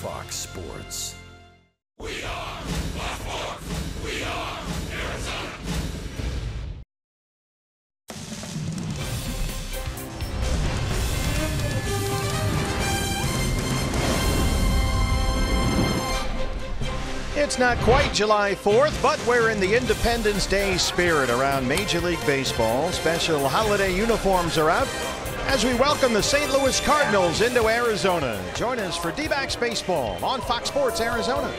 Fox Sports. We are Fox Sports. We are Arizona. It's not quite July 4th, but we're in the Independence Day spirit around Major League Baseball. Special holiday uniforms are out as we welcome the St. Louis Cardinals into Arizona. Join us for D-backs baseball on Fox Sports Arizona.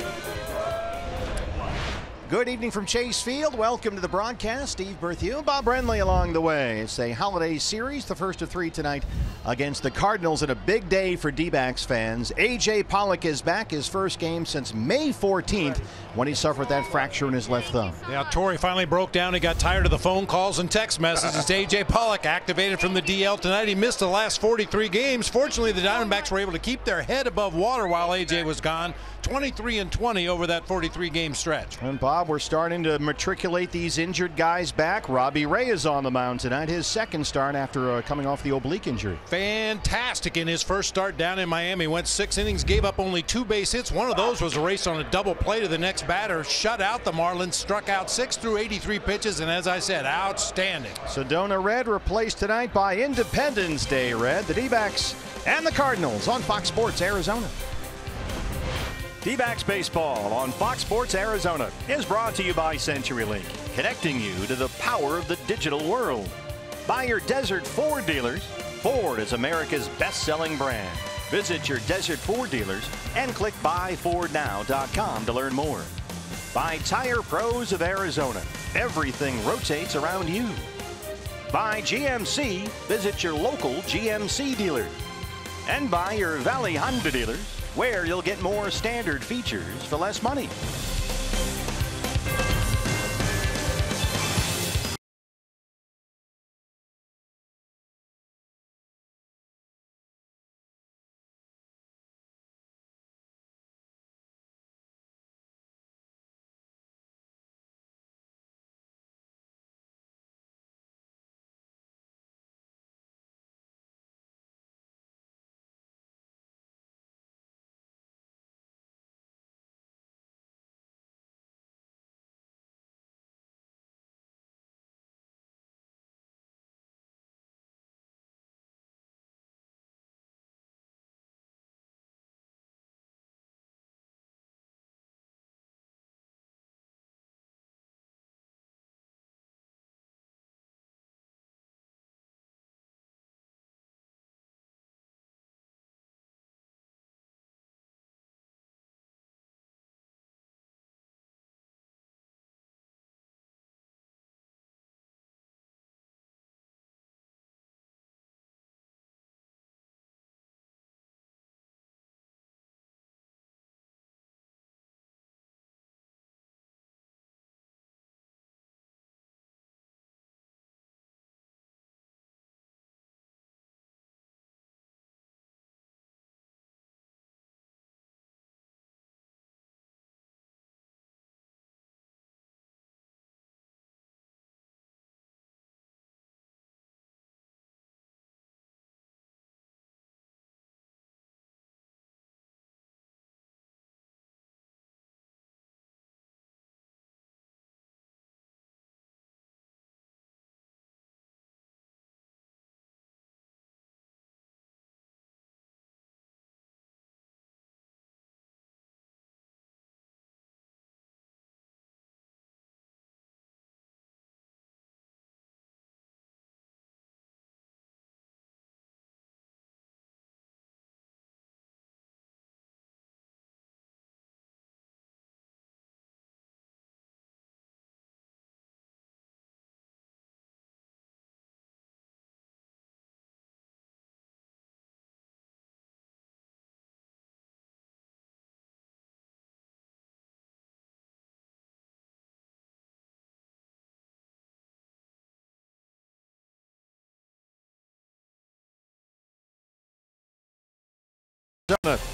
Good evening from Chase Field. Welcome to the broadcast. Steve Berthew, Bob Brenly along the way. It's a holiday series, the first of three tonight against the Cardinals, and a big day for D-backs fans. A.J. Pollock is back, his first game since May 14th when he suffered that fracture in his left thumb. Yeah, Torrey finally broke down. He got tired of the phone calls and text messages. A.J. Pollock activated from the DL tonight. He missed the last 43 games. Fortunately, the Diamondbacks were able to keep their head above water while A.J. was gone. 23-20 over that 43-game stretch. And Bob, we're starting to matriculate these injured guys back. Robbie Ray is on the mound tonight, his second start after coming off the oblique injury. Fantastic in his first start down in Miami. Went 6 innings, gave up only 2 base hits. One of those was a race on a double play to the next batter. Shut out the Marlins, struck out 6 through 83 pitches, and as I said, outstanding. Sedona Red replaced tonight by Independence Day Red. The D-backs and the Cardinals on Fox Sports Arizona. D-backs baseball on Fox Sports Arizona is brought to you by CenturyLink, connecting you to the power of the digital world. By your Desert Ford dealers. Ford is America's best-selling brand. Visit your Desert Ford dealers and click buyfordnow.com to learn more. By Tire Pros of Arizona. Everything rotates around you. By GMC. Visit your local GMC dealer. And by your Valley Honda dealers, where you'll get more standard features for less money.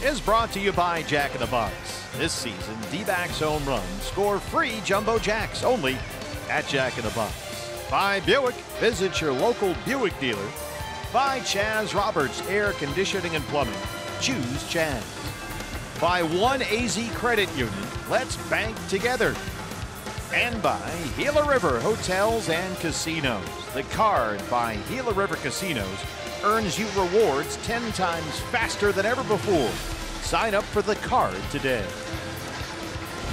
Is brought to you by Jack in the Box. This season, D-backs home runs score free Jumbo Jacks only at Jack in the Box. By Buick, visit your local Buick dealer. By Chaz Roberts Air Conditioning and Plumbing, choose Chaz. by One AZ Credit Union. Let's bank together. And by Gila River Hotels and Casinos. The card by Gila River Casinos earns you rewards 10 times faster than ever before. Sign up for the card today.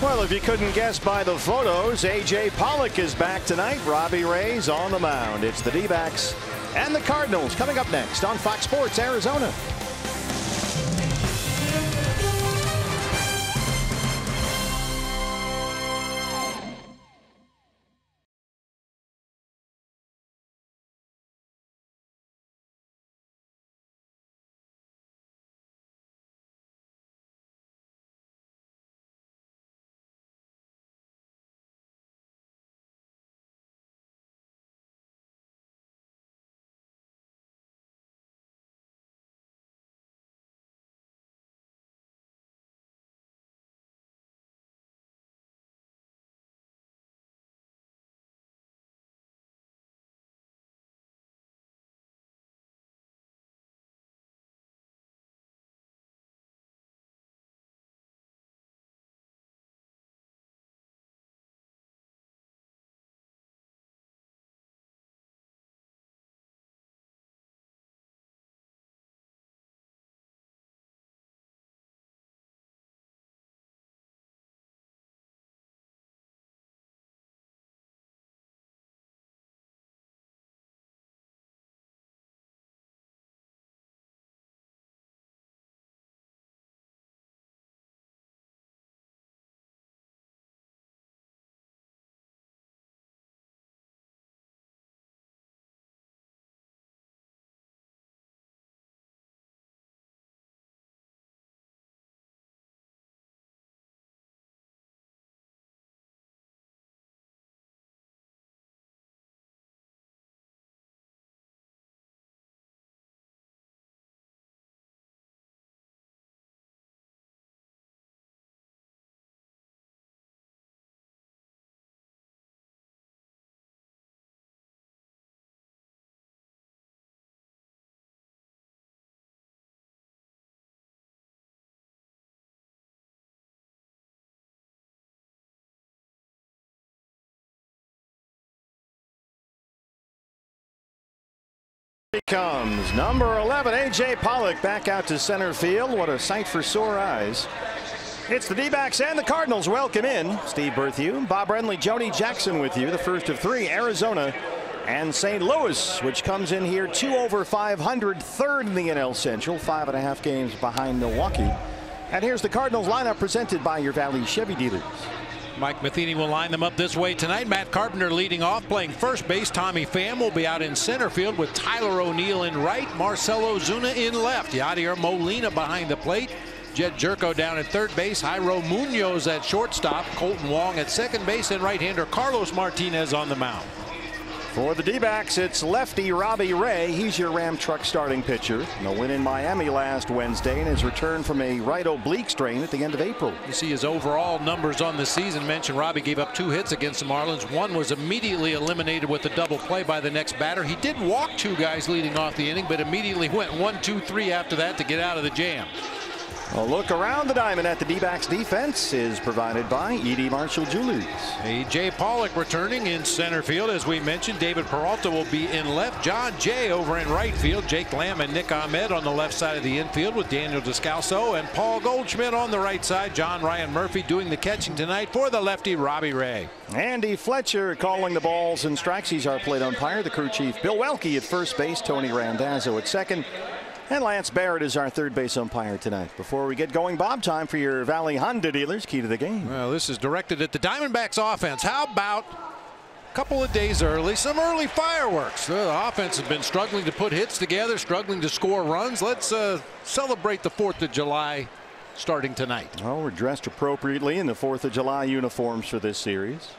Well, if you couldn't guess by the photos, A.J. Pollock is back tonight. Robbie Ray's on the mound. It's the D-backs and the Cardinals coming up next on Fox Sports Arizona. Here comes number 11, A.J. Pollock, back out to center field. What a sight for sore eyes. It's the D-backs and the Cardinals. Welcome in. Steve Berthew, Bob Renly, Joni Jackson with you. The first of three, Arizona and St. Louis, which comes in here 2 over 500, third in the NL Central, 5.5 games behind Milwaukee. And here's the Cardinals lineup presented by your Valley Chevy dealers. Mike Matheny will line them up this way tonight. Matt Carpenter leading off, playing first base. Tommy Pham will be out in center field with Tyler O'Neill in right, Marcelo Zuna in left. Yadier Molina behind the plate. Jed Jerko down at third base. Jairo Munoz at shortstop. Colton Wong at second base, and right-hander Carlos Martinez on the mound. For the D-backs, it's lefty Robbie Ray. He's your Ram Truck starting pitcher. No win in Miami last Wednesday, and his return from a right oblique strain at the end of April. You see his overall numbers on the season. Mentioned Robbie gave up 2 hits against the Marlins. One was immediately eliminated with a double play by the next batter. He did walk 2 guys leading off the inning, but immediately went 1, 2, 3 after that to get out of the jam. A look around the diamond at the D-backs defense is provided by E.D. Marshall Jewelers. A.J. Pollock returning in center field. As we mentioned, David Peralta will be in left. John Jay over in right field. Jake Lamb and Nick Ahmed on the left side of the infield with Daniel Descalso and Paul Goldschmidt on the right side. John Ryan Murphy doing the catching tonight for the lefty Robbie Ray. Andy Fletcher calling the balls and strikes. He's our plate umpire. The crew chief Bill Welke at first base. Tony Randazzo at second. And Lance Barrett is our third base umpire tonight. Before we get going, Bob, time for your Valley Honda dealers. Key to the game. Well, this is directed at the Diamondbacks offense. How about a couple of days early, some early fireworks? The offense has been struggling to put hits together, struggling to score runs. Let's celebrate the 4th of July starting tonight. Well, we're dressed appropriately in the 4th of July uniforms for this series.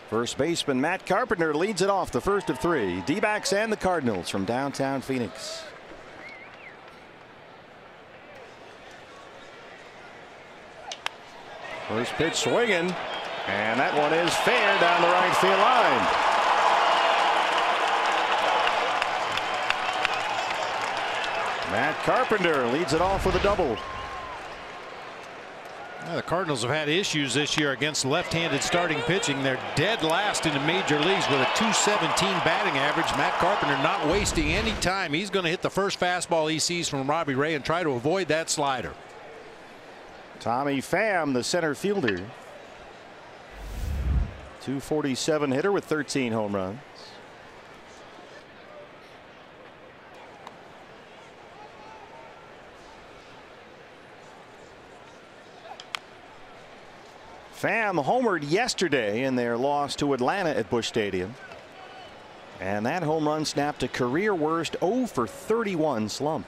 First baseman Matt Carpenter leads it off, the first of 3. D-backs and the Cardinals from downtown Phoenix. First pitch swinging, and that one is fair down the right field line. Matt Carpenter leads it off with a double. The Cardinals have had issues this year against left-handed starting pitching. They're dead last in the major leagues with a .217 batting average. Matt Carpenter not wasting any time. He's going to hit the first fastball he sees from Robbie Ray and try to avoid that slider. Tommy Pham, the center fielder, .247 hitter with 13 home runs. Pham homered yesterday in their loss to Atlanta at Busch Stadium. And that home run snapped a career worst 0 for 31 slump.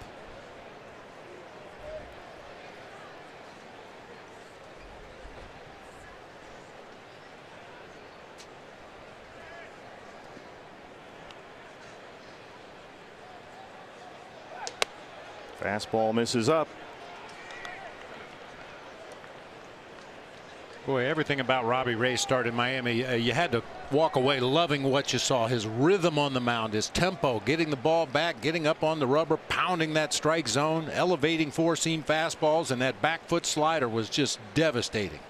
Fastball misses up. Boy, everything about Robbie Ray's start in Miami, you had to walk away loving what you saw. His rhythm on the mound, his tempo, getting the ball back, getting up on the rubber, pounding that strike zone, elevating four-seam fastballs, and that back foot slider was just devastating.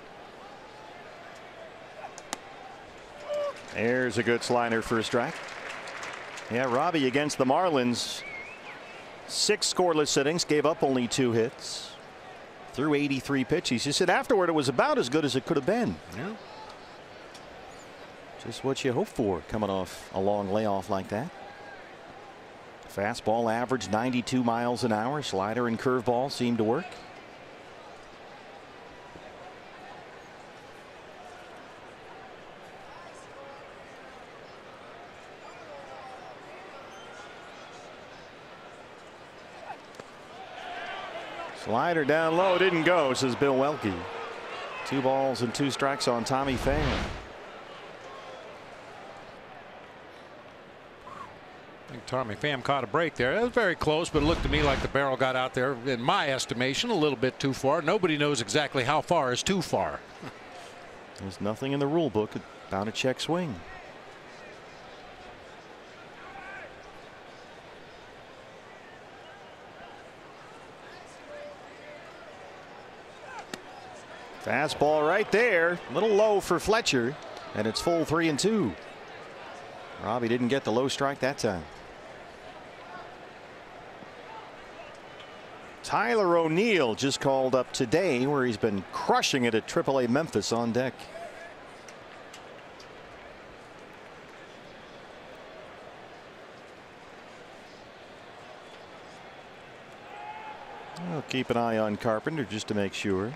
There's a good slider for a strike. Yeah, Robbie against the Marlins, 6 scoreless innings, gave up only 2 hits. Threw 83 pitches. He said afterward it was about as good as it could have been. Yeah. Just what you hope for coming off a long layoff like that. Fastball averaged 92 miles an hour. Slider and curveball seemed to work. Slider down low, didn't go, says Bill Welke. 2 balls and 2 strikes on Tommy Pham. I think Tommy Pham caught a break there. It was very close, but it looked to me like the barrel got out there, in my estimation, a little bit too far. Nobody knows exactly how far is too far. There's nothing in the rule book about a check swing. Fastball right there, a little low for Fletcher, and it's full 3-2. Robbie didn't get the low strike that time. Tyler O'Neill just called up today, where he's been crushing it at AAA Memphis on deck. I'll keep an eye on Carpenter just to make sure.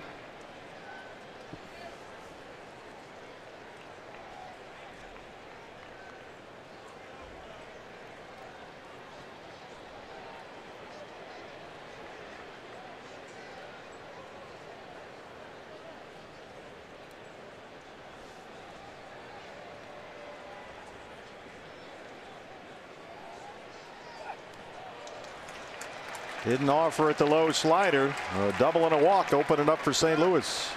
Didn't offer it the low slider. A double and a walk open it up for St. Louis.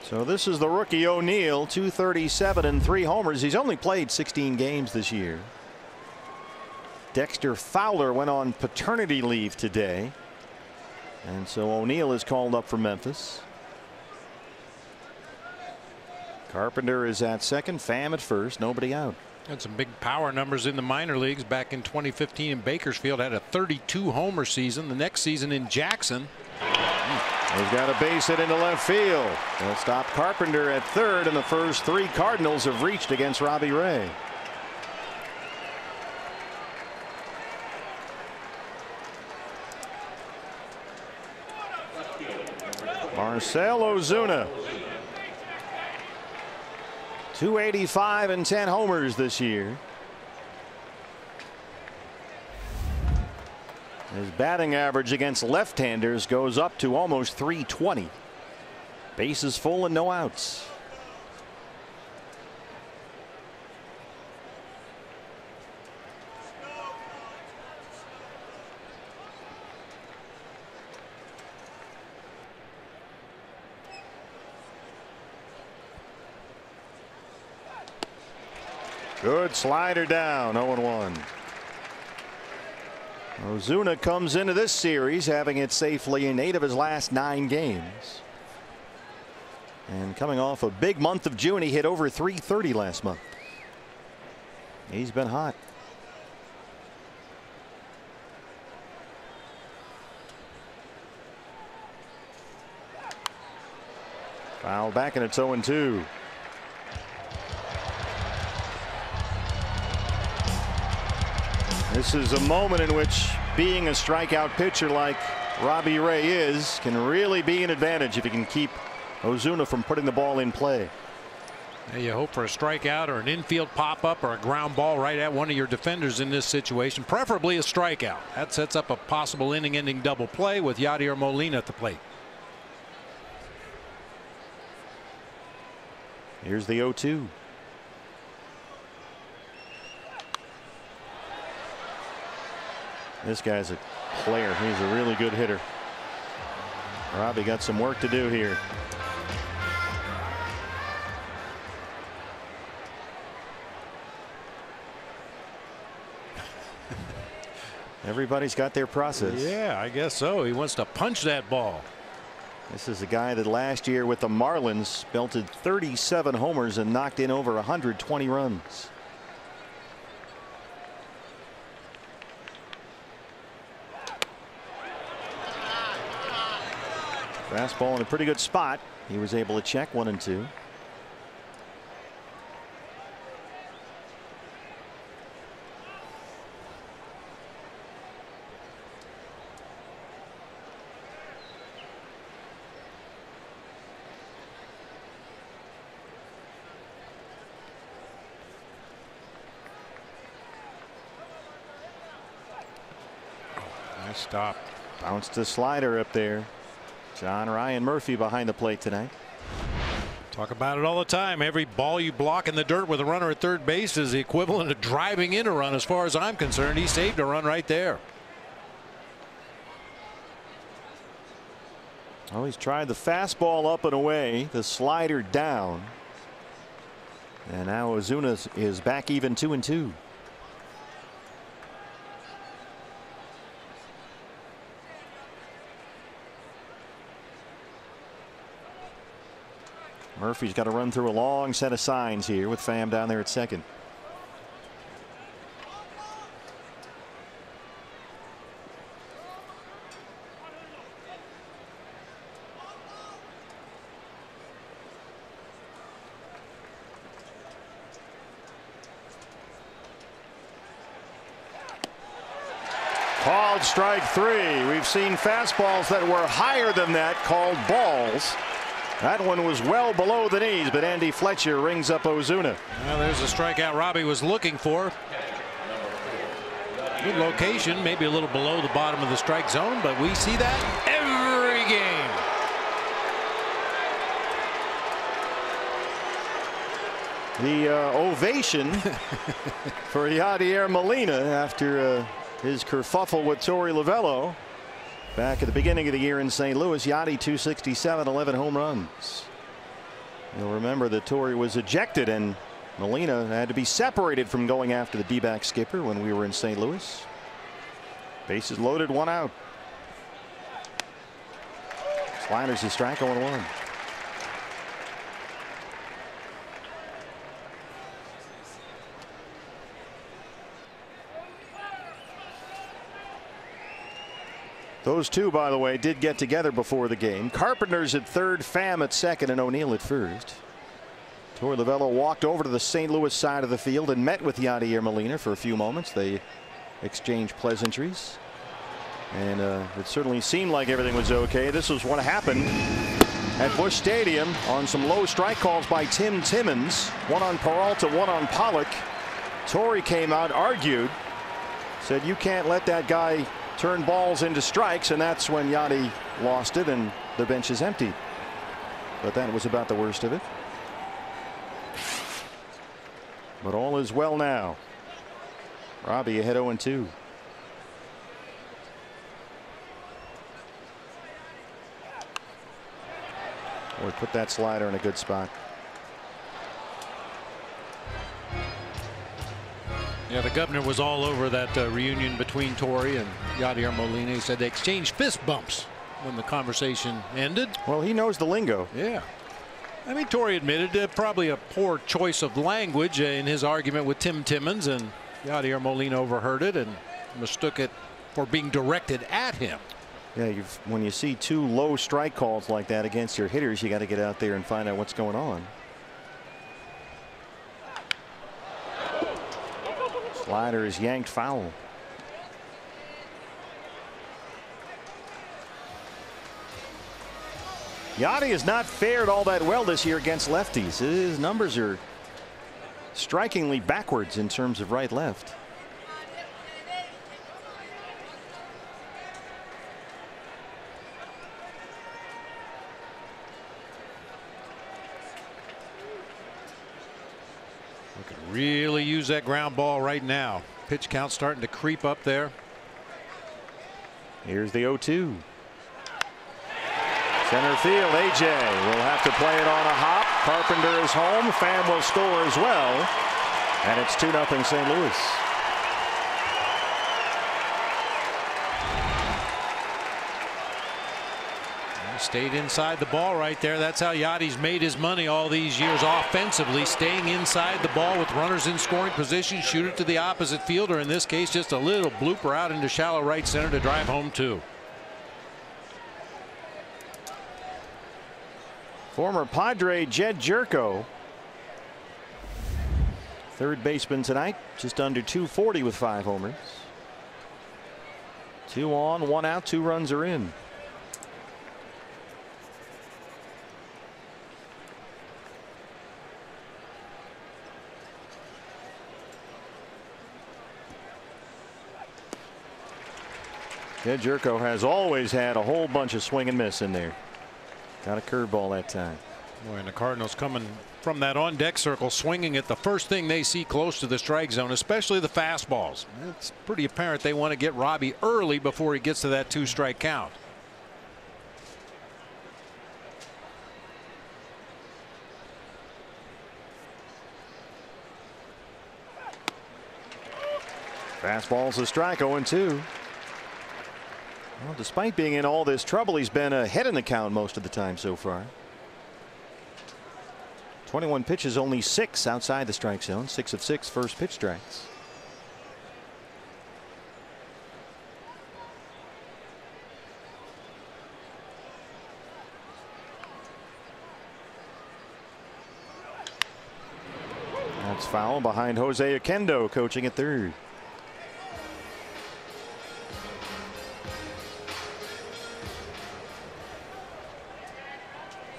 So this is the rookie O'Neill, 237 and 3 homers. He's only played 16 games this year. Dexter Fowler went on paternity leave today, and so O'Neill is called up for Memphis. Carpenter is at second, Pham at first, nobody out. Had some big power numbers in the minor leagues back in 2015 in Bakersfield. Had a 32 homer season. The next season in Jackson. He's got a base hit into left field. They'll stop Carpenter at third, and the first 3 Cardinals have reached against Robbie Ray. Marcell Ozuna, 285 and 10 homers this year. His batting average against left-handers goes up to almost 320. Bases full and no outs. Good slider down, 0-1. Ozuna comes into this series having it safely in 8 of his last 9 games. And coming off a big month of June, he hit over .330 last month. He's been hot. Foul back, and it's 0-2. This is a moment in which being a strikeout pitcher like Robbie Ray is can really be an advantage if he can keep Ozuna from putting the ball in play. You hope for a strikeout or an infield pop-up or a ground ball right at one of your defenders in this situation, preferably a strikeout. That sets up a possible inning-ending double play with Yadier Molina at the plate. Here's the 0-2. This guy's a player. He's a really good hitter. Robbie got some work to do here. Everybody's got their process. Yeah, I guess so. He wants to punch that ball. This is a guy that last year with the Marlins belted 37 homers and knocked in over 120 runs. Fastball in a pretty good spot. He was able to check 1-2. Nice stop. Bounced a slider up there. John Ryan Murphy behind the plate tonight. Talk about it all the time. Every ball you block in the dirt with a runner at third base is the equivalent of driving in a run, as far as I'm concerned. He saved a run right there. Oh, he's tried the fastball up and away, the slider down. And now Ozuna is back even 2-2. Murphy's got to run through a long set of signs here with Pham down there at second. Called strike 3. We've seen fastballs that were higher than that called balls. That one was well below the knees, but Andy Fletcher rings up Ozuna. Well, there's a strikeout Robbie was looking for. Good location, maybe a little below the bottom of the strike zone, but we see that every game. The ovation for Yadier Molina after his kerfuffle with Torey Lovullo. Back at the beginning of the year in St. Louis, Yadi 267, 11 home runs. You'll remember that Torey was ejected and Molina had to be separated from going after the D-back skipper when we were in St. Louis. Bases loaded, 1 out. Sliders a strike, 0-1. Those two, by the way, did get together before the game. Carpenter's at third, Pham at second, and O'Neill at first. Torey Lovullo walked over to the St. Louis side of the field and met with Yadier Molina for a few moments. They exchanged pleasantries. And it certainly seemed like everything was okay. This was what happened at Busch Stadium on some low strike calls by Tim Timmons. One on Peralta, one on Pollock. Torey came out, argued, said you can't let that guy turn balls into strikes, and that's when Yadi lost it and the bench is empty. But that was about the worst of it. But all is well now. Robbie ahead 0-2. Boy, put that slider in a good spot. Yeah, the governor was all over that reunion between Torrey and Yadier Molina. He said they exchanged fist bumps when the conversation ended. Well, he knows the lingo. Yeah. I mean, Torrey admitted probably a poor choice of language in his argument with Tim Timmons, and Yadier Molina overheard it and mistook it for being directed at him. Yeah, when you see 2 low strike calls like that against your hitters, you got to get out there and find out what's going on. Slider is yanked foul. Yachty has not fared all that well this year against lefties. His numbers are strikingly backwards in terms of right-left. We could really use that ground ball right now. Pitch count starting to creep up there. Here's the 0-2. Center field, AJ will have to play it on a hop. Carpenter is home. Pham will score as well. And it's 2-0 St. Louis. Stayed inside the ball right there. That's how Yachty's made his money all these years offensively, staying inside the ball with runners in scoring position. Shoot it to the opposite fielder. In this case, just a little blooper out into shallow right center to drive home 2. Former Padre Jed Jerko, third baseman tonight, just under 240 with 5 homers. 2 on, 1 out, 2 runs are in. Jed Jerko has always had a whole bunch of swing and miss in there. Got a curveball that time. Boy, and the Cardinals coming from that on deck circle, swinging at the first thing they see close to the strike zone, especially the fastballs. It's pretty apparent they want to get Robbie early before he gets to that 2-strike count. Fastball's a strike, 0-2. Well, despite being in all this trouble, he's been ahead in the count most of the time so far. 21 pitches, only 6 outside the strike zone. 6 of 6 first pitch strikes. That's foul behind Jose Oquendo, coaching at third.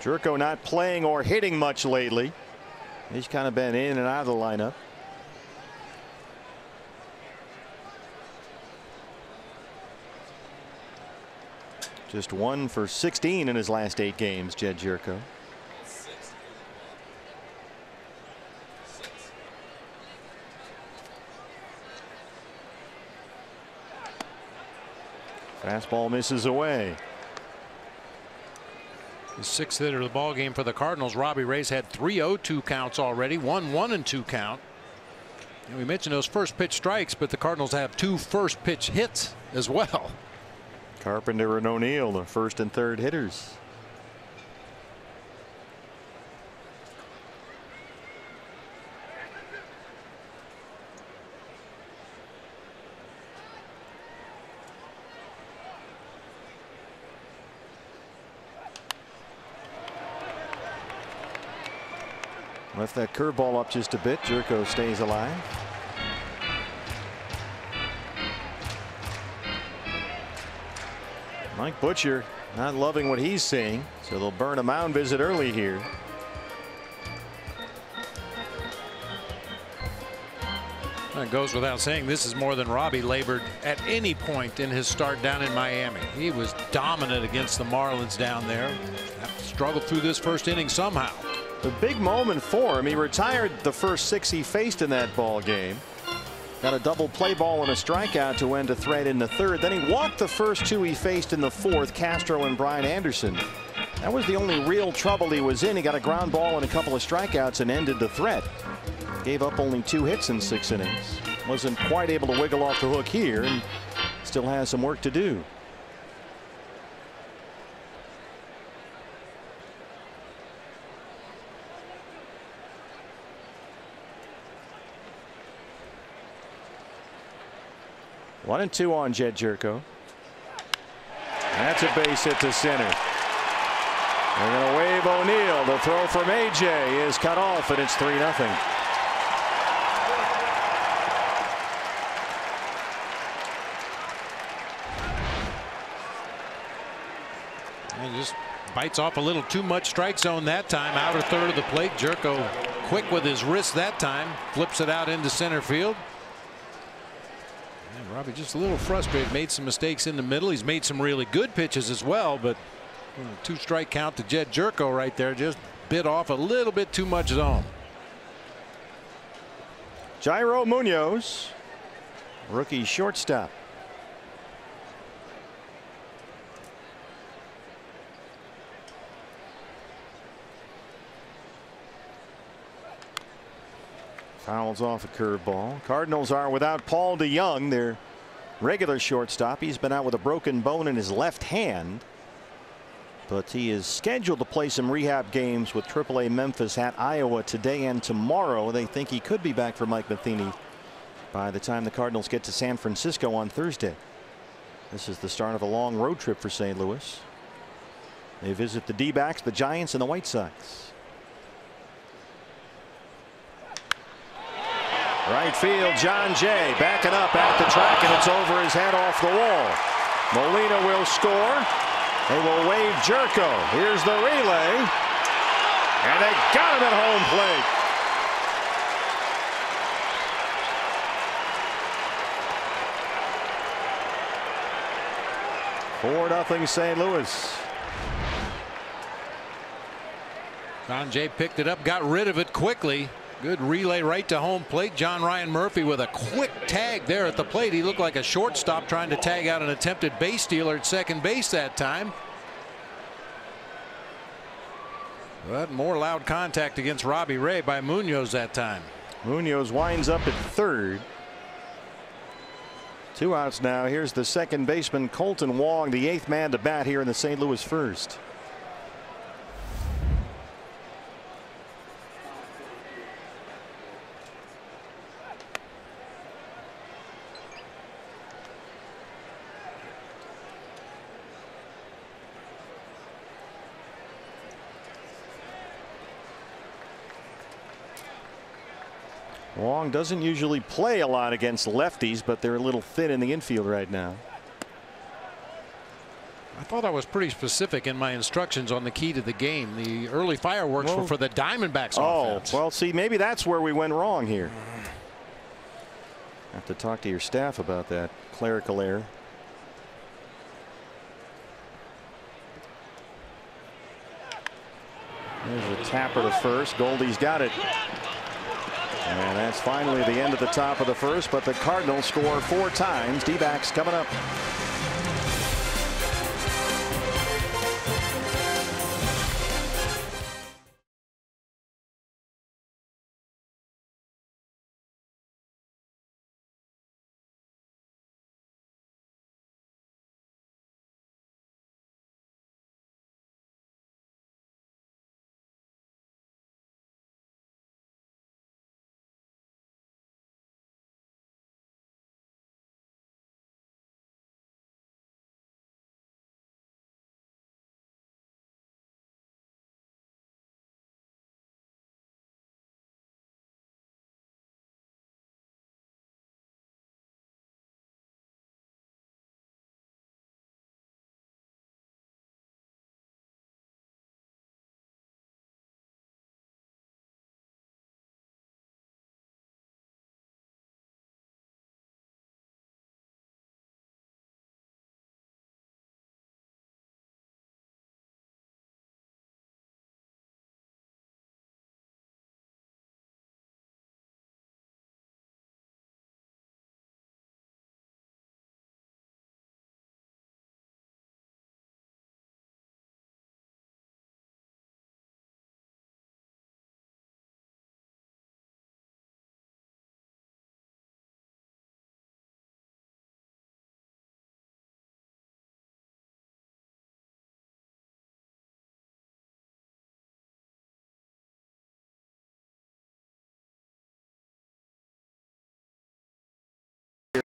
Jerko not playing or hitting much lately. He's kind of been in and out of the lineup. Just 1 for 16 in his last 8 games, Jed Jerko. Fastball misses away. The 6th hitter of the ball game for the Cardinals. Robbie Ray's had 3 0-2 counts already, 1 1-2 count. And we mentioned those first pitch strikes, but the Cardinals have 2 first pitch hits as well. Carpenter and O'Neill, the first and third hitters. Left that curveball up just a bit. Jerko stays alive. Mike Butcher not loving what he's seeing, so they'll burn a mound visit early here. It goes without saying this is more than Robbie labored at any point in his start down in Miami. He was dominant against the Marlins down there. Struggled through this first inning somehow. The big moment for him. He retired the first 6 he faced in that ball game. Got a double play ball and a strikeout to end a threat in the 3rd. Then he walked the first 2 he faced in the 4th, Castro and Brian Anderson. That was the only real trouble he was in. He got a ground ball and a couple of strikeouts and ended the threat. Gave up only 2 hits in 6 innings. wasn't quite able to wiggle off the hook here and still has some work to do. One and two on Jed Jerko. That's a base hit to center. They're going to wave O'Neill. The throw from AJ is cut off, and it's 3-0. And just bites off a little too much strike zone that time. Outer third of the plate. Jerko quick with his wrist that time. Flips it out into center field. And Robbie just a little frustrated. Made some mistakes in the middle. He's made some really good pitches as well, but 2-strike count to Jed Jerko right there. Just bit off a little bit too much zone. Jairo Munoz, rookie shortstop. Fouls off a curveball. Cardinals are without Paul DeYoung, their regular shortstop. He's been out with a broken bone in his left hand, but he is scheduled to play some rehab games with AAA Memphis at Iowa today and tomorrow. They think he could be back for Mike Matheny by the time the Cardinals get to San Francisco on Thursday. This is the start of a long road trip for St. Louis. They visit the D-backs, the Giants, and the White Sox. Right field, John Jay backing up at the track, and it's over his head off the wall. Molina will score. They will wave Jerko. Here's the relay, and they got him at home plate. 4-0 St. Louis. John Jay picked it up, got rid of it quickly. Good relay right to home plate. John Ryan Murphy with a quick tag there at the plate. He looked like a shortstop trying to tag out an attempted base stealer at second base that time. But more loud contact against Robbie Ray by Munoz that time. Munoz winds up at third. 2 outs now. Here's the second baseman, Colton Wong, the 8th man to bat here in the St. Louis first. Wong doesn't usually play a lot against lefties, but they're a little thin in the infield right now. I thought I was pretty specific in my instructions on the key to the game. The early fireworks were for the Diamondbacks offense. Well, see, maybe that's where we went wrong here. Have to talk to your staff about that clerical error. There's a tapper to first. Goldie's got it. And that's finally the end of the top of the first, but the Cardinals score 4 times. D-backs coming up.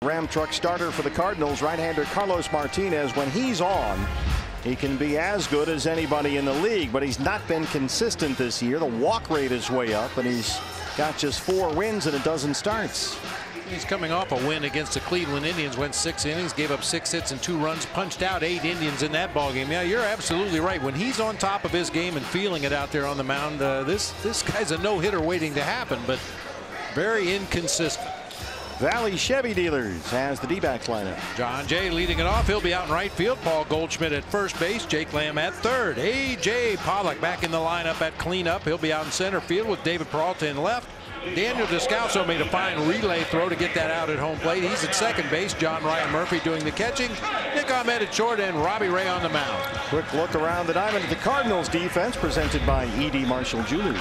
Ram truck starter for the Cardinals, right-hander Carlos Martinez. When he's on, he can be as good as anybody in the league, but he's not been consistent this year. The walk rate is way up, and he's got just 4 wins and a dozen starts. He's coming off a win against the Cleveland Indians, went 6 innings, gave up 6 hits and 2 runs, punched out 8 Indians in that ballgame. Yeah, you're absolutely right. When he's on top of his game and feeling it out there on the mound, this guy's a no-hitter waiting to happen, but very inconsistent. Valley Chevy Dealers has the D-backs lineup. John Jay leading it off. He'll be out in right field. Paul Goldschmidt at first base. Jake Lamb at third. A.J. Pollock back in the lineup at cleanup. He'll be out in center field with David Peralta in left. Daniel Descalso made a fine relay throw to get that out at home plate. He's at second base. John Ryan Murphy doing the catching. Nick Ahmed at short and Robbie Ray on the mound. Quick look around the diamond at the Cardinals defense presented by E.D. Marshall Jr.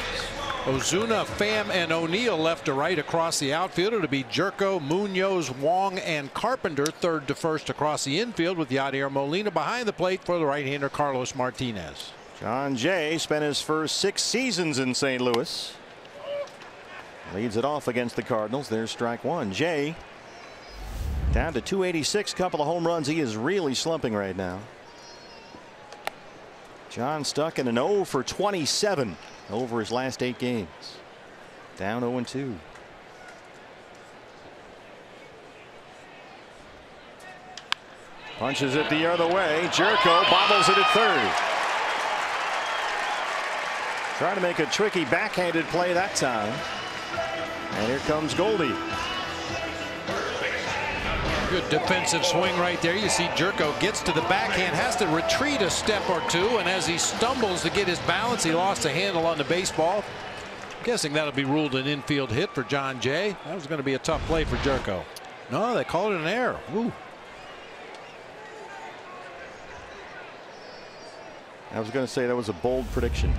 Ozuna, Pham, and O'Neill left to right across the outfield. It'll be Jerko, Munoz, Wong, and Carpenter third to first across the infield with Yadier Molina behind the plate for the right-hander Carlos Martinez. John Jay spent his first 6 seasons in St. Louis. Leads it off against the Cardinals. There's strike 1. Jay down to 286, couple of home runs. He is really slumping right now. John stuck in an 0 for 27 over his last 8 games. Down 0-2. Punches it the other way. Jerko bobbles it at third. Trying to make a tricky backhanded play that time. And here comes Goldie. Good defensive swing right there. You see Jerko gets to the backhand, has to retreat a step or two, and as he stumbles to get his balance, he lost a handle on the baseball. I'm guessing that'll be ruled an infield hit for John Jay. That was going to be a tough play for Jerko. No, they called it an error. Ooh. I was going to say that was a bold prediction.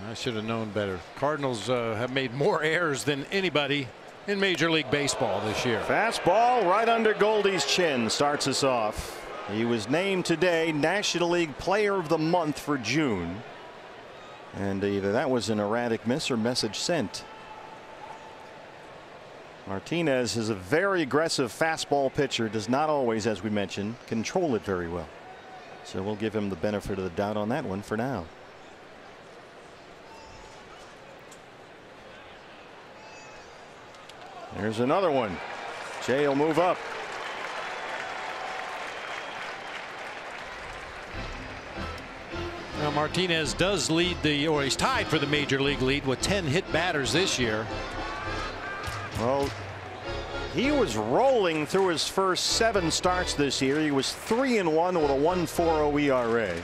I should have known better. Cardinals have made more errors than anybody in Major League Baseball this year. Fastball right under Goldie's chin starts us off. He was named today National League Player of the Month for June. And either that was an erratic miss or message sent. Martinez is a very aggressive fastball pitcher. Does not always, as we mentioned, control it very well. So we'll give him the benefit of the doubt on that one for now. There's another one. Jay will move up. Now Martinez does lead or he's tied for the major league lead with 10 hit batters this year. Well, he was rolling through his first 7 starts this year. He was 3-1 with a 1.40 ERA.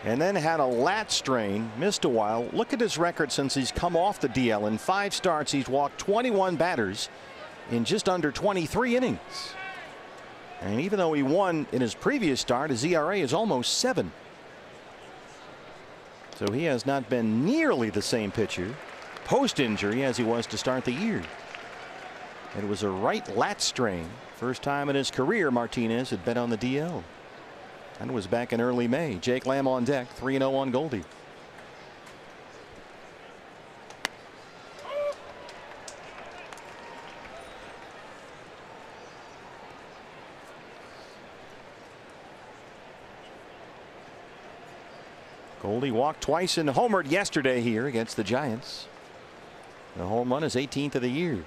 And then had a lat strain, missed a while. Look at his record since he's come off the DL. In 5 starts, he's walked 21 batters in just under 23 innings. And even though he won in his previous start, his ERA is almost 7. So he has not been nearly the same pitcher post-injury as he was to start the year. It was a right lat strain. First time in his career Martinez had been on the DL. And it was back in early May. Jake Lamb on deck, 3-0 on Goldie. Goldie walked twice and homered yesterday here against the Giants. The home run is 18th of the year.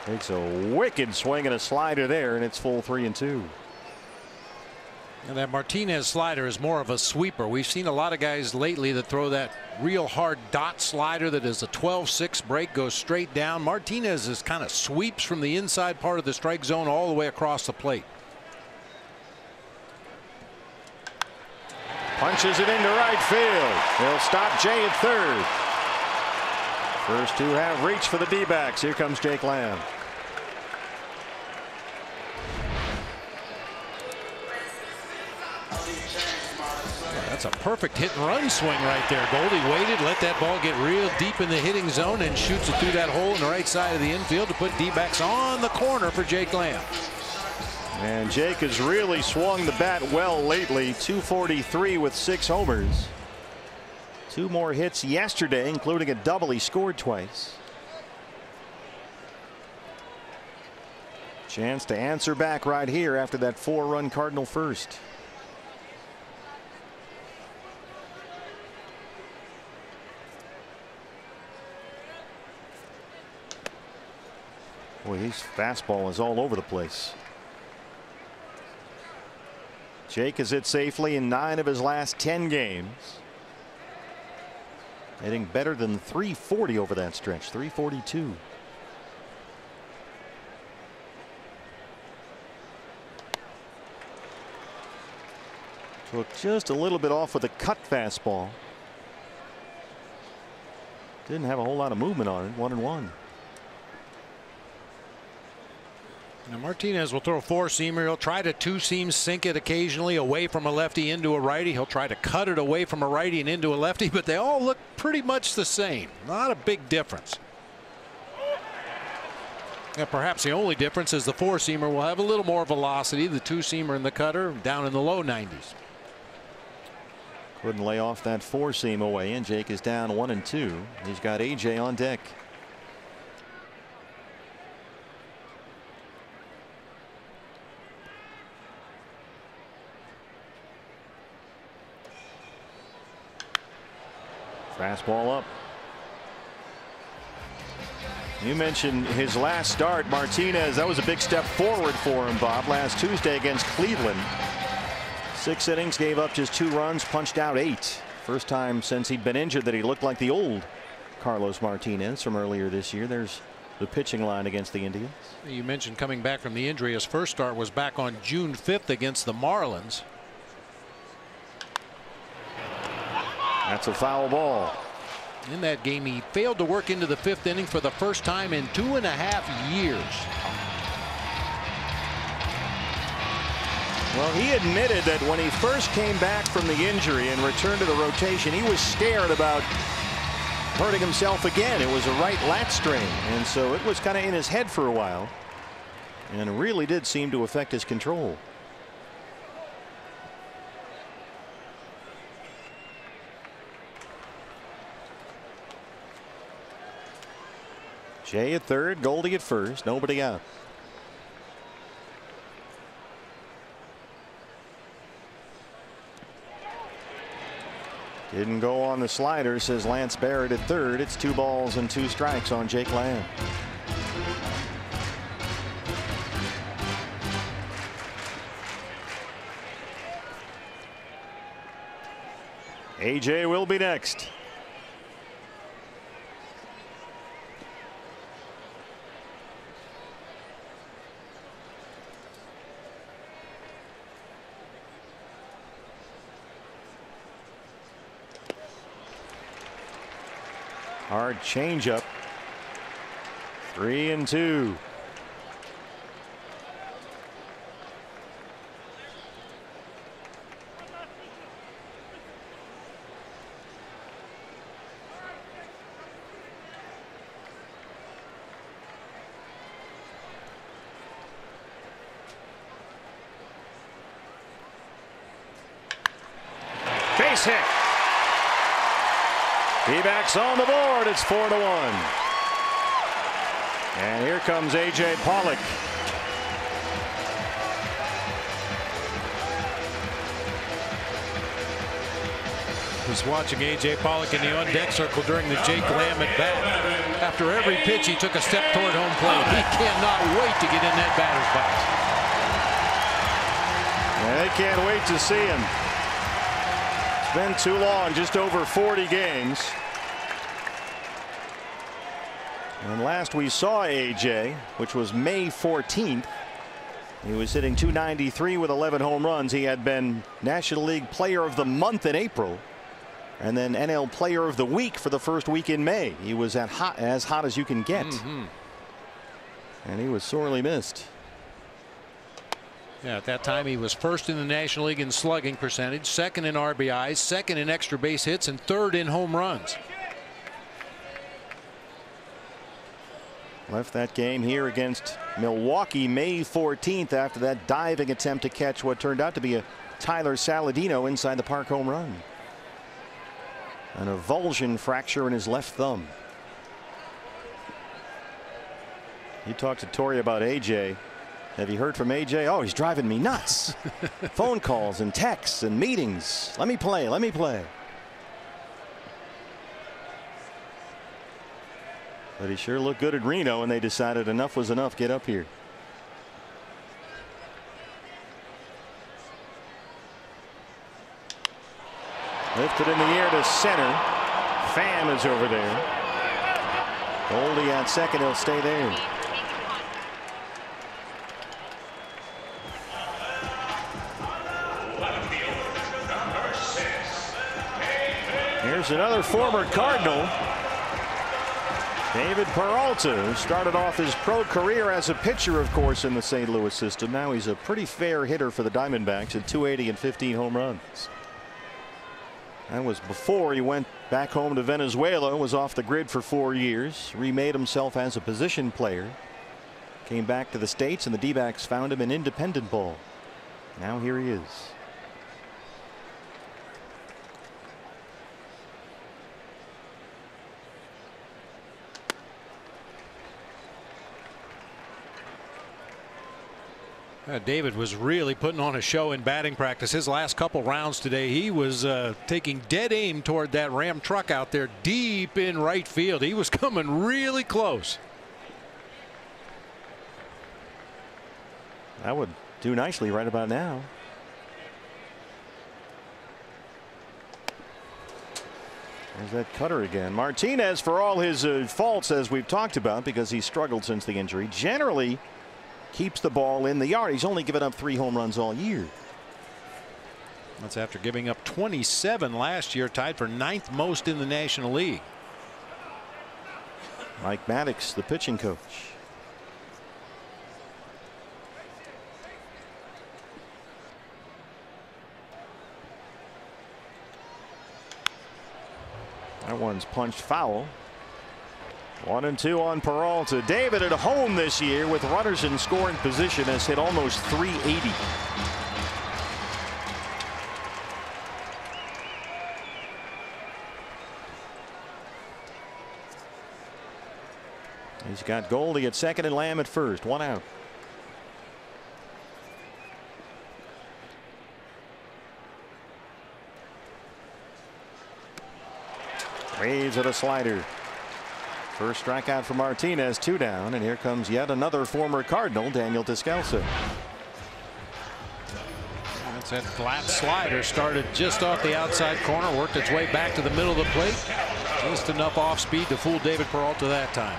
Takes a wicked swing and a slider there, and it's full 3-2. And that Martinez slider is more of a sweeper. We've seen a lot of guys lately that throw that real hard dot slider that is a 12-6 break, goes straight down. Martinez is kind of sweeps from the inside part of the strike zone all the way across the plate. Punches it into right field. He'll stop Jay at third. First 2 have reached for the D-backs. Here comes Jake Lamb. That's a perfect hit and run swing right there. Goldie waited, let that ball get real deep in the hitting zone and shoots it through that hole in the right side of the infield to put D-backs on the corner for Jake Lamb. And Jake has really swung the bat well lately. 243 with 6 homers. 2 more hits yesterday, including a double. He scored twice. Chance to answer back right here after that 4-run Cardinal first. Boy, his fastball is all over the place. Jake has hit safely in 9 of his last 10 games. Hitting better than 340 over that stretch, 342. Took just a little bit off with a cut fastball. Didn't have a whole lot of movement on it. 1-1. Now Martinez will throw a 4-seamer. He'll try to 2-seam sink it occasionally away from a lefty into a righty. He'll try to cut it away from a righty and into a lefty, but they all look pretty much the same. Not a big difference. Now, perhaps the only difference is the 4-seamer will have a little more velocity. The 2-seamer and the cutter down in the low 90s. Couldn't lay off that 4-seam away, and Jake is down 1-2. He's got AJ on deck. Fastball up. You mentioned his last start, Martinez. That was a big step forward for him, Bob, last Tuesday against Cleveland. 6 innings, gave up just 2 runs, punched out 8. First time since he'd been injured that he looked like the old Carlos Martinez from earlier this year. There's the pitching line against the Indians. You mentioned coming back from the injury. His first start was back on June 5th against the Marlins. That's a foul ball. In that game, he failed to work into the 5th inning for the first time in 2.5 years. Well, he admitted that when he first came back from the injury and returned to the rotation, he was scared about hurting himself again. It was a right lat strain, and so it was kind of in his head for a while, and it really did seem to affect his control. Jay at third, Goldie at first, nobody out. Didn't go on the slider, says Lance Barrett at third. It's 2 balls and 2 strikes on Jake Lamb. AJ will be next. Hard changeup. 3-2. Base hit. D-backs on the board. It's 4-1. And here comes A.J. Pollock. Was watching A.J. Pollock in the on-deck circle during the Jake Lamb at bat. After every pitch, he took a step toward home plate. He cannot wait to get in that batter's box. And they can't wait to see him. It's been too long, just over 40 games. And last we saw AJ, which was May 14th, he was hitting .293 with 11 home runs. He had been National League Player of the Month in April, and then NL Player of the Week for the first week in May. He was as hot as you can get. And he was sorely missed. Yeah, at that time he was first in the National League in slugging percentage, second in RBIs, second in extra base hits, and third in home runs. Left that game here against Milwaukee May 14th after that diving attempt to catch what turned out to be a Tyler Saladino inside the park home run. An avulsion fracture in his left thumb. You talked to Torrey about AJ. Have you heard from AJ? Oh, he's driving me nuts. Phone calls and texts and meetings. Let me play. Let me play. But he sure looked good at Reno, and they decided enough was enough. Get up here. Lifted in the air to center. Pham is over there. Goldie at second. He'll stay there. Here's another former Cardinal. David Peralta, who started off his pro career as a pitcher, of course, in the St. Louis system. Now he's a pretty fair hitter for the Diamondbacks at .280 and 15 home runs. That was before he went back home to Venezuela, was off the grid for 4 years, remade himself as a position player, came back to the States, and the D-backs found him in independent ball. Now here he is. David was really putting on a show in batting practice. His last couple rounds today, he was taking dead aim toward that Ram truck out there deep in right field. He was coming really close. That would do nicely right about now. There's that cutter again. Martinez, for all his faults, as we've talked about, because he struggled since the injury, generally keeps the ball in the yard. He's only given up 3 home runs all year. That's after giving up 27 last year, tied for 9th most in the National League. Mike Maddox, the pitching coach. That one's punched foul. 1-2 on Peralta. David at home this year with runners in scoring position has hit almost .380. He's got Goldie at second and Lamb at first. 1 out. Waves at a slider. First strikeout for Martinez, 2 down, and here comes yet another former Cardinal, Daniel Descalso. That's that flat slider, started just off the outside corner, worked its way back to the middle of the plate. Just enough off speed to fool David Peralta that time.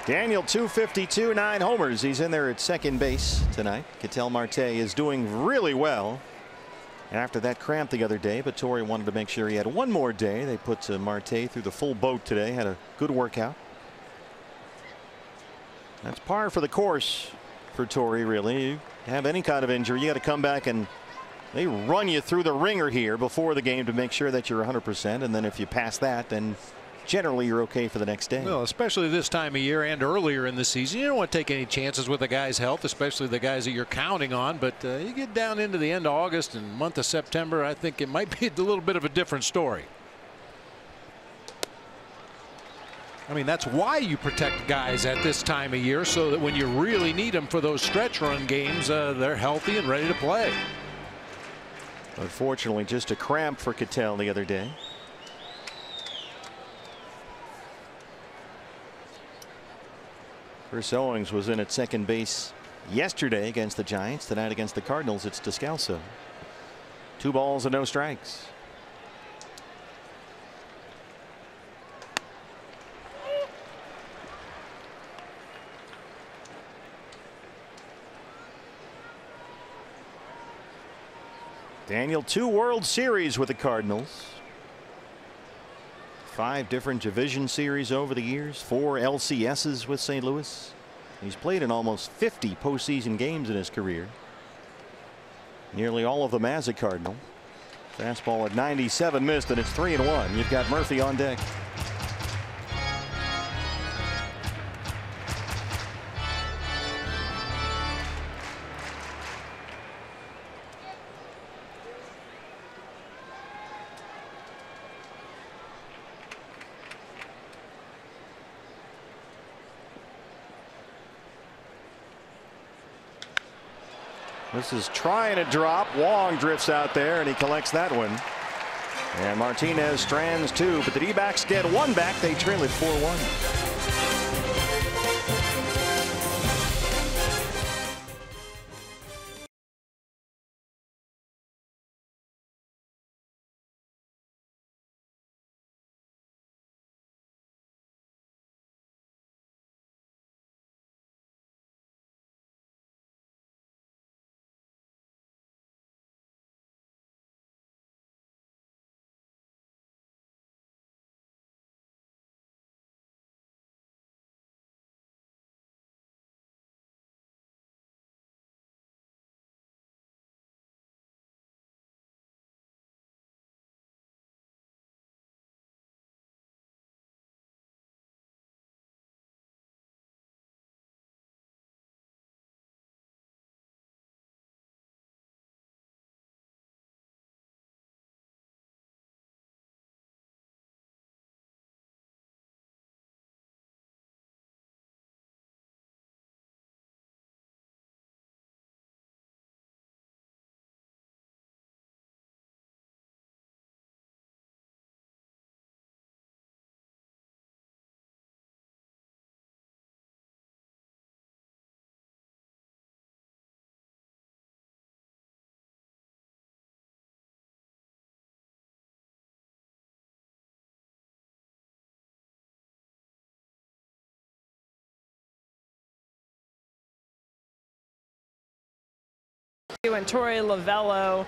Daniel, 252, 9 homers. He's in there at second base tonight. Ketel Marte is doing really well after that cramp the other day, but Torrey wanted to make sure he had one more day. They put Marte through the full boat today, had a good workout. That's par for the course for Torrey, really. You have any kind of injury, you got to come back, and they run you through the ringer here before the game to make sure that you're 100%, and then if you pass that, then generally you're okay for the next day. Well, especially this time of year and earlier in the season, you don't want to take any chances with the guy's health, especially the guys that you're counting on. But you get down into the end of August and month of September, I think it might be a little bit of a different story. I mean, that's why you protect guys at this time of year, so that when you really need them for those stretch run games, they're healthy and ready to play. Unfortunately, just a cramp for Ketel the other day. Chris Owings was in at second base yesterday against the Giants. Tonight against the Cardinals, it's Descalso. 2 balls and no strikes. Daniel, 2 World Series with the Cardinals. 5 different division series over the years, 4 LCSs with St. Louis. He's played in almost 50 postseason games in his career. Nearly all of them as a Cardinal. Fastball at 97 missed, and it's 3-1. You've got Murphy on deck. This is trying to drop. Wong drifts out there, and he collects that one. And Martinez strands two, but the D-backs get one back. They trail it 4-1. And Torey Lavello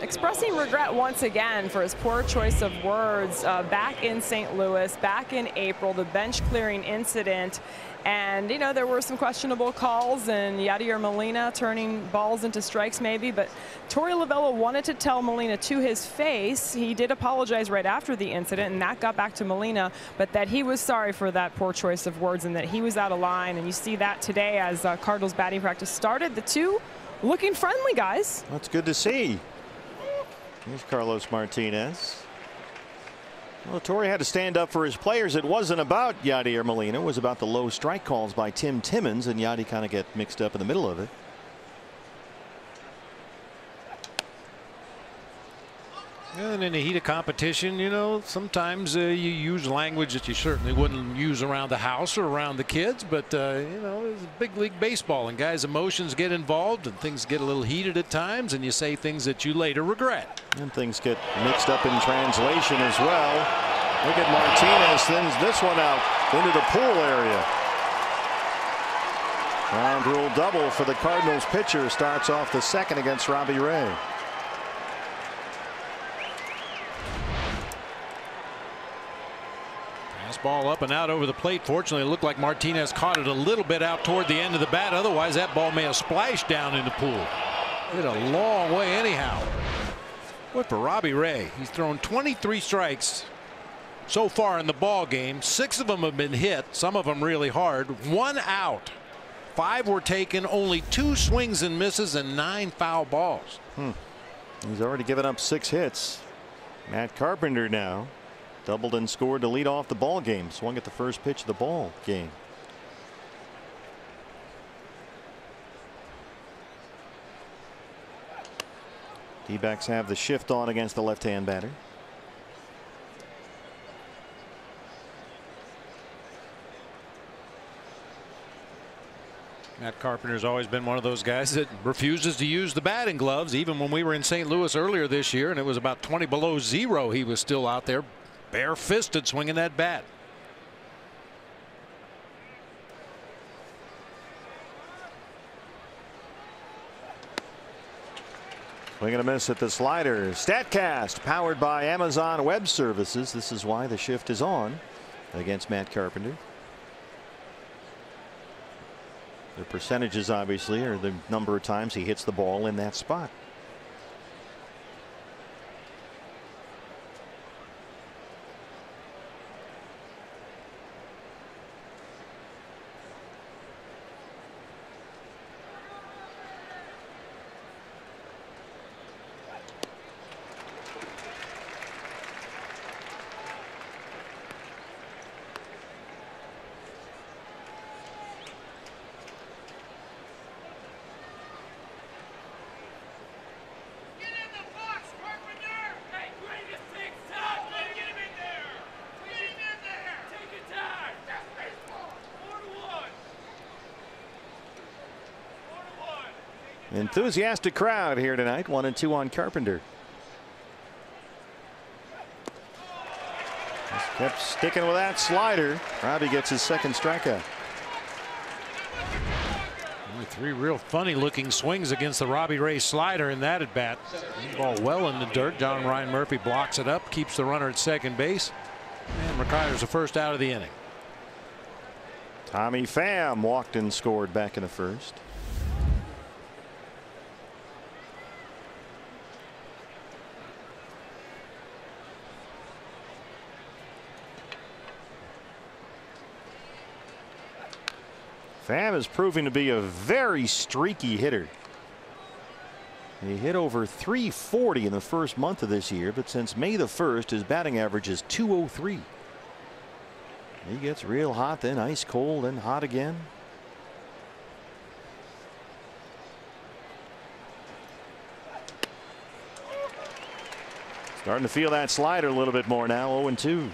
expressing regret once again for his poor choice of words back in St. Louis, back in April, the bench clearing incident. And, you know, there were some questionable calls and Yadier Molina turning balls into strikes maybe, but Torey Lavello wanted to tell Molina to his face. He did apologize right after the incident, and that got back to Molina, but that he was sorry for that poor choice of words and that he was out of line. And you see that today as Cardinals batting practice started. The two looking friendly, guys. That's good to see. Here's Carlos Martinez. Well, Torey had to stand up for his players. It wasn't about Yadier Molina. It was about the low strike calls by Tim Timmons, and Yadi kind of get mixed up in the middle of it. And in the heat of competition, you know, sometimes you use language that you certainly wouldn't use around the house or around the kids. But, you know, it's big league baseball, and guys' emotions get involved and things get a little heated at times, and you say things that you later regret. And things get mixed up in translation as well. Look at Martinez sends this one out into the pool area. Ground rule double for the Cardinals pitcher. Starts off the second against Robbie Ray. Ball up and out over the plate. Fortunately, it looked like Martinez caught it a little bit out toward the end of the bat. Otherwise, that ball may have splashed down in the pool. Hit a long way anyhow. But for Robbie Ray, he's thrown 23 strikes so far in the ball game. 6 of them have been hit, some of them really hard. 1 out. 5 were taken, only 2 swings and misses, and 9 foul balls. He's already given up 6 hits. Matt Carpenter now doubled and scored to lead off the ball game. Swung at the first pitch of the ball game. D-backs have the shift on against the left-hand batter. Matt Carpenter's always been one of those guys that refuses to use the batting gloves. Even when we were in St. Louis earlier this year and it was about 20 below zero, he was still out there bare-fisted swinging that bat. Swing and a miss at the slider. StatCast powered by Amazon Web Services. This is why the shift is on against Matt Carpenter. The percentages obviously are the number of times he hits the ball in that spot. Enthusiastic crowd here tonight. 1-2 on Carpenter. Just kept sticking with that slider. Robbie gets his second strikeout. Only 3 real funny looking swings against the Robbie Ray slider in that at bat. Ball well in the dirt. John Ryan Murphy blocks it up, keeps the runner at second base, and retires the first out of the inning. Tommy Pham walked and scored back in the first. Pham is proving to be a very streaky hitter. He hit over 340 in the first month of this year, but since May the 1st, his batting average is 203. He gets real hot, then ice cold, then hot again. Starting to feel that slider a little bit more now. 0-2.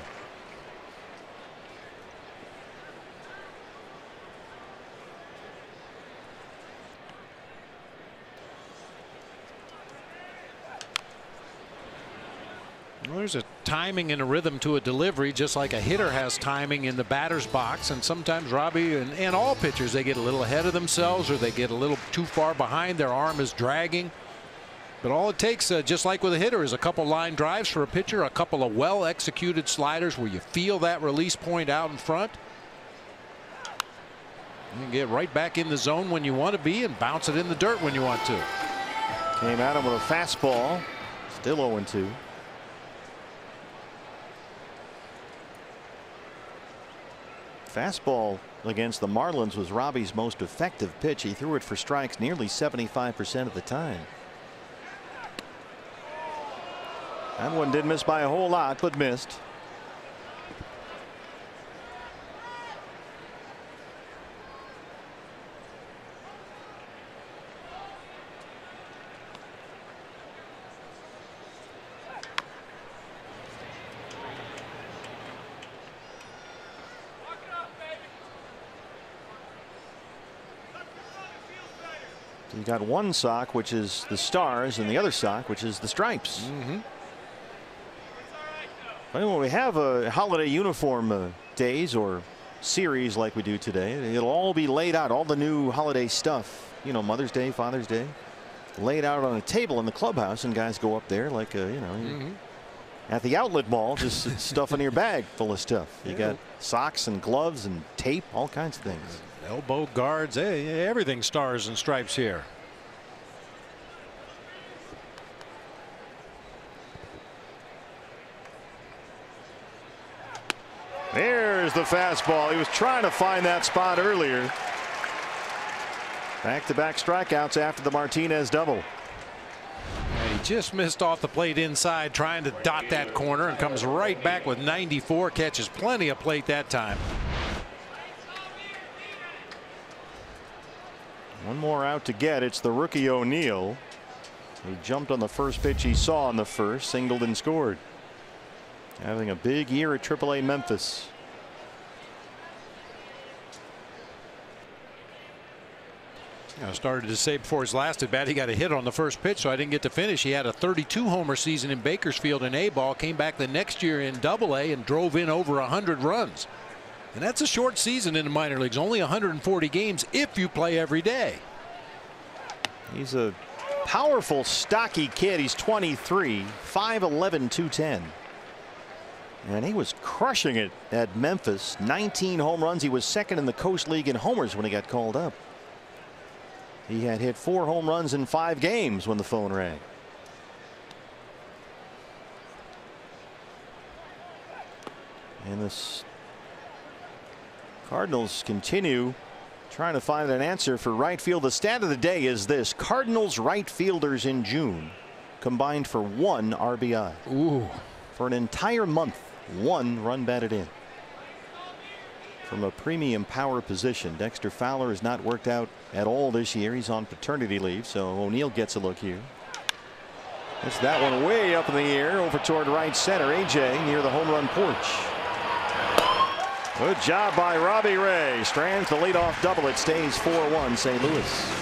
Well, there's a timing and a rhythm to a delivery, just like a hitter has timing in the batter's box. And sometimes Robbie and all pitchers, they get a little ahead of themselves, or they get a little too far behind. Their arm is dragging. But all it takes, just like with a hitter, is a couple line drives for a pitcher, a couple of well executed sliders where you feel that release point out in front. You can get right back in the zone when you want to be and bounce it in the dirt when you want to. Came at him with a fastball. Still 0-2. Fastball against the Marlins was Robbie's most effective pitch. He threw it for strikes nearly 75% of the time. That one did miss by a whole lot, but missed. You got one sock, which is the stars, and the other sock, which is the stripes. Well, when we have a holiday uniform days or series like we do today, it'll all be laid out, all the new holiday stuff, you know, Mother's Day, Father's Day, laid out on a table in the clubhouse, and guys go up there like, you know, at the outlet mall, just stuffing your bag full of stuff. You got socks and gloves and tape, all kinds of things. Elbow guards, everything stars and stripes here. There's the fastball. He was trying to find that spot earlier. Back-to-back strikeouts after the Martinez double. And he just missed off the plate inside, trying to dot that corner, and comes right back with 94. Catches plenty of plate that time. One more out to get. It's the rookie O'Neill. He jumped on the first pitch he saw in the first, singled and scored. Having a big year at AAA Memphis. I started to say before his last at bat, he got a hit on the first pitch, so I didn't get to finish. He had a 32 homer season in Bakersfield in A-ball, came back the next year in AA and drove in over 100 runs. And that's a short season in the minor leagues, only 140 games if you play every day. He's a powerful, stocky kid. He's 23, 5'11", 210. And he was crushing it at Memphis. 19 home runs. He was second in the Coast League in homers when he got called up. He had hit 4 home runs in 5 games when the phone rang. And this Cardinals continue trying to find an answer for right field. The stat of the day is this: Cardinals right fielders in June combined for 1 RBI. Ooh. For an entire month, 1 run batted in. From a premium power position, Dexter Fowler has not worked out at all this year. He's on paternity leave, so O'Neill gets a look here. It's that one way up in the air over toward right center. AJ near the home run porch. Good job by Robbie Ray. Strands the leadoff double. It stays 4-1 St. Louis.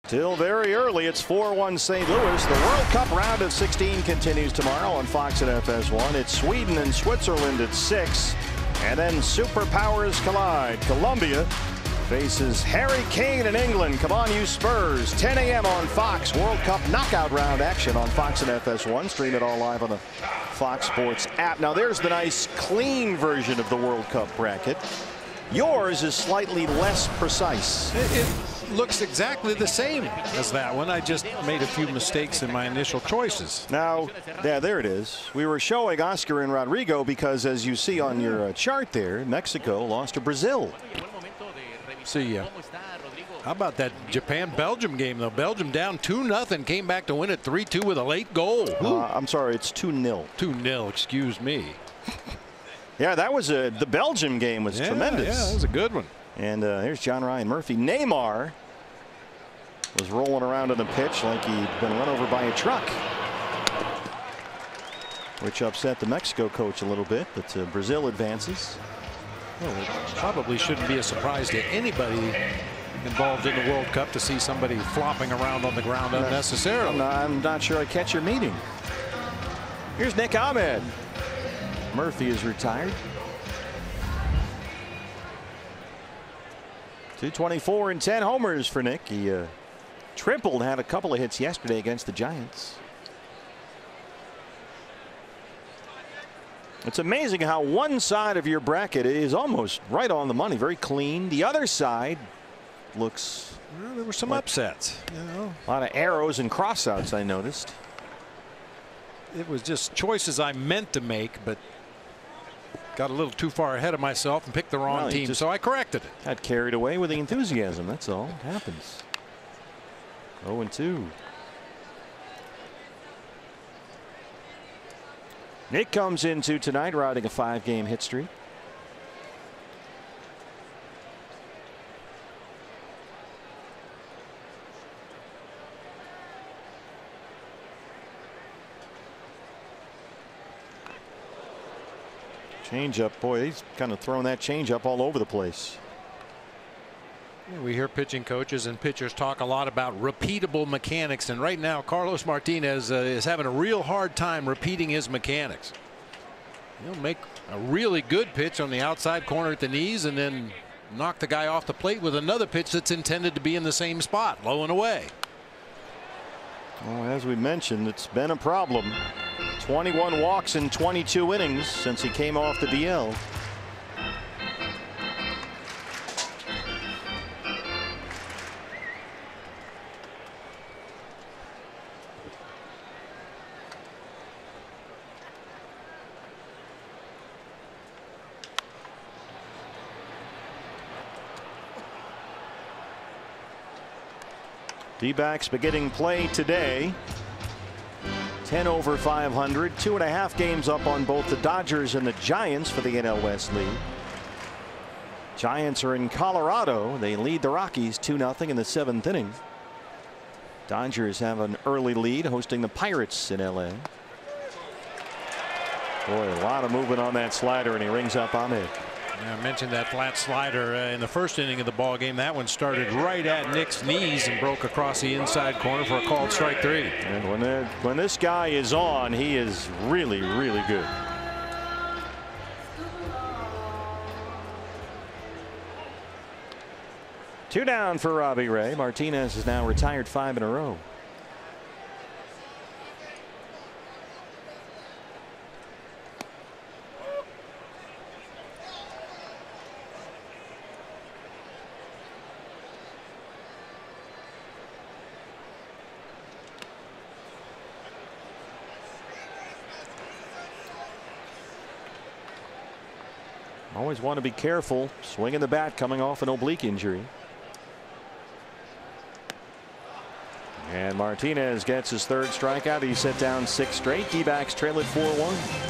Still very early. It's 4-1 St. Louis. The World Cup round of 16 continues tomorrow on Fox and FS1. It's Sweden and Switzerland at 6. And then superpowers collide. Colombia faces Harry Kane in England. Come on, you Spurs. 10 a.m. on Fox. World Cup knockout round action on Fox and FS1. Stream it all live on the Fox Sports app. Now there's the nice clean version of the World Cup bracket. Yours is slightly less precise. It looks exactly the same as that one. I just made a few mistakes in my initial choices. Now, yeah, there it is. We were showing Oscar and Rodrigo because, as you see on your chart there, Mexico lost to Brazil. See, how about that Japan-Belgium game, though? Belgium down 2-0, came back to win it 3-2 with a late goal. I'm sorry, it's 2-0. 2-0, excuse me. Yeah, that was the Belgium game was tremendous. Yeah, that was a good one. And here's John Ryan Murphy. Neymar was rolling around on the pitch like he'd been run over by a truck, which upset the Mexico coach a little bit. But Brazil advances. Well, it probably shouldn't be a surprise to anybody involved in the World Cup to see somebody flopping around on the ground unnecessarily. I'm not sure I catch your meaning. Here's Nick Ahmed. Murphy is retired. 224 and 10 homers for Nick. He tripled, had a couple of hits yesterday against the Giants. It's amazing how one side of your bracket is almost right on the money, very clean. The other side looks. Well, there were some upsets. You know, a lot of arrows and crossouts I noticed. It was just choices I meant to make, but got a little too far ahead of myself and picked the wrong team, so I corrected it. Got carried away with the enthusiasm. That's all. It happens. 0-2. Nick comes into tonight riding a 5-game hit streak. Changeup, boy, he's kind of thrown that changeup all over the place. Yeah, we hear pitching coaches and pitchers talk a lot about repeatable mechanics, and right now Carlos Martinez is having a real hard time repeating his mechanics. He'll make a really good pitch on the outside corner at the knees and then knock the guy off the plate with another pitch that's intended to be in the same spot, low and away. Well, as we mentioned, it's been a problem. 21 walks in 22 innings since he came off the DL. D-backs beginning play today. 10 over 500, 2.5 games up on both the Dodgers and the Giants for the NL West lead. Giants are in Colorado. They lead the Rockies 2-0 in the 7th inning. Dodgers have an early lead hosting the Pirates in LA. Boy, a lot of movement on that slider, and he rings up Ahmed. Yeah, I mentioned that flat slider in the first inning of the ball game. That one started right at Nick's knees and broke across the inside corner for a called strike 3. And when this guy is on, he is really, really good. Two down for Robbie Ray. Martinez is now retired 5 in a row. Always want to be careful swinging the bat coming off an oblique injury. And Martinez gets his 3rd strikeout. He set down 6 straight. D-backs trail it 4-1.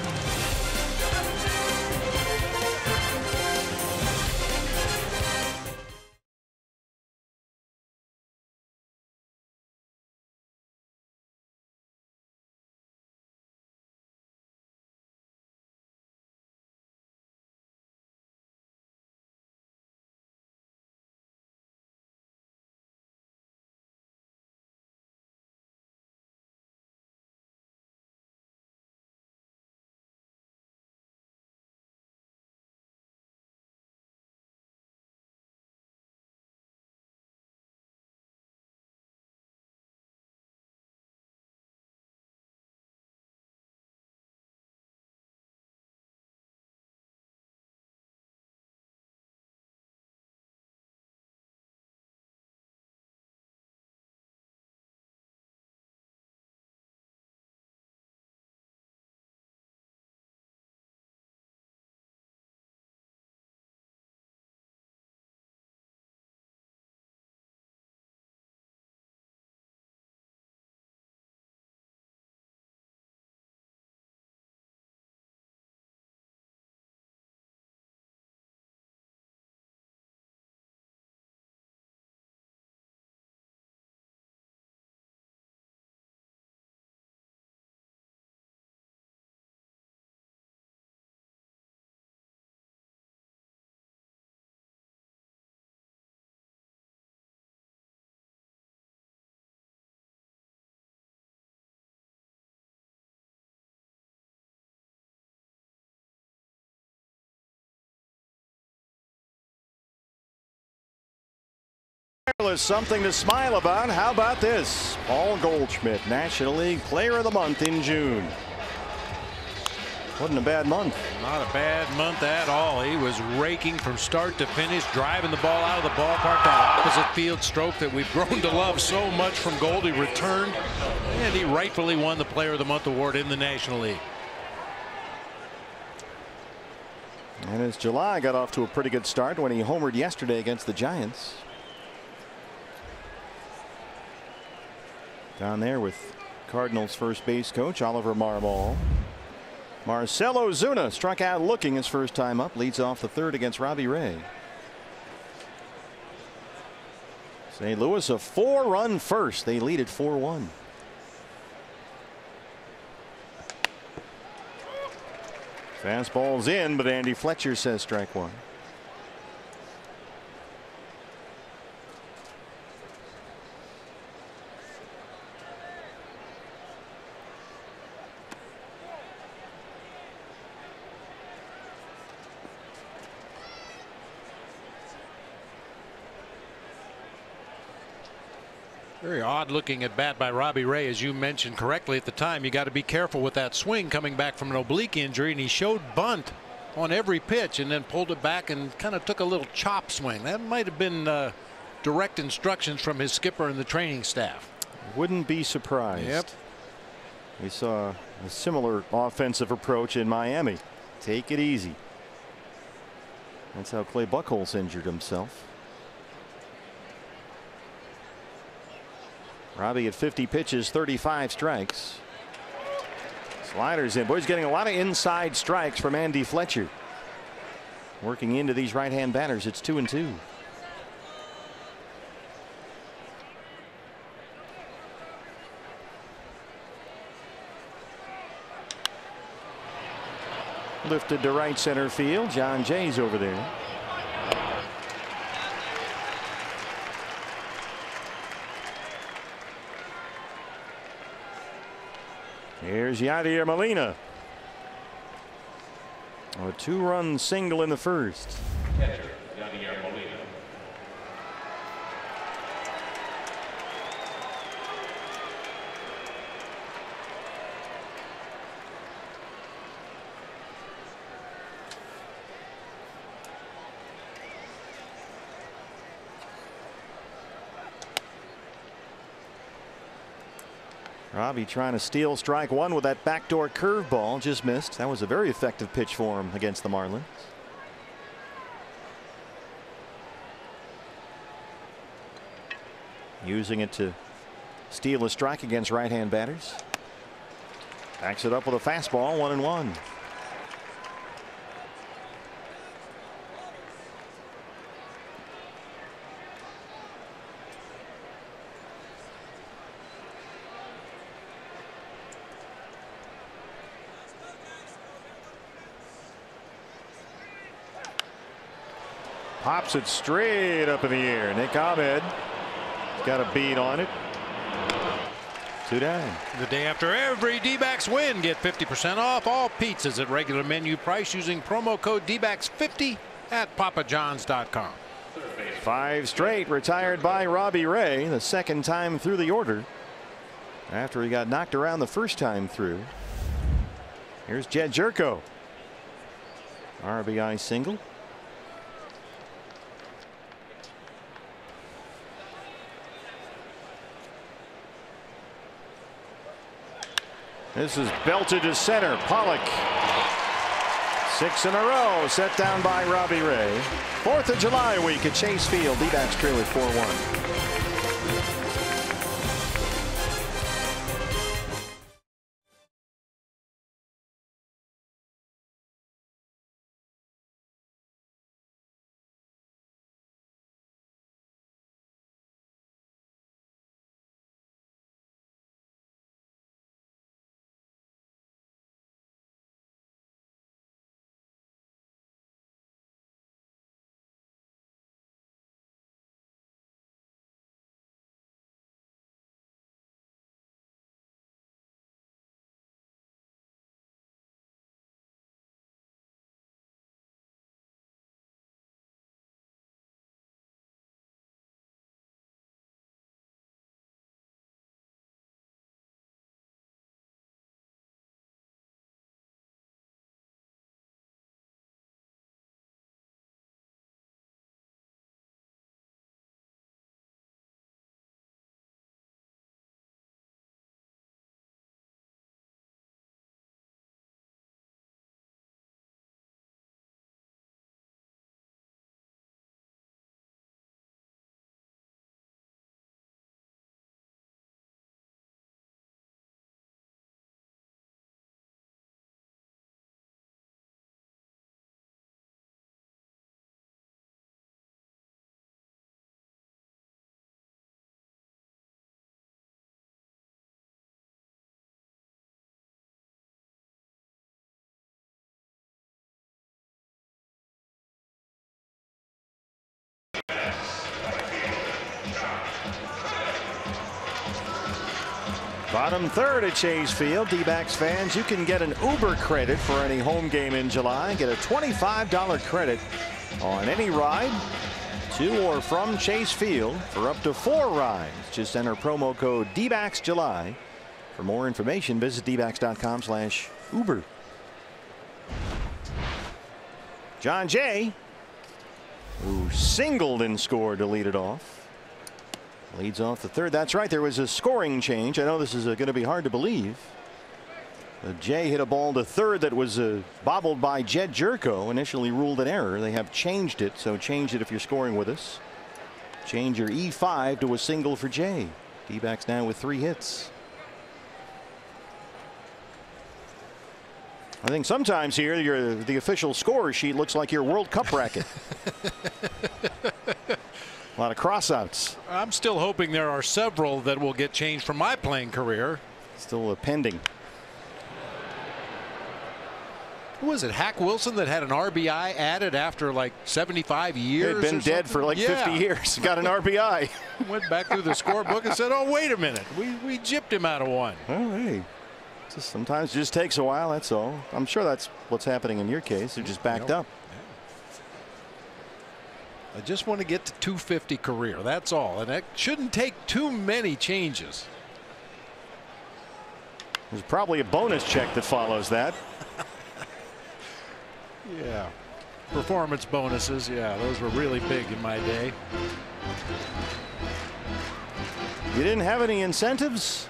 Wireless, something to smile about. How about this? Paul Goldschmidt, National League Player of the Month in June. Wasn't a bad month. Not a bad month at all. He was raking from start to finish, driving the ball out of the ballpark. That opposite field stroke that we've grown to love so much from Goldie returned, and he rightfully won the Player of the Month award in the National League. And as July got off to a pretty good start when he homered yesterday against the Giants. Down there with Cardinals first base coach Oliver Marmol. Marcell Ozuna struck out looking his first time up. Leads off the third against Robbie Ray. St. Louis a 4-run first. They lead at 4-1. Fastball's in, but Andy Fletcher says strike one. Very odd looking at bat by Robbie Ray, as you mentioned correctly at the time. You got to be careful with that swing coming back from an oblique injury, and he showed bunt on every pitch and then pulled it back and kind of took a little chop swing. That might have been direct instructions from his skipper and the training staff. Wouldn't be surprised. Yep. We saw a similar offensive approach in Miami. Take it easy. That's how Clay Buchholz injured himself. Robbie at 50 pitches, 35 strikes. Sliders in. Boy, he's getting a lot of inside strikes from Andy Fletcher. Working into these right-hand batters, it's 2-2. Lifted to right center field. John Jay's over there. Here's Yadier Molina. A 2-run single in the first. Catcher, Yadier Molina. Robbie trying to steal strike one with that backdoor curveball, just missed. That was a very effective pitch for him against the Marlins. Using it to steal a strike against right-hand batters. Backs it up with a fastball, 1-1. Pops it straight up in the air. Nick Ahmed got a beat on it. 2 down. The day after every D-backs win, get 50% off all pizzas at regular menu price using promo code DBACS50 at papajohns.com. 5 straight retired by Robbie Ray, the second time through the order after he got knocked around the first time through. Here's Jed Jerko. RBI single. This is belted to center. Pollock. 6 in a row set down by Robbie Ray. 4th of July week at Chase Field. D-backs trail at 4-1. Bottom third at Chase Field. D-backs fans, you can get an Uber credit for any home game in July. Get a $25 credit on any ride to or from Chase Field for up to 4 rides. Just enter promo code DBACSJuly. For more information, visit dbacks.com/Uber. John Jay, who singled and scored to lead it off. Leads off the third. That's right. There was a scoring change. I know this is going to be hard to believe. Jay hit a ball to third that was bobbled by Jed Jerko. Initially ruled an error. They have changed it. So change it if you're scoring with us. Change your E5 to a single for Jay. D-backs now with 3 hits. I think sometimes here the official score sheet looks like your World Cup bracket. A lot of crossouts. I'm still hoping there are several that will get changed from my playing career. Still pending. Who was it? Hack Wilson that had an RBI added after like 75 years. He had been dead for like 50 years. Got an RBI. Went back through the scorebook and said, "Oh, wait a minute, we gypped him out of one." Oh, hey. Sometimes it just takes a while. That's all. I'm sure that's what's happening in your case. They're just backed up. I just want to get to 250 career. That's all. And that shouldn't take too many changes. There's probably a bonus check that follows that. Yeah. Performance bonuses. Yeah, those were really big in my day. You didn't have any incentives?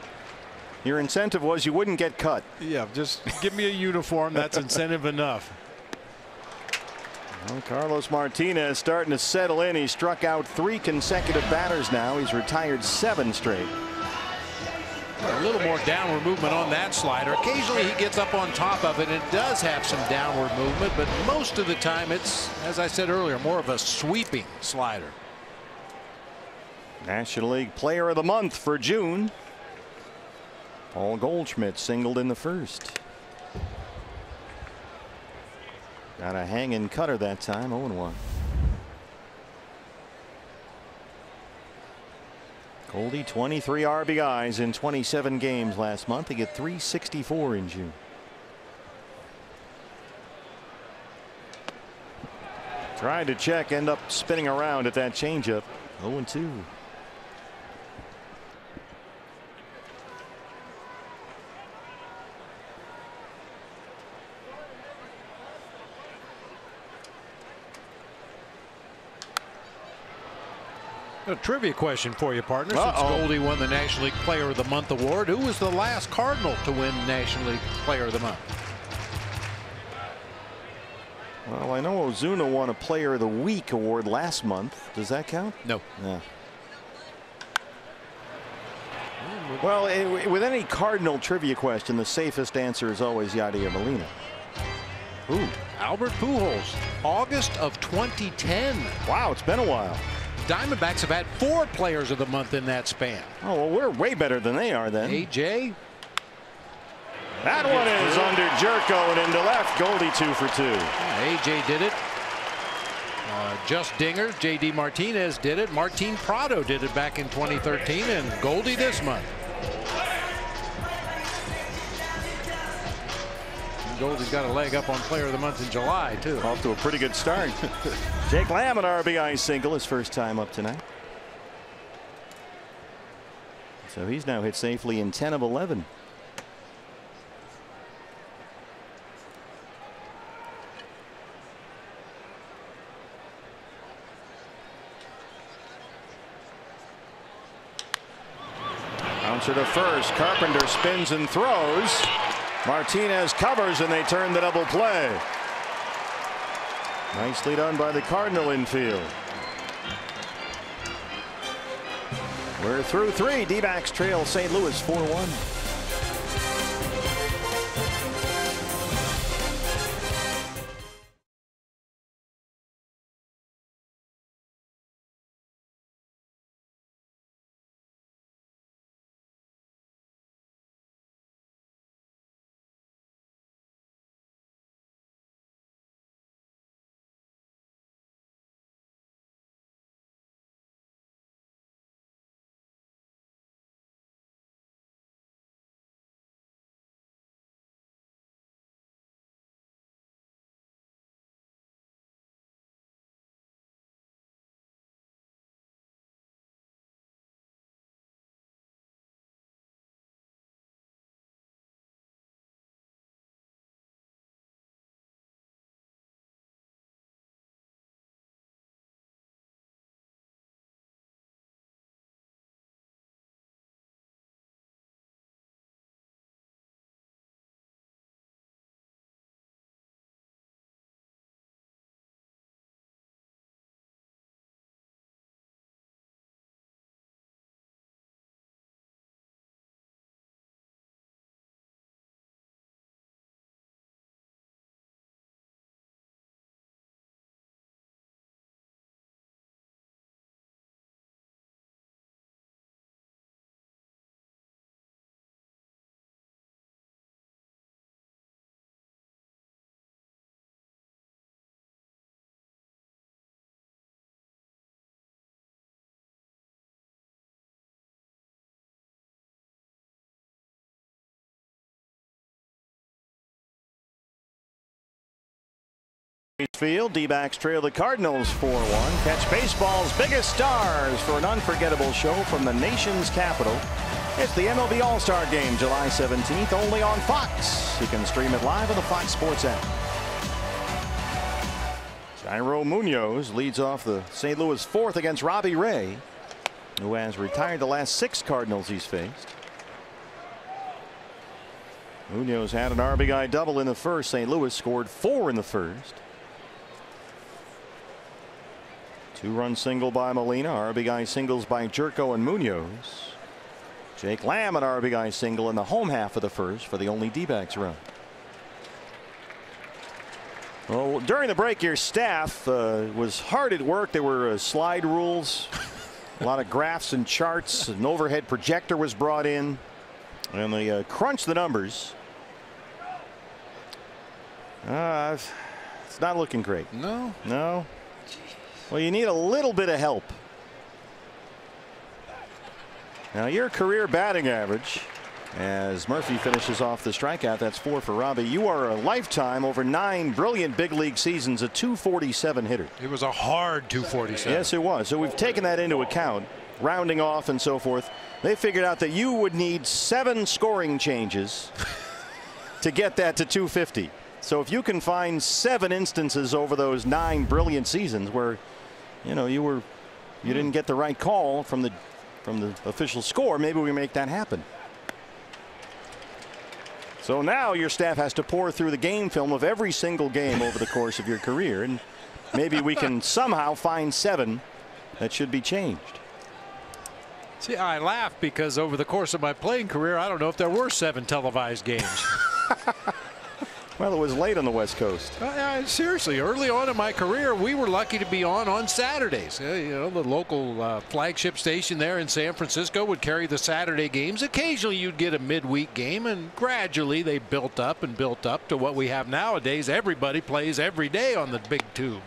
Your incentive was you wouldn't get cut. Yeah, just give me a uniform. That's incentive enough. Well, Carlos Martinez starting to settle in. He struck out 3 consecutive batters now. He's retired 7 straight. A little more downward movement on that slider. Occasionally he gets up on top of it and it does have some downward movement, but most of the time it's, as I said earlier, more of a sweeping slider. National League Player of the Month for June. Paul Goldschmidt singled in the first. Got a hanging cutter that time. 0-1. Goldie 23 RBIs in 27 games last month. He got 364 in June. Tried to check, end up spinning around at that changeup. 0-2. A trivia question for you, partner. Since Goldie won the National League Player of the Month award, who was the last Cardinal to win National League Player of the Month? Well, I know Ozuna won a Player of the Week award last month. Does that count? No. No. Well, with any Cardinal trivia question, the safest answer is always Yadier Molina. Ooh, Albert Pujols, August of 2010. Wow, it's been a while. Diamondbacks have had 4 Players of the Month in that span. Oh, well, we're way better than they are then. AJ. That one is under Jerko and into left. Goldie 2 for 2. Yeah, AJ did it. Just Dinger, JD Martinez did it. Martin Prado did it back in 2013, and Goldie this month. Goldie's got a leg up on Player of the Month in July, too. Off to a pretty good start. Jake Lamb, an RBI single, his first time up tonight. So he's now hit safely in 10 of 11. Bouncer to first. Carpenter spins and throws. Martinez covers and they turn the double play. Nicely done by the Cardinal infield. We're through 3. D-backs trail St. Louis 4-1. Field, D-backs trail the Cardinals 4-1. Catch baseball's biggest stars for an unforgettable show from the nation's capital. It's the MLB All-Star Game, July 17th, only on Fox. You can stream it live on the Fox Sports app. Jairo Munoz leads off the St. Louis fourth against Robbie Ray, who has retired the last 6 Cardinals he's faced. Munoz had an RBI double in the first. St. Louis scored 4 in the first. 2-run single by Molina, RBI singles by Jerko and Munoz. Jake Lamb an RBI single in the home half of the first for the only D-backs run. Well, during the break, your staff was hard at work. There were slide rules, a lot of graphs and charts. An overhead projector was brought in, and they crunched the numbers. It's not looking great. No. No. Well, you need a little bit of help. Now, your career batting average, as Murphy finishes off the strikeout, that's 4 for Robbie. You are a lifetime, over 9 brilliant big league seasons, a 247 hitter. It was a hard 247. Yes, it was. So we've taken that into account, rounding off and so forth. They figured out that you would need 7 scoring changes to get that to 250. So if you can find 7 instances over those 9 brilliant seasons where, you know, you didn't get the right call from the official score, maybe we make that happen. So now your staff has to pour through the game film of every single game over the course of your career, and maybe we can somehow find 7 that should be changed. See, I laugh because over the course of my playing career, I don't know if there were 7 televised games. Well, it was late on the West Coast. Seriously, early on in my career, we were lucky to be on Saturdays. You know, the local flagship station there in San Francisco would carry the Saturday games. Occasionally, you'd get a midweek game, and gradually they built up to what we have nowadays. Everybody plays every day on the big tube.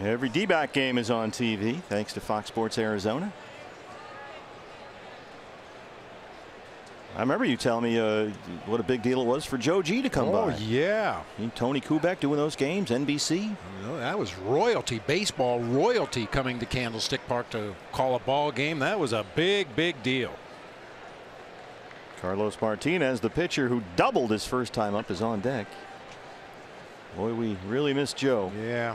Every D-back game is on TV, thanks to Fox Sports Arizona. I remember you telling me what a big deal it was for Joe G to come by. Oh, yeah. Tony Kubek doing those games, NBC. You know, that was royalty, baseball royalty, coming to Candlestick Park to call a ball game. That was a big, big deal. Carlos Martinez, the pitcher who doubled his first time up, is on deck. Boy, we really miss Joe. Yeah.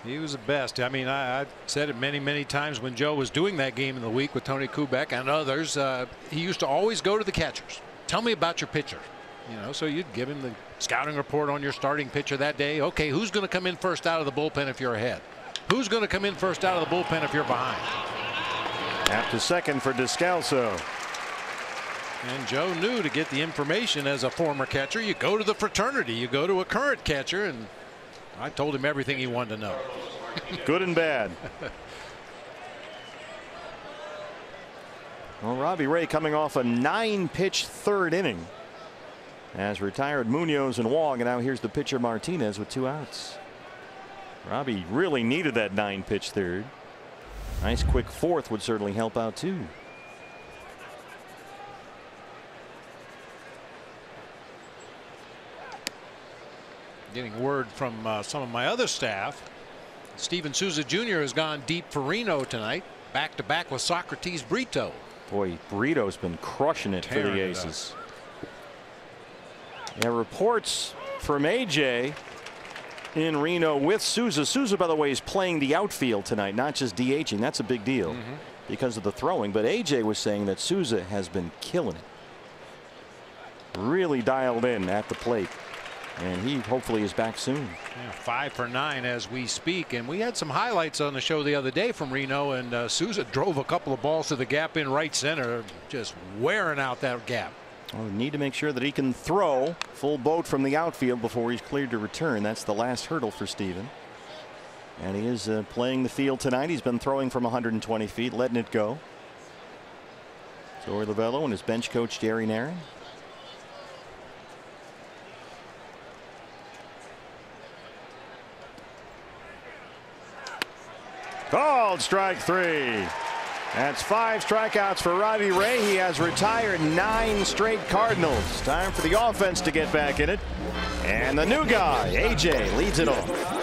He was the best. I mean, I've said it many, many times when Joe was doing that game in the week with Tony Kubek and others. He used to always go to the catchers. Tell me about your pitcher. You know, so you'd give him the scouting report on your starting pitcher that day. Okay, who's going to come in first out of the bullpen if you're ahead? Who's going to come in first out of the bullpen if you're behind? Tap to second for Descalso. And Joe knew to get the information as a former catcher, you go to the fraternity, you go to a current catcher, and I told him everything he wanted to know. Good and bad. Well, Robbie Ray coming off a 9-pitch third inning as retired Munoz and Wong, and now here's the pitcher Martinez with 2 outs. Robbie really needed that 9-pitch third. Nice quick fourth would certainly help out too. Getting word from some of my other staff. Steven Souza Jr. has gone deep for Reno tonight, back to back with Socrates Brito. Boy, Brito's been crushing it for the Aces. Yeah, reports from AJ in Reno with Souza. Souza, by the way, is playing the outfield tonight, not just DHing. That's a big deal because of the throwing. But AJ was saying that Souza has been killing it. Really dialed in at the plate. And he hopefully is back soon. Yeah, 5 for 9 as we speak. And we had some highlights on the show the other day from Reno, and Souza drove a couple of balls to the gap in right center, just wearing out that gap. Well, we need to make sure that he can throw full boat from the outfield before he's cleared to return. That's the last hurdle for Steven. And he is playing the field tonight. He's been throwing from 120 feet, letting it go. Joey Lovello and his bench coach Jerry Narin. Called strike 3. That's 5 strikeouts for Robbie Ray. He has retired 9 straight Cardinals. Time for the offense to get back in it. And the new guy, AJ, leads it off.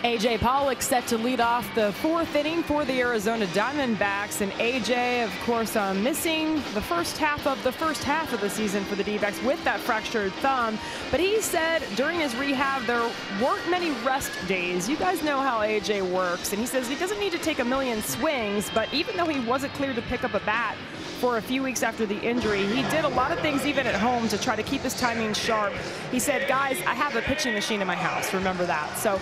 A.J. Pollock set to lead off the 4th inning for the Arizona Diamondbacks, and A.J., of course, missing the first half of the season for the D-backs with that fractured thumb. But he said during his rehab there weren't many rest days. You guys know how A.J. works, and he says he doesn't need to take a million swings, but even though he wasn't cleared to pick up a bat for a few weeks after the injury, he did a lot of things even at home to try to keep his timing sharp. He said, guys, I have a pitching machine in my house, remember that. So,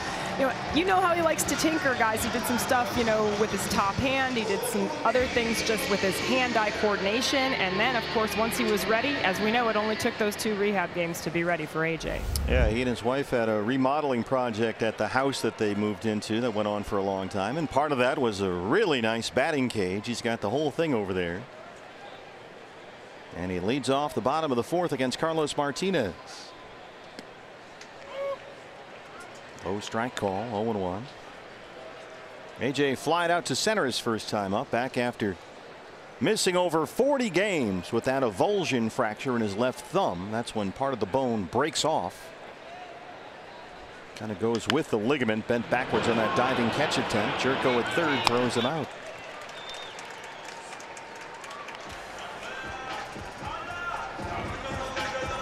you know how he likes to tinker, guys. He did some stuff, with his top hand. He did some other things just with his hand-eye coordination. And then, of course, once he was ready, as we know, it only took those 2 rehab games to be ready for AJ. Yeah, he and his wife had a remodeling project at the house that they moved into that went on for a long time. And part of that was a really nice batting cage. He's got the whole thing over there. And he leads off the bottom of the 4th against Carlos Martinez. Low strike call, 0-1. AJ flied out to center his first time up, back after missing over 40 games with that avulsion fracture in his left thumb. That's when part of the bone breaks off. Kind of goes with the ligament, bent backwards on that diving catch attempt. Jerko at third throws him out.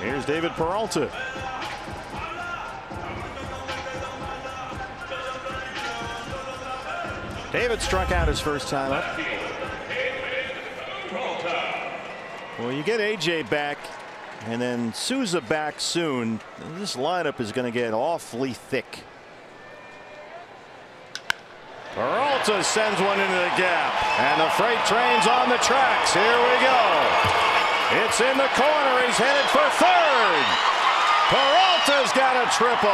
Here's David Peralta. David struck out his first time up. Well, you get AJ back and then Souza back soon. This lineup is going to get awfully thick. Peralta sends one into the gap, and the freight train's on the tracks. Here we go. It's in the corner. He's headed for third. Peralta's got a triple.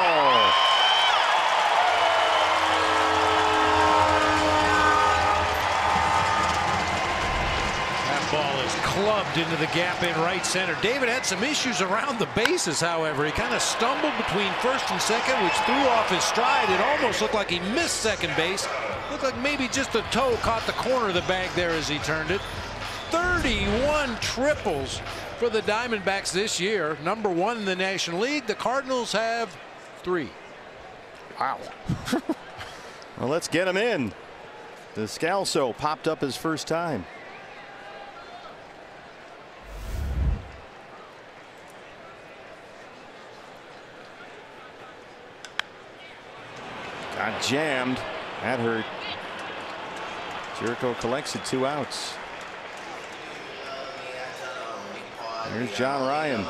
That ball is clubbed into the gap in right center. David had some issues around the bases, however. He kind of stumbled between first and second, which threw off his stride. It almost looked like he missed second base. Looked like maybe just a toe caught the corner of the bag there as he turned it. 31 triples for the Diamondbacks this year. #1 in the National League. The Cardinals have 3. Wow. Well, let's get him in. Descalso popped up his first time. Got jammed. That hurt. Jerko collects it, 2 outs. Here's John Ryan.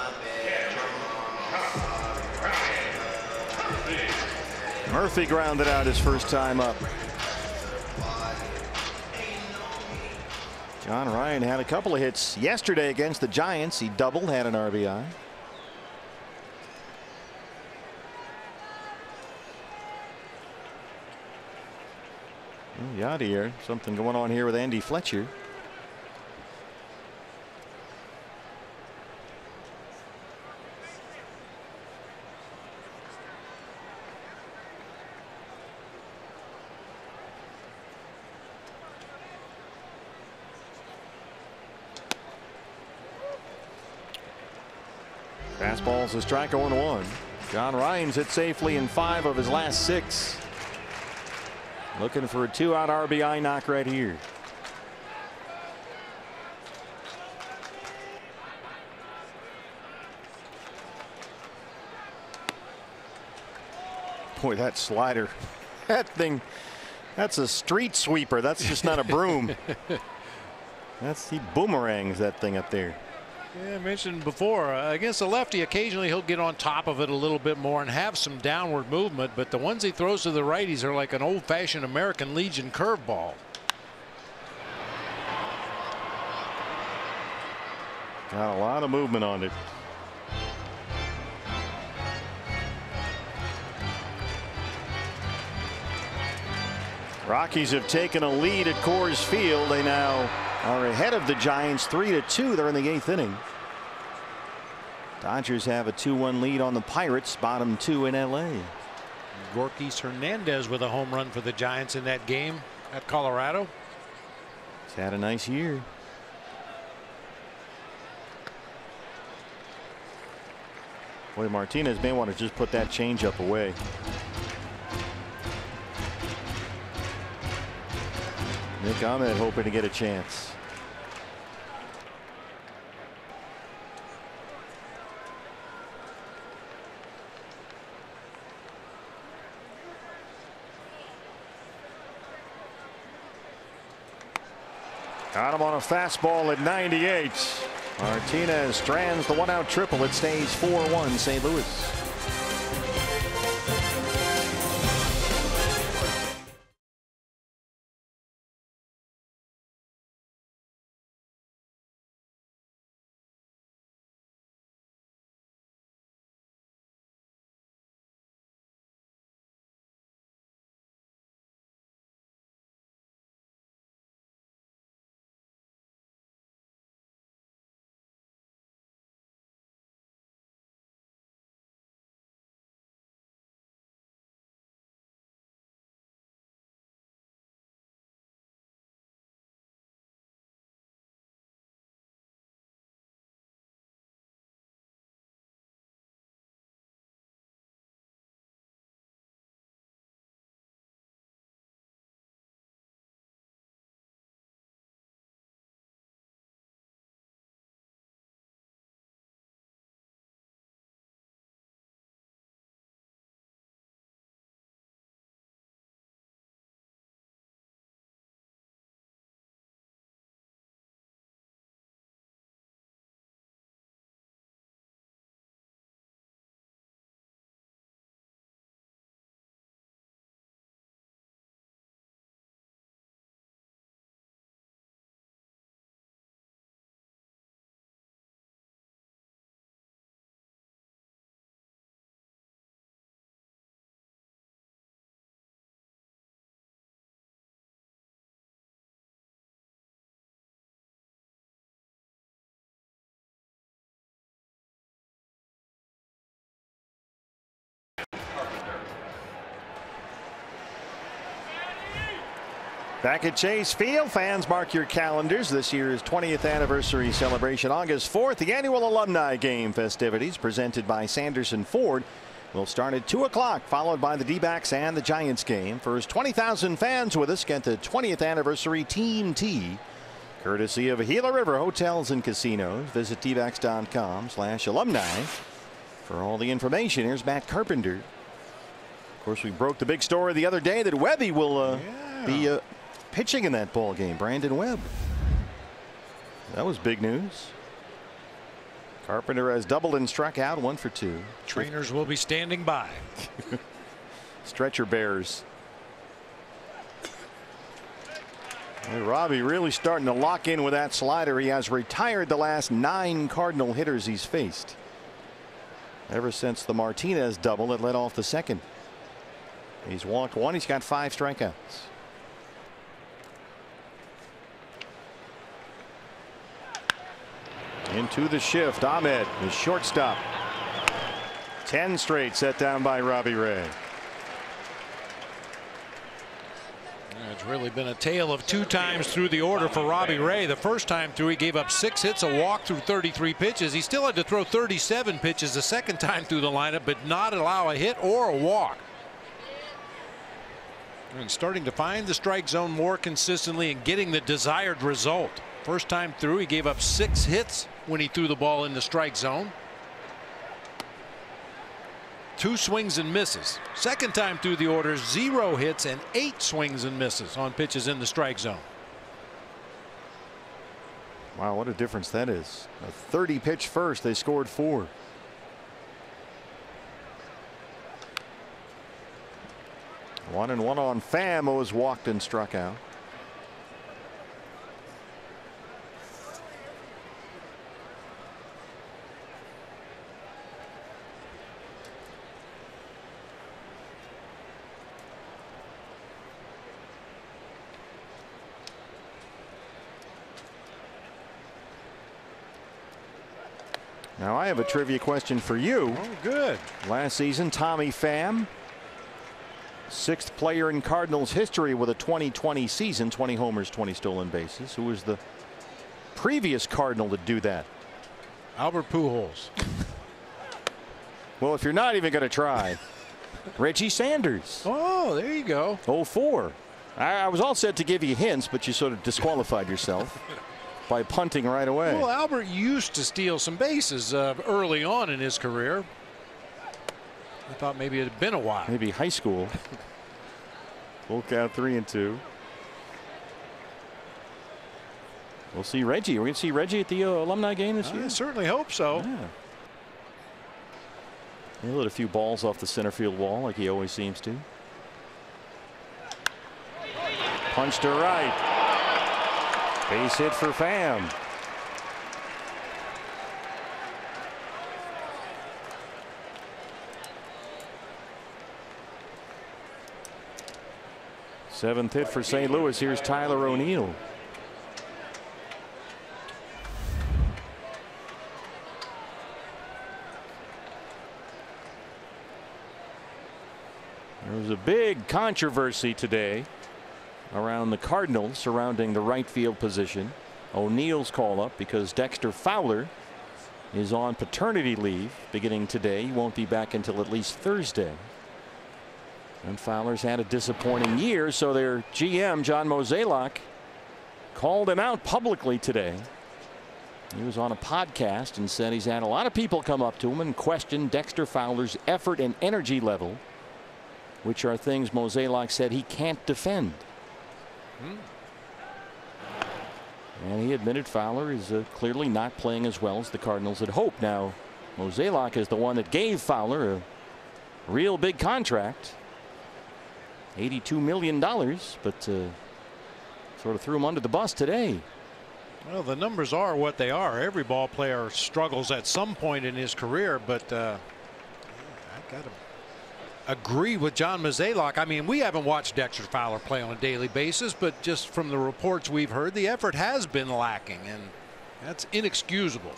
Murphy grounded out his first time up. John Ryan had a couple of hits yesterday against the Giants. He doubled, had an RBI. Yadier, something going on here with Andy Fletcher. Fastball's a strike, 0-1. John Ryan's hit safely in 5 of his last 6. Looking for a 2-out RBI knock right here. Boy, that slider, that thing, that's a street sweeper. That's just not a broom. He boomerangs that thing up there. Yeah, I mentioned before, against a lefty, occasionally he'll get on top of it a little bit more and have some downward movement, but the ones he throws to the righties are like an old-fashioned American Legion curveball. Got a lot of movement on it. Rockies have taken a lead at Coors Field. They now are ahead of the Giants 3-2. They're in the 8th inning. Dodgers have a 2-1 lead on the Pirates, bottom 2 in LA. Gorkis Hernandez with a home run for the Giants in that game at Colorado. He's had a nice year. Boy, Martinez may want to just put that changeup away. Nick Ahmed hoping to get a chance. Got him on a fastball at 98. Martinez strands the 1-out triple. It stays 4-1 St. Louis. Back at Chase Field, fans mark your calendars. This year's 20th anniversary celebration, August 4th, the annual alumni game festivities presented by Sanderson Ford will start at 2 o'clock, followed by the D-backs and the Giants game. First 20,000 fans with us get the 20th anniversary Team T, courtesy of Gila River Hotels and Casinos. Visit tbacs.com/alumni for all the information. Here's Matt Carpenter. Of course, we broke the big story the other day that Webby will be pitching in that ball game. Brandon Webb. That was big news. Carpenter has doubled and struck out, 1 for 2. Trainers will be standing by. Stretcher bears. Hey, Robbie really starting to lock in with that slider. He has retired the last 9 Cardinal hitters he's faced ever since the Martinez double that led off the second. He's walked 1. He's got 5 strikeouts. Into the shift. Ahmed, the shortstop. 10 straight set down by Robbie Ray. It's really been a tale of 2 times through the order for Robbie Ray. The first time through, he gave up 6 hits, a walk through 33 pitches. He still had to throw 37 pitches the second time through the lineup, but not allow a hit or a walk. And starting to find the strike zone more consistently and getting the desired result. First time through, he gave up 6 hits when he threw the ball in the strike zone. 2 swings and misses. Second time through the order, 0 hits and 8 swings and misses on pitches in the strike zone. Wow, what a difference that is. A 30 pitch first, they scored 4. One and one on Pham was walked and struck out. Now I have a trivia question for you. Oh, good. Last season, Tommy Pham, 6th player in Cardinals history with a 2020 season, 20 homers, 20 stolen bases. Who was the previous Cardinal to do that? Albert Pujols. Well, if you're not even going to try, Reggie Sanders. Oh, there you go. 04. I was all set to give you hints, but you sort of disqualified yourself by punting right away. Well, Albert used to steal some bases early on in his career. I thought maybe it had been a while. Maybe high school. Full count 3-2. We'll see Reggie. We're going to see Reggie at the alumni game this year. I certainly hope so. Yeah. He let a few balls off the center field wall like he always seems to. Punch to right. Base hit for Pham. Seventh hit for St. Louis. Here's Tyler O'Neill. There was a big controversy today around the Cardinals surrounding the right field position. O'Neill's call up because Dexter Fowler is on paternity leave beginning today. He won't be back until at least Thursday. And Fowler's had a disappointing year, so their GM, John Mozeliak, called him out publicly today. He was on a podcast and said he's had a lot of people come up to him and question Dexter Fowler's effort and energy level, which are things Mozeliak said he can't defend. And he admitted Fowler is clearly not playing as well as the Cardinals had hoped. Now, Mozeliak is the one that gave Fowler a real big contract, $82 million, but sort of threw him under the bus today. Well, the numbers are what they are. Every ball player struggles at some point in his career, but I got to agree with John Mozeliak. I mean, we haven't watched Dexter Fowler play on a daily basis, but just from the reports we've heard, the effort has been lacking, and that's inexcusable.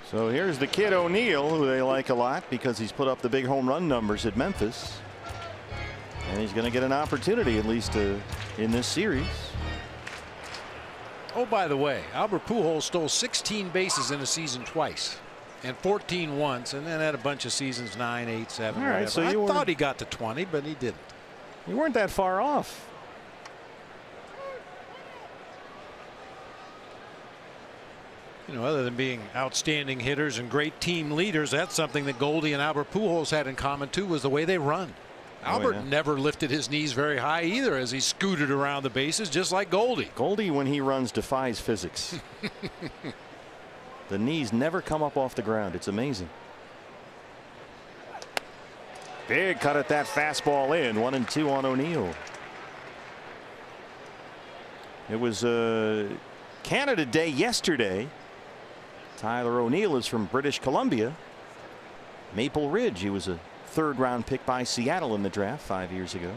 So here's the kid O'Neill, who they like a lot because he's put up the big home run numbers at Memphis, and he's going to get an opportunity at least in this series. Oh, by the way, Albert Pujols stole 16 bases in a season twice. And 14 once, and then had a bunch of seasons 9, 8, 7. All right, so I thought he got to 20, but he didn't. You weren't that far off. You know, other than being outstanding hitters and great team leaders, that's something that Goldie and Albert Pujols had in common too, was the way they run. Albert never lifted his knees very high either as he scooted around the bases, just like Goldie. Goldie, when he runs, defies physics. The knees never come up off the ground. It's amazing. Big cut at that fastball in. 1-2 on O'Neill. It was Canada Day yesterday. Tyler O'Neill is from British Columbia. Maple Ridge. He was a third-round pick by Seattle in the draft 5 years ago.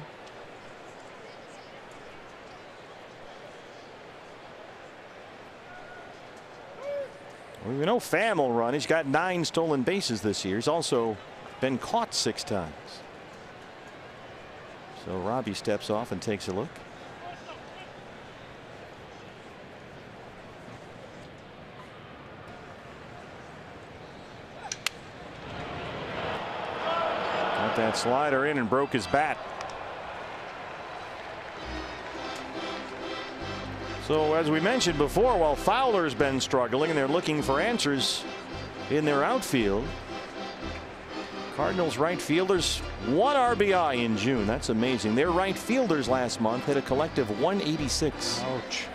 Well, we know Pham will run. He's got 9 stolen bases this year. He's also been caught 6 times. So Robbie steps off and takes a look. Got that slider in and broke his bat. So as we mentioned before, while Fowler's been struggling and they're looking for answers in their outfield, Cardinals right fielders 1 RBI in June. That's amazing. Their right fielders last month hit a collective 186. Ouch.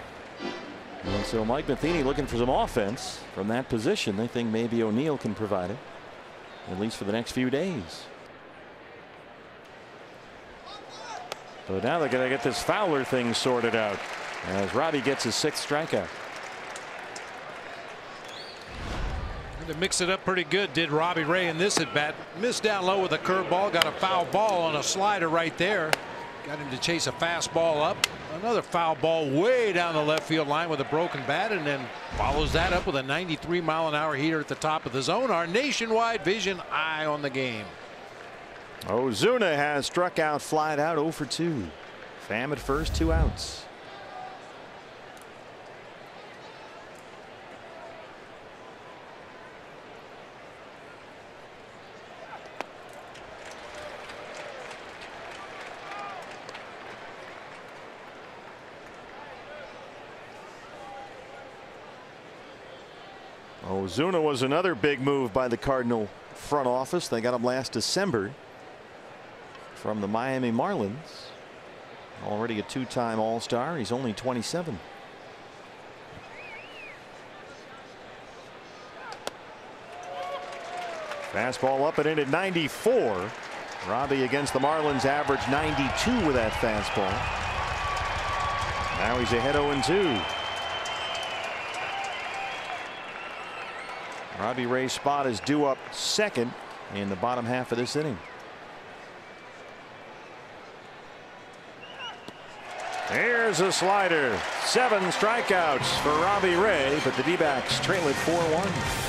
And so Mike Matheny looking for some offense from that position. They think maybe O'Neill can provide it, at least for the next few days. But now they're going to get this Fowler thing sorted out as Robbie gets his 6th strikeout. To mix it up pretty good did Robbie Ray in this at bat. Missed down low with a curveball, got a foul ball on a slider right there. Got him to chase a fastball up. Another foul ball way down the left field line with a broken bat, and then follows that up with a 93-mile-an-hour heater at the top of the zone. Our nationwide vision eye on the game. Ozuna has struck out, flied out 0 for 2. Pham at first, 2 outs. Ozuna was another big move by the Cardinal front office. They got him last December from the Miami Marlins. Already a 2-time All-Star. He's only 27. Fastball up and in at 94. Robbie against the Marlins averaged 92 with that fastball. Now he's ahead 0-2. Robbie Ray's spot is due up second in the bottom half of this inning. Here's a slider. 7 strikeouts for Robbie Ray, but the D-backs trail it 4-1.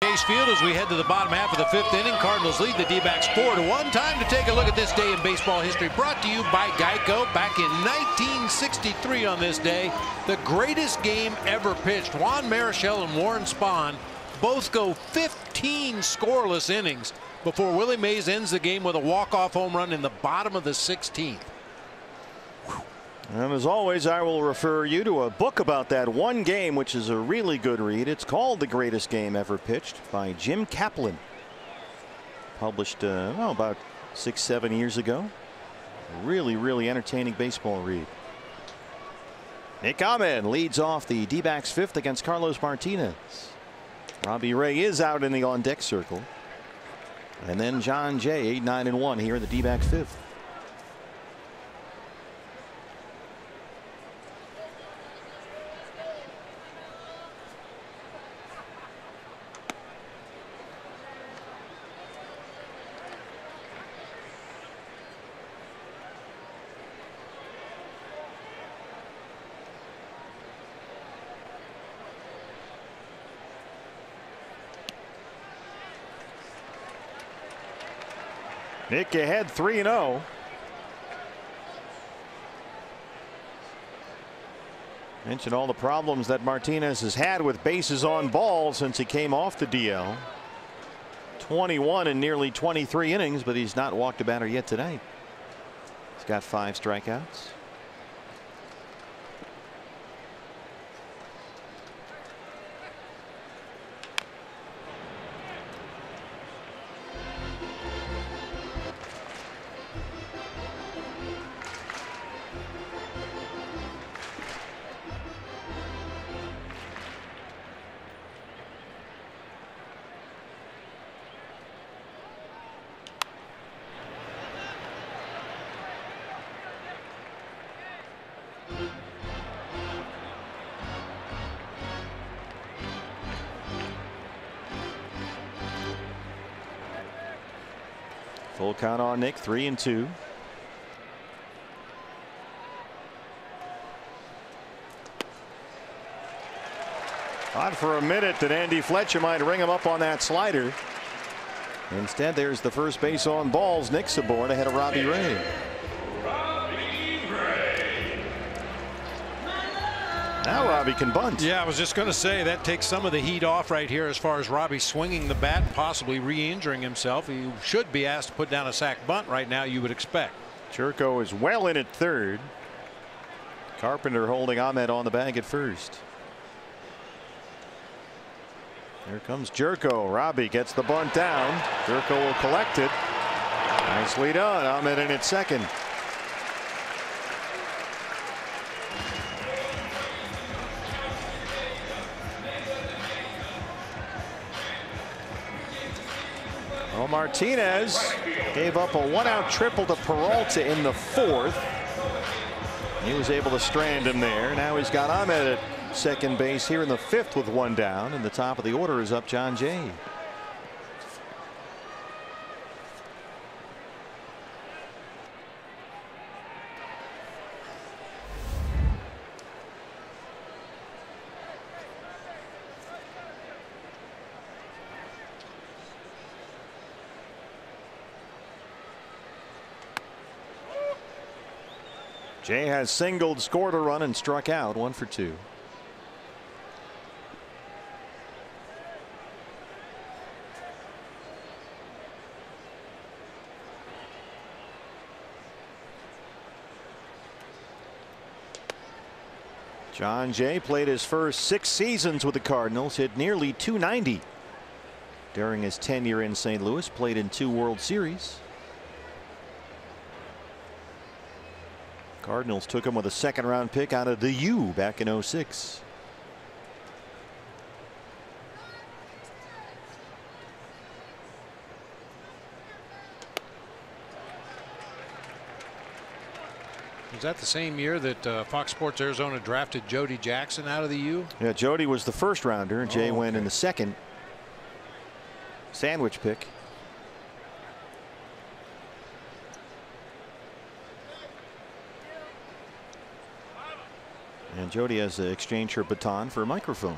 Chase Field as we head to the bottom half of the 5th inning. Cardinals lead the D-backs 4-1. Time to take a look at this day in baseball history, brought to you by Geico. Back in 1963 on this day, the greatest game ever pitched. Juan Marichal and Warren Spahn Both go 15 scoreless innings before Willie Mays ends the game with a walk-off home run in the bottom of the 16th. And as always, I will refer you to a book about that one game, which is a really good read. It's called The Greatest Game Ever Pitched by Jim Kaplan. Published about 6-7 years ago. Really entertaining baseball read. Nick Ahmed leads off the D-backs fifth against Carlos Martinez. Robbie Ray is out in the on-deck circle. And then John Jay, 8-9-1 here in the D-backs fifth. Nick ahead 3-0. Mentioned all the problems that Martinez has had with bases on balls since he came off the DL. 21 in nearly 23 innings, but he's not walked a batter yet tonight. He's got 5 strikeouts. Full count on Nick, 3-2. Thought for a minute that Andy Fletcher might ring him up on that slider. Instead, there's the first base on balls. Nick's aboard ahead of Robbie Ray. Now Robbie can bunt. Yeah, I was just going to say that takes some of the heat off right here as far as Robbie swinging the bat, possibly re-injuring himself. He should be asked to put down a sac bunt right now, you would expect. Jerko is well in at third. Carpenter holding Ahmed on the bag at first. Here comes Jerko. Robbie gets the bunt down. Jerko will collect it. Nicely done. Ahmed in at second. Well, Martinez gave up a 1-out triple to Peralta in the 4th. He was able to strand him there. Now he's got Ahmed at second base here in the 5th with 1 down, and the top of the order is up John Jay. Jay has singled, scored a run, and struck out 1 for 2. John Jay played his first 6 seasons with the Cardinals, hit nearly .290 during his tenure in St. Louis, played in 2 World Series. Cardinals took him with a 2nd-round pick out of the U back in '06. Was that the same year that Fox Sports Arizona drafted Jody Jackson out of the U? Yeah, Jody was the 1st rounder, and Jay went in the 2nd. Sandwich pick. And Jody has exchanged her baton for a microphone.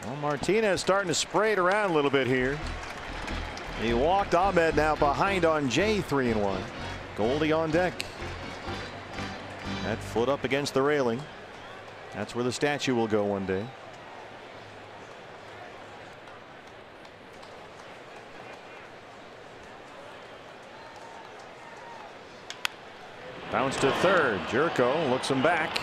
Well, Martinez starting to spray it around a little bit here. He walked Ahmed now behind on Jay, 3-1. Goldie on deck. That foot up against the railing. That's where the statue will go one day. Bounce to third. Jerko looks him back.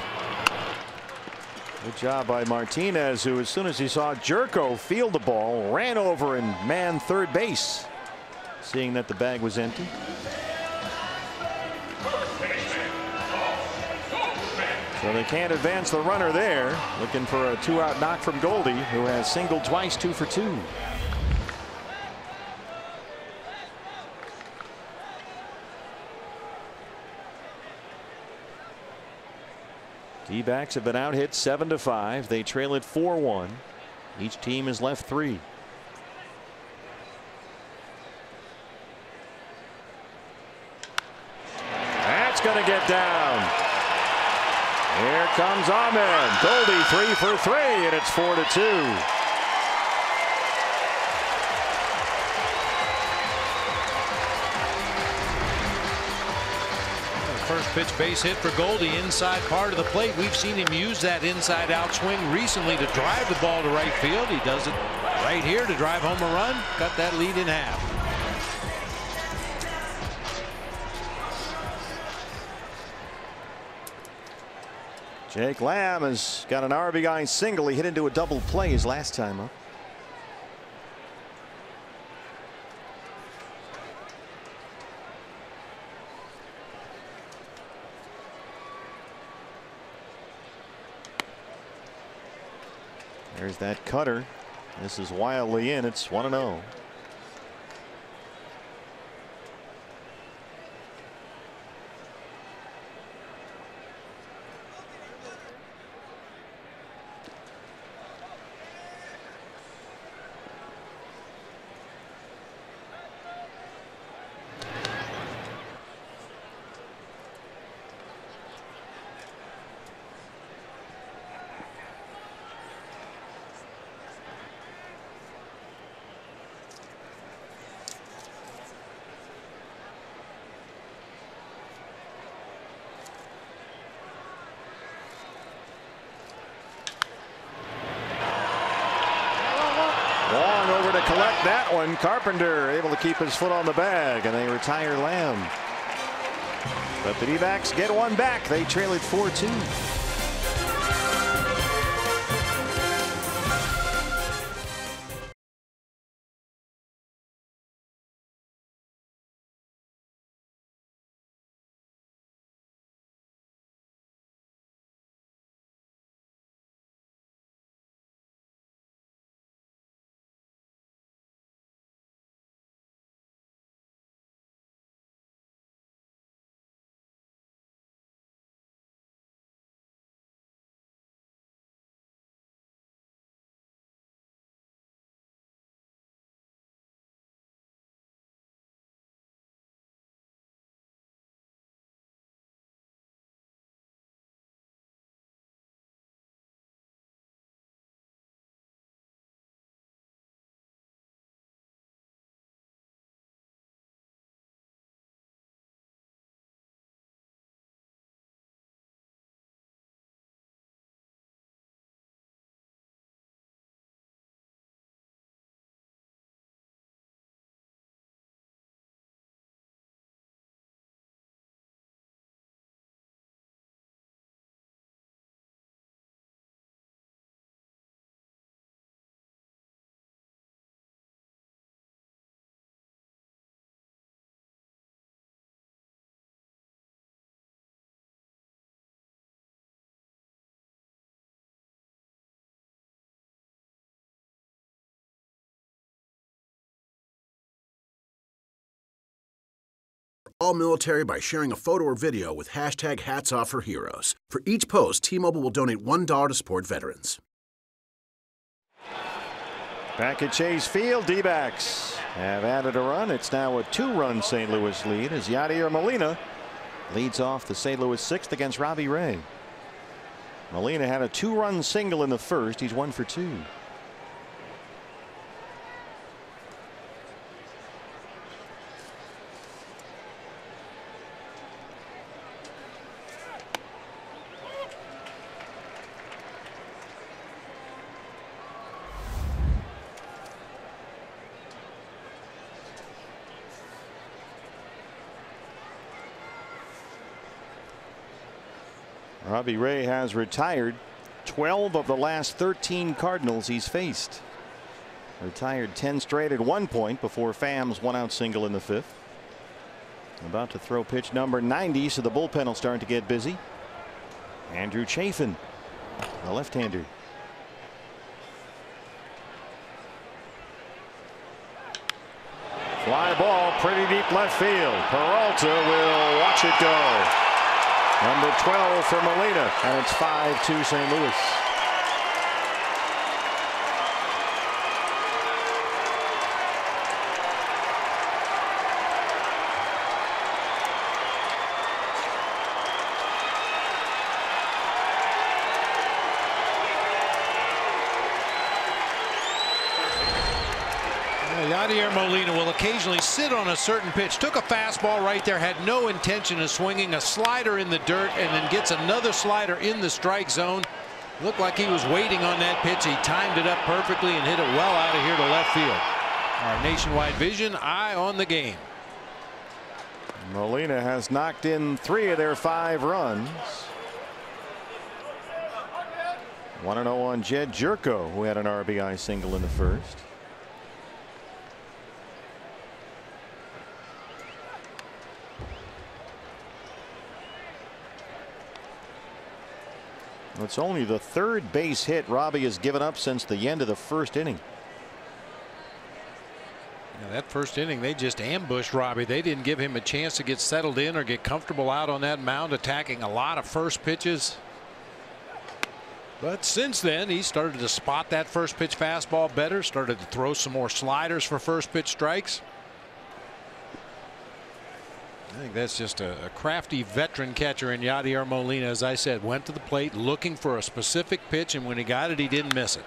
Good job by Martinez, who as soon as he saw Jerko field the ball, ran over and manned third base, seeing that the bag was empty. So they can't advance the runner there. Looking for a 2-out knock from Goldie, who has singled twice, 2 for 2. D-backs have been out hit 7-5. They trail it 4-1. Each team has left 3. That's going to get down. Here comes Ahmed. Goldie 3 for 3, and it's 4-2. First pitch base hit for Goldie, inside part of the plate. We've seen him use that inside out swing recently to drive the ball to right field. He does it right here to drive home a run. Cut that lead in half. Jake Lamb has got an RBI single. He hit into a double play his last time up. There's that cutter. This is wildly in. It's 1-0. Collect that one. Carpenter able to keep his foot on the bag, and they retire Lamb. But the D-backs get one back. They trail it 4-2. All military by sharing a photo or video with hashtag #HatsOffForHeroes. For each post, T-Mobile will donate $1 to support veterans. Back at Chase Field, D-backs have added a run. It's now a 2-run St. Louis lead as Yadier Molina leads off the St. Louis 6th against Robbie Ray. Molina had a 2-run single in the first. He's 1 for 2. Robbie Ray has retired 12 of the last 13 Cardinals he's faced. Retired 10 straight at one point before Pham's one-out single in the 5th. About to throw pitch number 90, so the bullpen will start to get busy. Andrew Chafin, the left-hander. Fly ball, pretty deep left field. Peralta will watch it go. Number 12 for Molina, and it's 5-2 St. Louis. Yadier Molina will occasionally sit on a certain pitch. Took a fastball right there, had no intention of swinging, a slider in the dirt, and then gets another slider in the strike zone. Looked like he was waiting on that pitch. He timed it up perfectly and hit it well out of here to left field. Our nationwide vision, eye on the game. Molina has knocked in 3 of their 5 runs. 1-0 on Jed Jerko, who had an RBI single in the 1st. It's only the 3rd base hit Robbie has given up since the end of the 1st inning. Now that 1st inning, they just ambushed Robbie. They didn't give him a chance to get settled in or get comfortable out on that mound, attacking a lot of first pitches. But since then, he started to spot that first pitch fastball better, started to throw some more sliders for first pitch strikes. I think that's just a crafty veteran catcher in Yadier Molina. As I said, went to the plate looking for a specific pitch, and when he got it, he didn't miss it.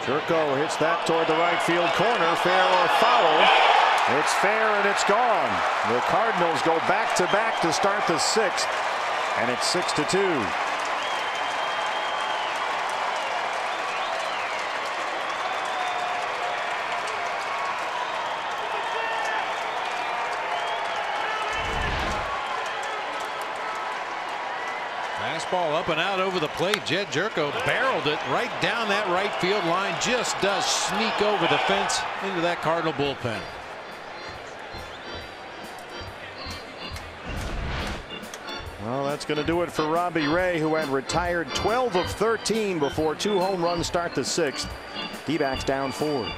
Jerko hits that toward the right field corner. Fair or foul? It's fair, and it's gone. The Cardinals go back-to-back to start the 6th, and it's 6-2. Fastball up and out over the plate. Jed Jerko barreled it right down that right field line. Just does sneak over the fence into that Cardinal bullpen. Well, that's going to do it for Robbie Ray, who had retired 12 of 13 before 2 home runs start the 6th. D-backs down 4.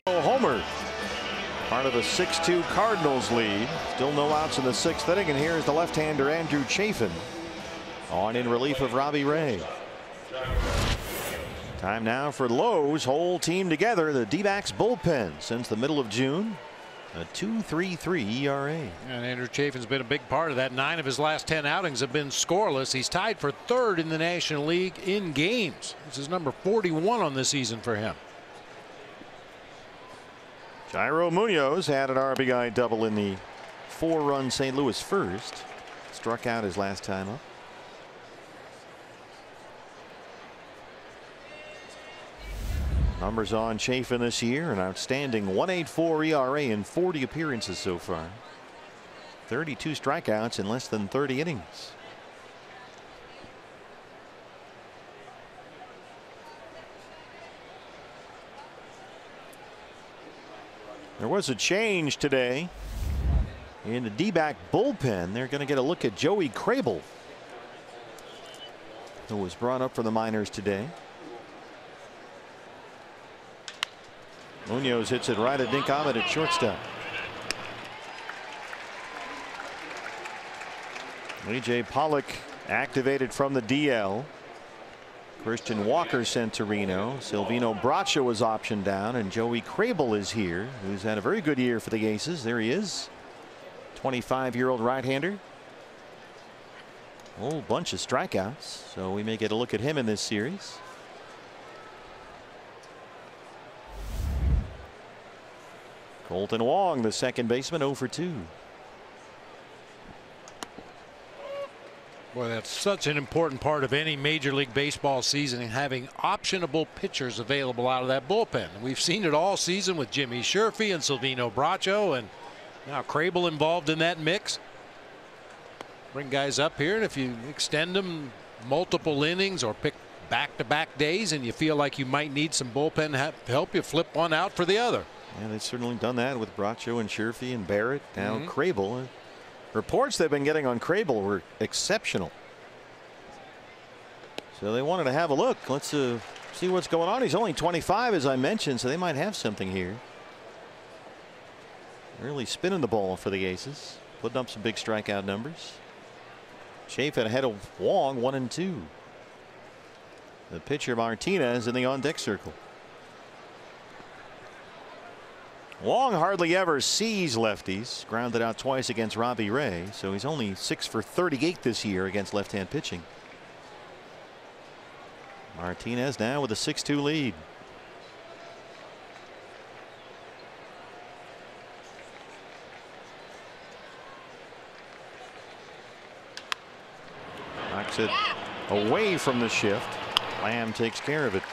Homer, part of a 6-2 Cardinals lead. Still no outs in the 6th inning, and here's the left-hander Andrew Chafin on in relief of Robbie Ray. Time now for Lowe's whole team together. The D-backs bullpen since the middle of June. A 2.33 ERA. And Andrew Chafin's been a big part of that. 9 of his last 10 outings have been scoreless. He's tied for 3rd in the National League in games. This is number 41 on the season for him. Jairo Munoz had an RBI double in the 4-run St. Louis first. Struck out his last time up. Numbers on Chafin this year, an outstanding 1.84 ERA in 40 appearances so far. 32 strikeouts in less than 30 innings. There was a change today in the D-back bullpen. They're going to get a look at Joey Crable, who was brought up from the minors today. Munoz hits it right at Dink Ahmed at shortstop. A.J. Pollock activated from the DL. Christian Walker sent to Reno. Silvino Bracho was optioned down, and Joey Crable is here, who's had a very good year for the Aces. There he is, 25-year-old right-hander. A whole bunch of strikeouts, so we may get a look at him in this series. Colton Wong, the second baseman, 0 for 2. Boy, that's such an important part of any Major League Baseball season, and having optionable pitchers available out of that bullpen. We've seen it all season with Jimmy Sherfy and Silvino Bracho, and now Crable involved in that mix. Bring guys up here, and if you extend them multiple innings or pick back-to-back days and you feel like you might need some bullpen help, you flip one out for the other. Yeah, they've certainly done that with Bracho and Sherfy and Barrett. Now Crable. Reports they've been getting on Crable were exceptional. So they wanted to have a look. Let's see what's going on. He's only 25, as I mentioned, so they might have something here. Really spinning the ball for the Aces, putting up some big strikeout numbers. Chafin ahead of Wong, 1-2. The pitcher Martinez in the on-deck circle. Wong hardly ever sees lefties. Grounded out twice against Robbie Ray, so he's only 6 for 38 this year against left-hand pitching. Martinez now with a 6-2 lead. Knocks it away from the shift. Lamb takes care of it.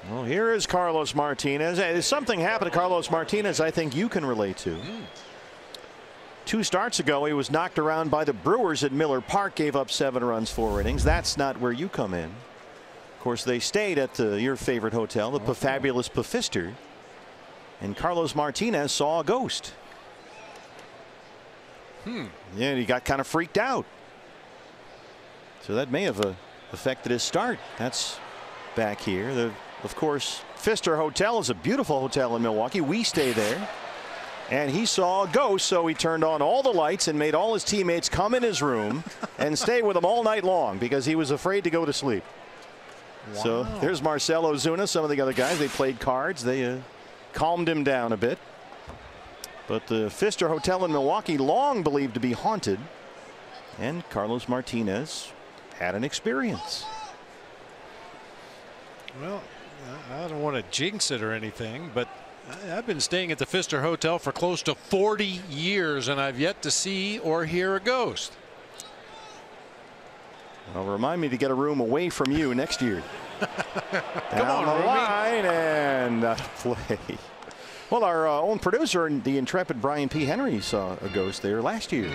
Well, here is Carlos Martinez. Something happened to Carlos Martinez I think you can relate to. 2 starts ago, he was knocked around by the Brewers at Miller Park, gave up 7 runs, 4 innings. That's not where you come in. Of course, they stayed at your favorite hotel, the Fabulous Pfister, and Carlos Martinez saw a ghost. Yeah, he got kind of freaked out. So that may have affected his start. That's back here. Of course, Pfister Hotel is a beautiful hotel in Milwaukee. We stay there. And he saw a ghost, so he turned on all the lights and made all his teammates come in his room and stay with him all night long because he was afraid to go to sleep. Wow. So there's Marcell Ozuna, some of the other guys. They played cards. They calmed him down a bit. But the Pfister Hotel in Milwaukee, long believed to be haunted. And Carlos Martinez had an experience. Well, I don't want to jinx it or anything, but I've been staying at the Pfister Hotel for close to 40 years, and I've yet to see or hear a ghost. Well, remind me to get a room away from you next year. Come on, the Romy. line and play. Well, our own producer, the intrepid Brian P. Henry, saw a ghost there last year.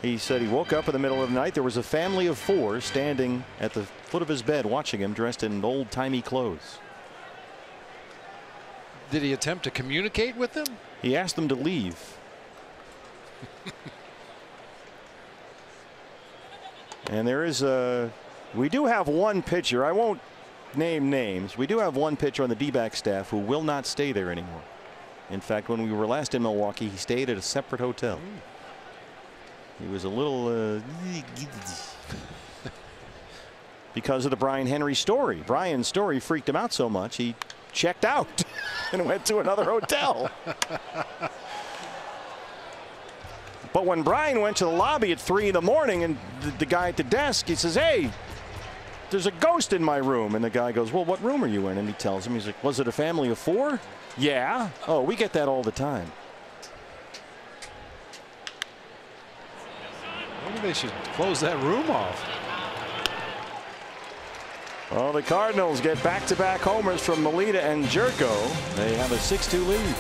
He said he woke up in the middle of the night. There was a family of 4 standing at the foot of his bed watching him, dressed in old-timey clothes. Did he attempt to communicate with them? He asked them to leave. And there is we do have one pitcher. I won't name names. We do have one pitcher on the D-back staff who will not stay there anymore. In fact, when we were last in Milwaukee, he stayed at a separate hotel. He was a little because of the Brian Henry story. Brian's story freaked him out so much he checked out and went to another hotel. But when Brian went to the lobby at 3 in the morning and the guy at the desk, he says, "Hey, there's a ghost in my room. And the guy goes, well, what room are you in? And he tells him, he's like, was it a family of 4? Yeah. Oh, we get that all the time. Maybe they should close that room off. Well, the Cardinals get back-to-back homers from Melita and Jerko. They have a 6-2 lead.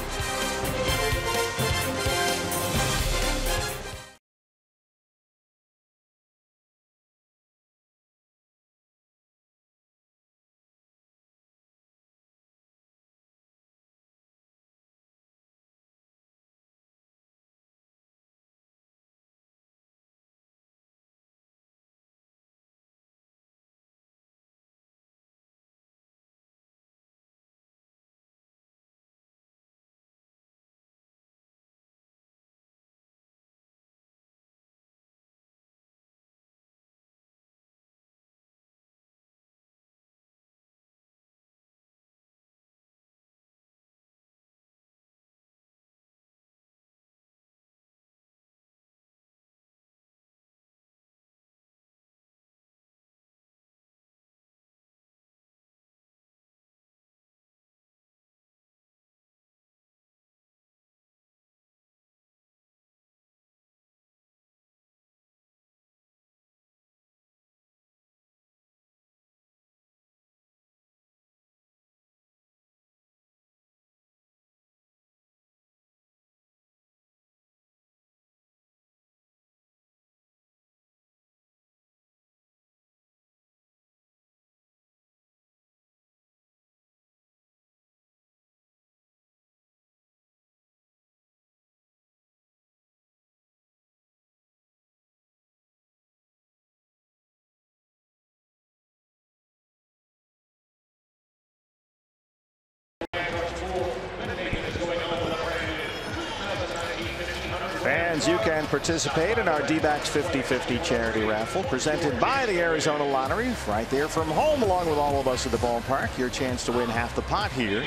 Fans, you can participate in our D-backs 50-50 charity raffle presented by the Arizona Lottery. Right there from home, along with all of us at the ballpark. Your chance to win half the pot here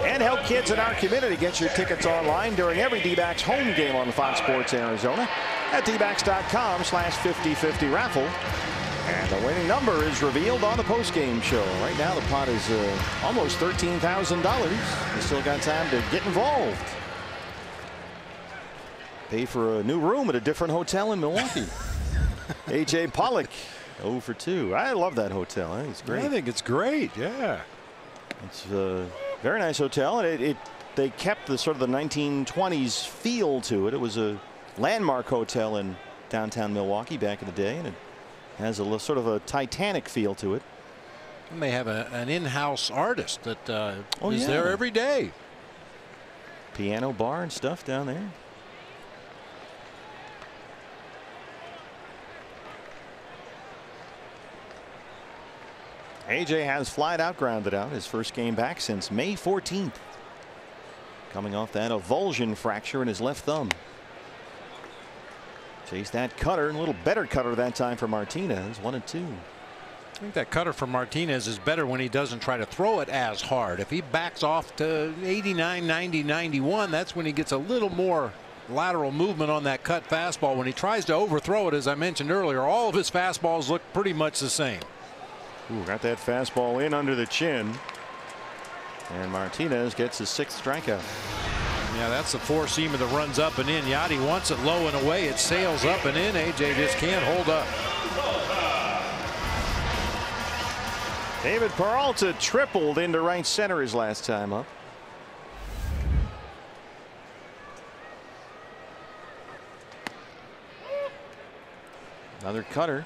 and help kids in our community. Get your tickets online during every D-backs home game on Fox Sports Arizona at dbacks.com/50-50 raffle. And the winning number is revealed on the postgame show. Right now, the pot is almost $13,000. You still got time to get involved. Pay for a new room at a different hotel in Milwaukee. A.J. Pollock, 0 for 2. I love that hotel. I think it's great. I think it's great. Yeah. It's a very nice hotel. And they kept the sort of the 1920s feel to it. It was a landmark hotel in downtown Milwaukee back in the day. And it has a sort of a Titanic feel to it. And they have an in-house artist that is yeah, there every day. Piano bar and stuff down there. AJ has flied out, grounded out, his first game back since May 14th. Coming off that avulsion fracture in his left thumb. Chase that cutter, and a little better cutter that time for Martinez, 1-2. I think that cutter from Martinez is better when he doesn't try to throw it as hard. If he backs off to 89, 90, 91, that's when he gets a little more lateral movement on that cut fastball. When he tries to overthrow it, as I mentioned earlier, all of his fastballs look pretty much the same. Ooh, got that fastball in under the chin. And Martinez gets his 6th strikeout. Yeah, that's the four-seamer that runs up and in. Yachty wants it low and away. It sails up and in. AJ just can't hold up. David Peralta tripled into right center his last time up. Another cutter.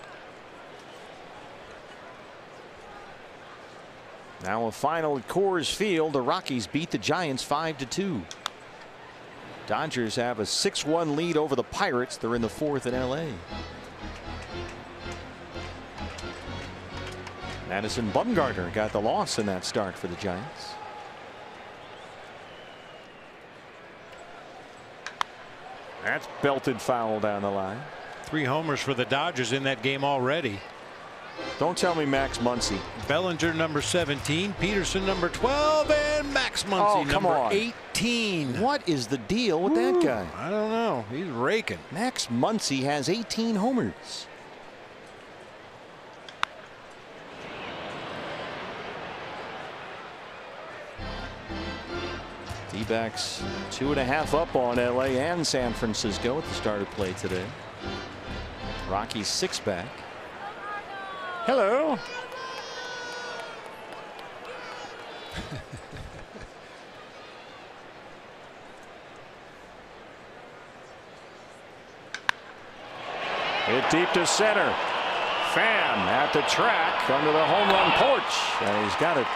Now a final at Coors Field. The Rockies beat the Giants 5-2. Dodgers have a 6-1 lead over the Pirates. They're in the 4th in LA. Madison Bumgarner got the loss in that start for the Giants. That's belted foul down the line. 3 homers for the Dodgers in that game already. Don't tell me Max Muncy. Bellinger number 17, Peterson number 12, and Max Muncy number 18. What is the deal with that guy? I don't know. He's raking. Max Muncy has 18 homers. D-backs 2.5 up on LA and San Francisco at the start of play today. Rockies 6 back. Hello. Hit deep to center. Pham at the track under the home run porch, and he's got it.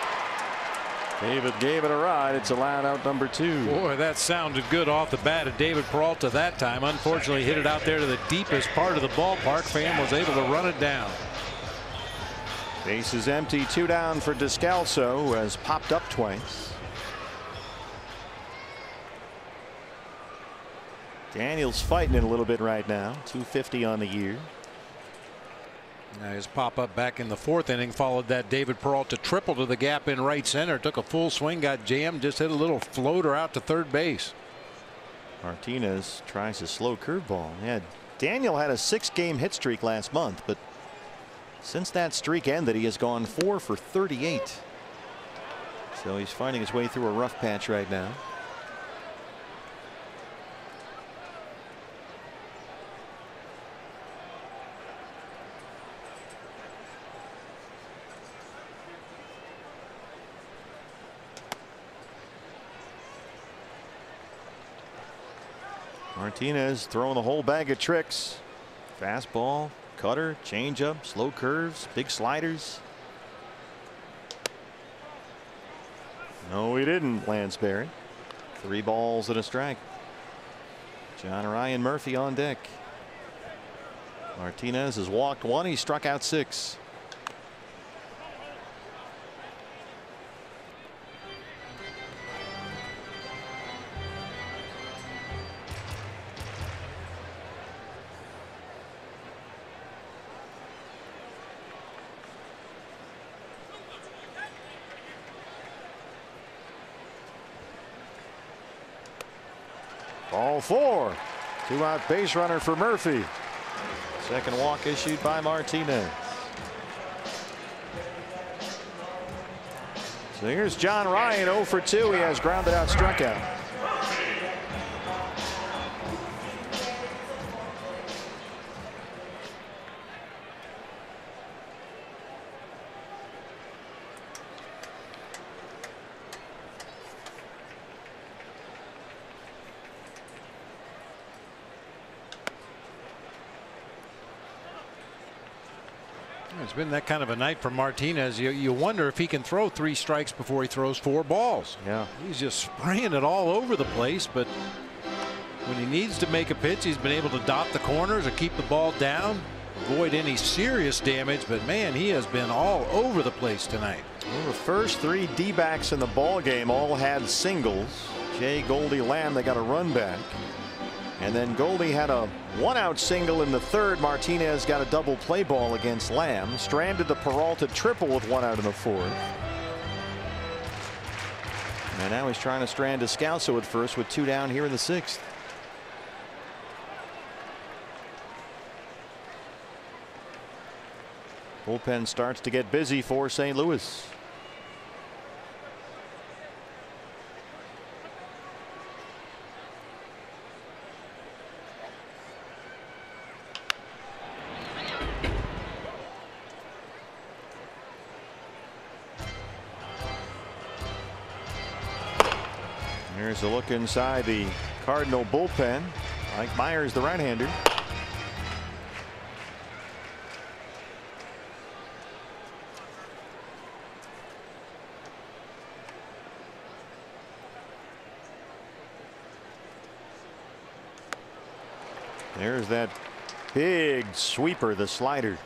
David gave it a ride. It's a line out number 2. Boy, that sounded good off the bat of David Peralta that time. Unfortunately, hit it out there to the deepest part of the ballpark. Pham was able to run it down. Base is empty. 2 down for Descalso, who has popped up twice. Daniels fighting it a little bit right now. 250 on the year. Now his pop up back in the 4th inning followed that David Peralta triple to the gap in right center. Took a full swing, got jammed, just hit a little floater out to third base. Martinez tries a slow curveball. Yeah, Daniel had a 6-game hit streak last month, but since that streak ended, he has gone 4 for 38. So he's finding his way through a rough patch right now. Martinez throwing the whole bag of tricks. Fastball, cutter, changeup, slow curves, big sliders. No, he didn't, Lansbury. 3 balls and a strike. John Ryan Murphy on deck. Martinez has walked 1. He struck out 6. Ball 4. 2-out base runner for Murphy. Second walk issued by Martinez. So here's John Ryan 0 for 2. He has grounded out, struck out. It's been that kind of a night for Martinez. You wonder if he can throw 3 strikes before he throws 4 balls. Yeah, he's just spraying it all over the place, but when he needs to make a pitch, he's been able to dot the corners or keep the ball down, avoid any serious damage. But man, he has been all over the place tonight. Well, the first 3 D-backs in the ball game all had singles. Jay, Goldie, Lamb, they got a run back. And then Goldie had a 1-out single in the 3rd. Martinez got a double play ball against Lamb. Stranded the Peralta triple with 1 out in the 4th. And now he's trying to strand Descalso at first with 2 down here in the 6th. Bullpen starts to get busy for St. Louis. Here's a look inside the Cardinal bullpen. Mike Myers, the right-hander. There's that big sweeper, the slider.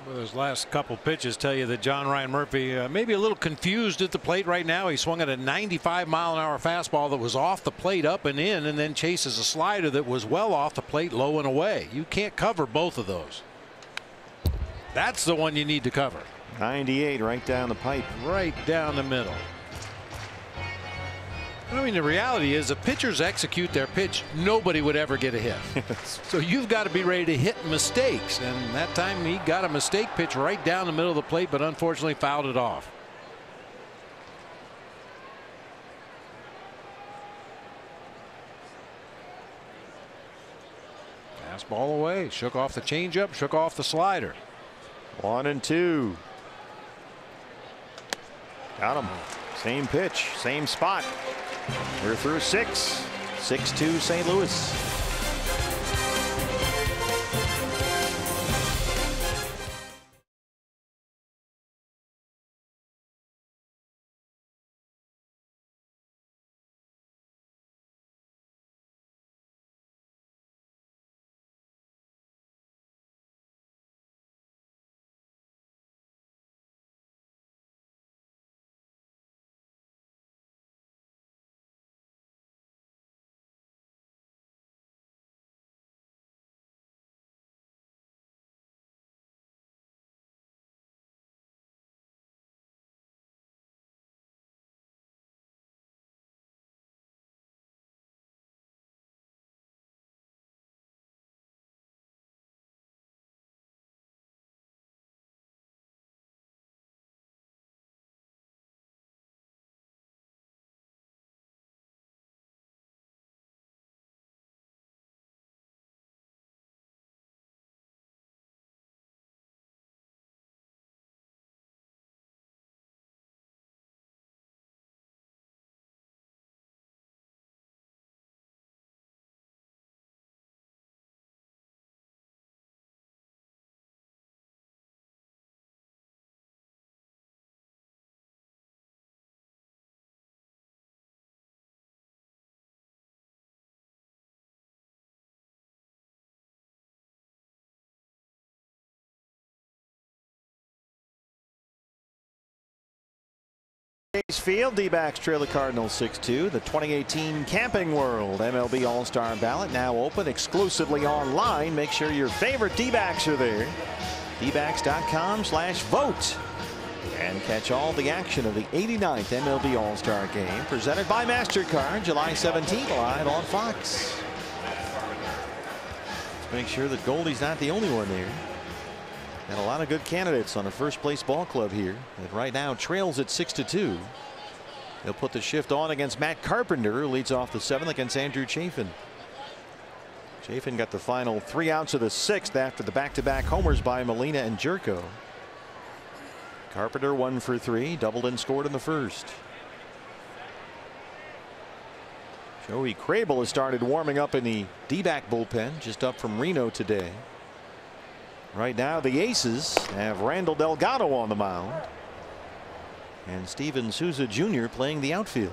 Well, those last couple pitches tell you that John Ryan Murphy maybe a little confused at the plate right now. He swung at a 95-mile-an-hour fastball that was off the plate up and in, and then chases a slider that was well off the plate low and away. You can't cover both of those. That's the one you need to cover. 98 right down the pipe. Right down the middle. I mean, the reality is if pitchers execute their pitch, nobody would ever get a hit. So you've got to be ready to hit mistakes. And that time he got a mistake pitch right down the middle of the plate, but unfortunately fouled it off. Fastball away, shook off the changeup, shook off the slider. 1-2. Got him. Same pitch, same spot. We're through 6. 6-2 St. Louis. Field, D-backs trail the Cardinals 6-2. The 2018 Camping World MLB All-Star Ballot now open exclusively online. Make sure your favorite D-backs are there. dbacks.com/vote. And catch all the action of the 89th MLB All-Star Game presented by MasterCard July 17th live on Fox. Let's make sure that Goldie's not the only one there. And a lot of good candidates on a first place ball club here that right now trails at 6-2. They'll put the shift on against Matt Carpenter, who leads off the 7th against Andrew Chafin. Chafin got the final 3 outs of the 6th after the back-to-back homers by Molina and Jerko. Carpenter 1 for 3, doubled and scored in the first. Joey Crable has started warming up in the D-back bullpen, just up from Reno today. Right now the Aces have Randall Delgado on the mound and Steven Souza Jr. playing the outfield.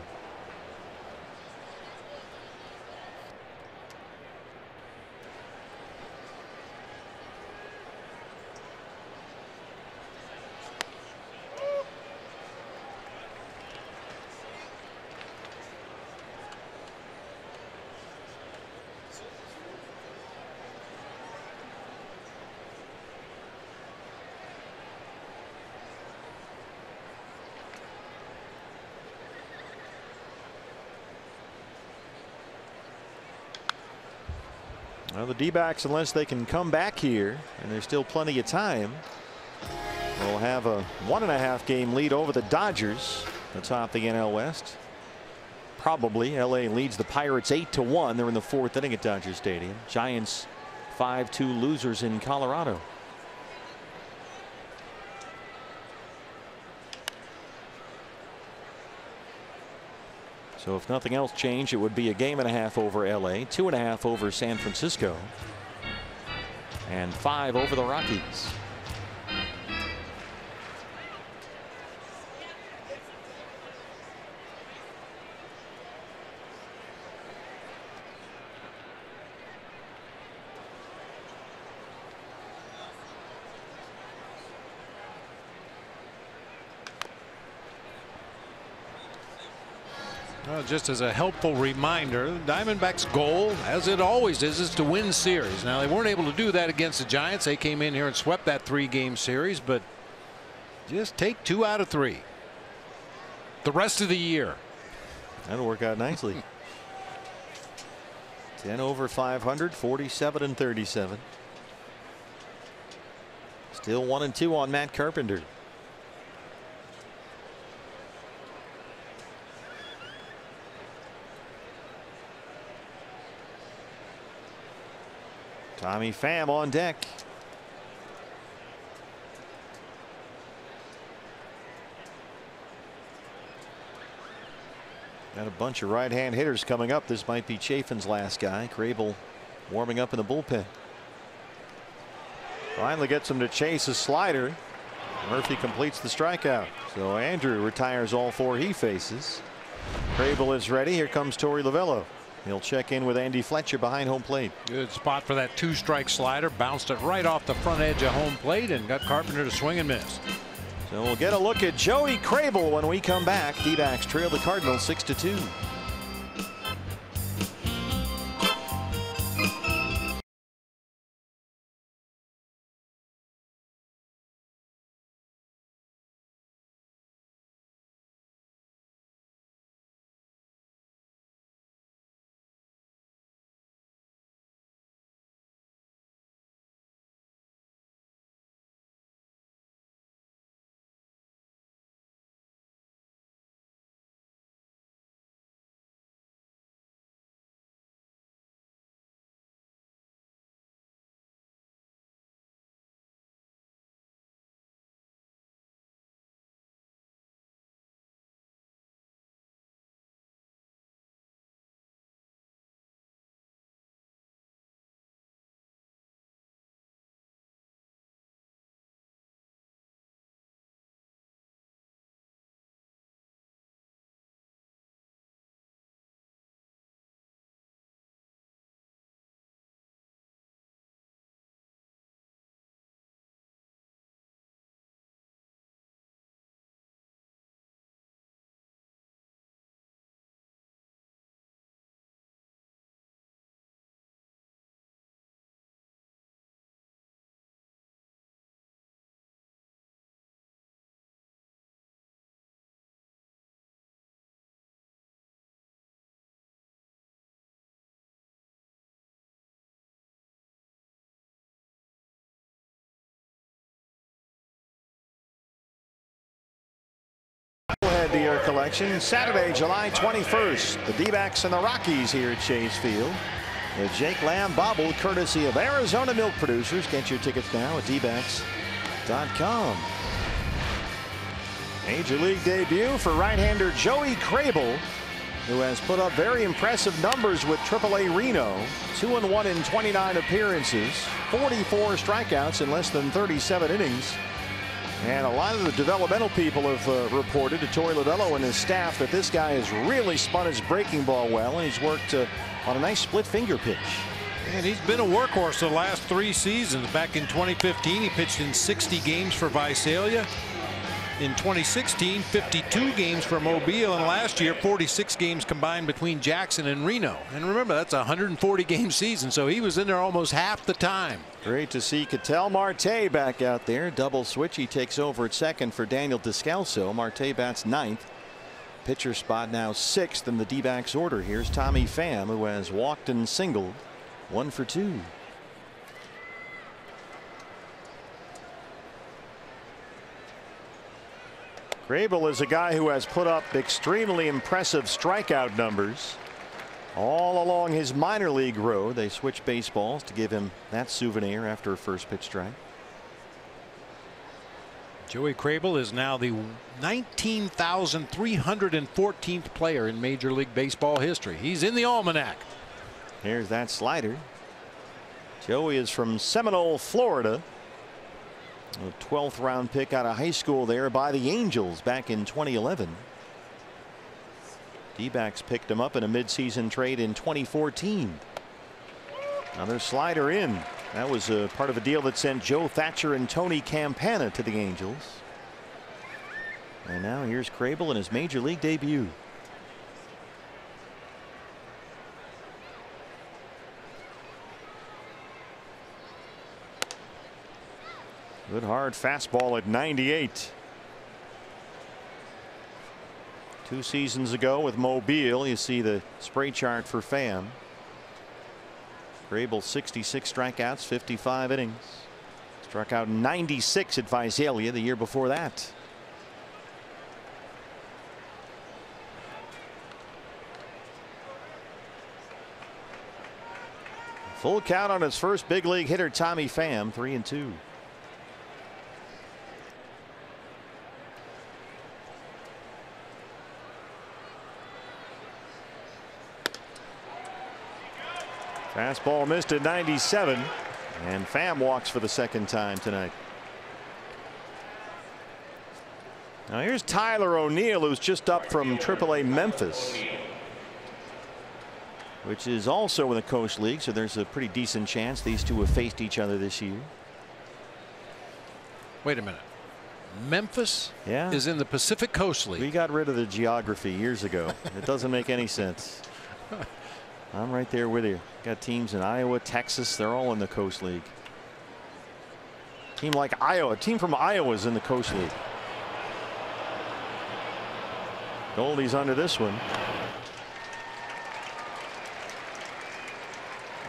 Well, the D-backs, unless they can come back here, and there's still plenty of time, will have a 1.5 game lead over the Dodgers atop the NL West. Probably LA leads the Pirates 8-1. They're in the 4th inning at Dodger Stadium. Giants 5-2 losers in Colorado. So if nothing else changed, it would be a 1.5 over LA, 2.5 over San Francisco, and 5 over the Rockies. Well, just as a helpful reminder, the Diamondbacks' goal, as it always is to win series. Now, they weren't able to do that against the Giants. They came in here and swept that 3-game series, but just take 2 out of 3 the rest of the year. That'll work out nicely. 10 over 500, 47 and 37. Still 1-2 on Matt Carpenter. Tommy Pham on deck. Got a bunch of right-hand hitters coming up. This might be Chafin's last guy. Crable warming up in the bullpen. Finally gets him to chase a slider. Murphy completes the strikeout. So Andrew retires all 4 he faces. Crable is ready. Here comes Torey Lovello. He'll check in with Andy Fletcher behind home plate. Good spot for that 2-strike slider. Bounced it right off the front edge of home plate and got Carpenter to swing and miss. So we'll get a look at Joey Crable when we come back. D-backs trail the Cardinals 6-2. To your collection Saturday, July 21st. The D-backs and the Rockies here at Chase Field. The Jake Lamb bobble courtesy of Arizona Milk Producers. Get your tickets now at dbacks.com. Major League debut for right-hander Joey Crable, who has put up very impressive numbers with AAA Reno. 2-1 in 29 appearances, 44 strikeouts in less than 37 innings. And a lot of the developmental people have reported to Torey Lovello and his staff that this guy has really spun his breaking ball well, and he's worked on a nice split finger pitch. And he's been a workhorse the last 3 seasons. Back in 2015, he pitched in 60 games for Visalia. In 2016, 52 games for Mobile, and last year 46 games combined between Jackson and Reno. And remember, that's a 140 game season, so he was in there almost half the time. Great to see Ketel Marte back out there. Double switch. He takes over at second for Daniel Descalso. Marte bats 9th. Pitcher spot now 6th in the D-backs order. Here's Tommy Pham, who has walked and singled. 1 for 2. Crable is a guy who has put up extremely impressive strikeout numbers all along his minor league road. They switched baseballs to give him that souvenir after a first pitch strike. Joey Crable is now the 19,314th player in Major League Baseball history. He's in the almanac. Here's that slider. Joey is from Seminole, Florida. A 12th round pick out of high school there by the Angels back in 2011. D-backs picked him up in a midseason trade in 2014. Another slider in. That was a part of a deal that sent Joe Thatcher and Tony Campana to the Angels. And now here's Crable in his major league debut. Good hard fastball at 98. 2 seasons ago with Mobile, you see the spray chart for Pham. Grable 66 strikeouts, 55 innings. Struck out 96 at Visalia the year before that. Full count on his first big league hitter, Tommy Pham, 3-2. Fastball missed at 97, and Pham walks for the second time tonight. Now here's Tyler O'Neill, who's just up from AAA Memphis, which is also in the Coast League, so there's a pretty decent chance these two have faced each other this year. Wait a minute. Memphis Yeah. is in the Pacific Coast League. We got rid of the geography years ago. It doesn't make any sense. I'm right there with you. Got teams in Iowa, Texas. They're all in the Coast League. Team like Iowa, a team from Iowa is in the Coast League. Goldie's under this one.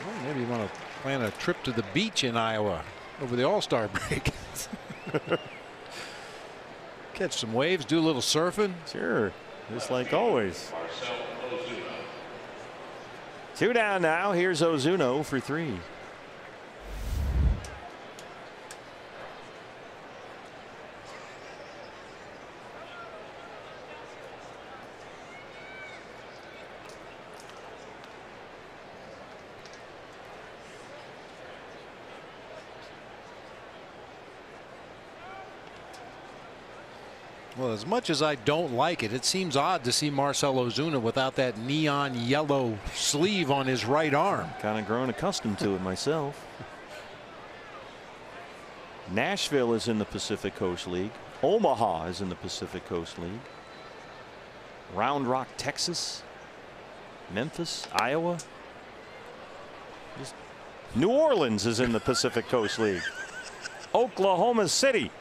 Well, maybe you want to plan a trip to the beach in Iowa over the All-Star break. Catch some waves, do a little surfing. Sure, just like always. 2 down now. Here's Ozuna for 3. Well, as much as I don't like it, it seems odd to see Marcell Ozuna without that neon yellow sleeve on his right arm. Kind of grown accustomed to it myself. Nashville is in the Pacific Coast League. Omaha is in the Pacific Coast League. Round Rock, Texas. Memphis, Iowa. New Orleans is in the Pacific Coast League. Oklahoma City.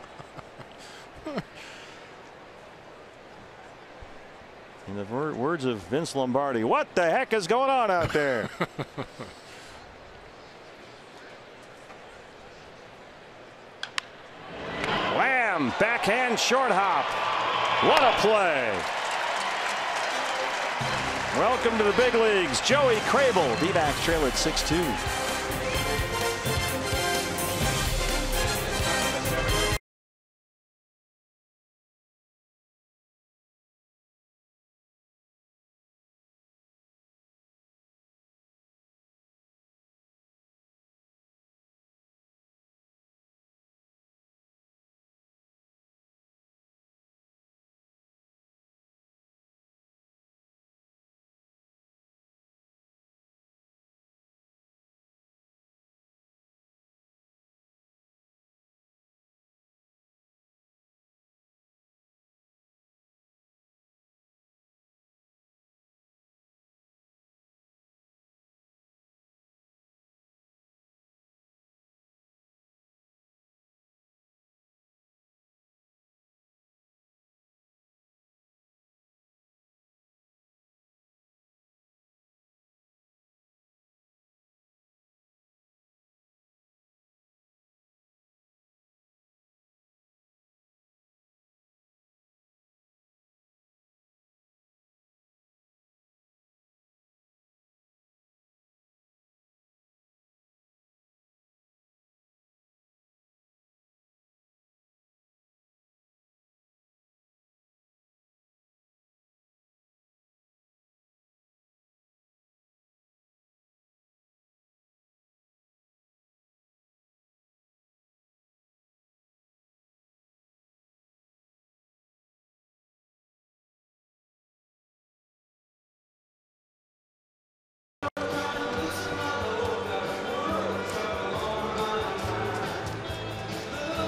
In the words of Vince Lombardi, what the heck is going on out there? Wham! Backhand short hop. What a play. Welcome to the big leagues, Joey Crable. D-backs trail at 6-2.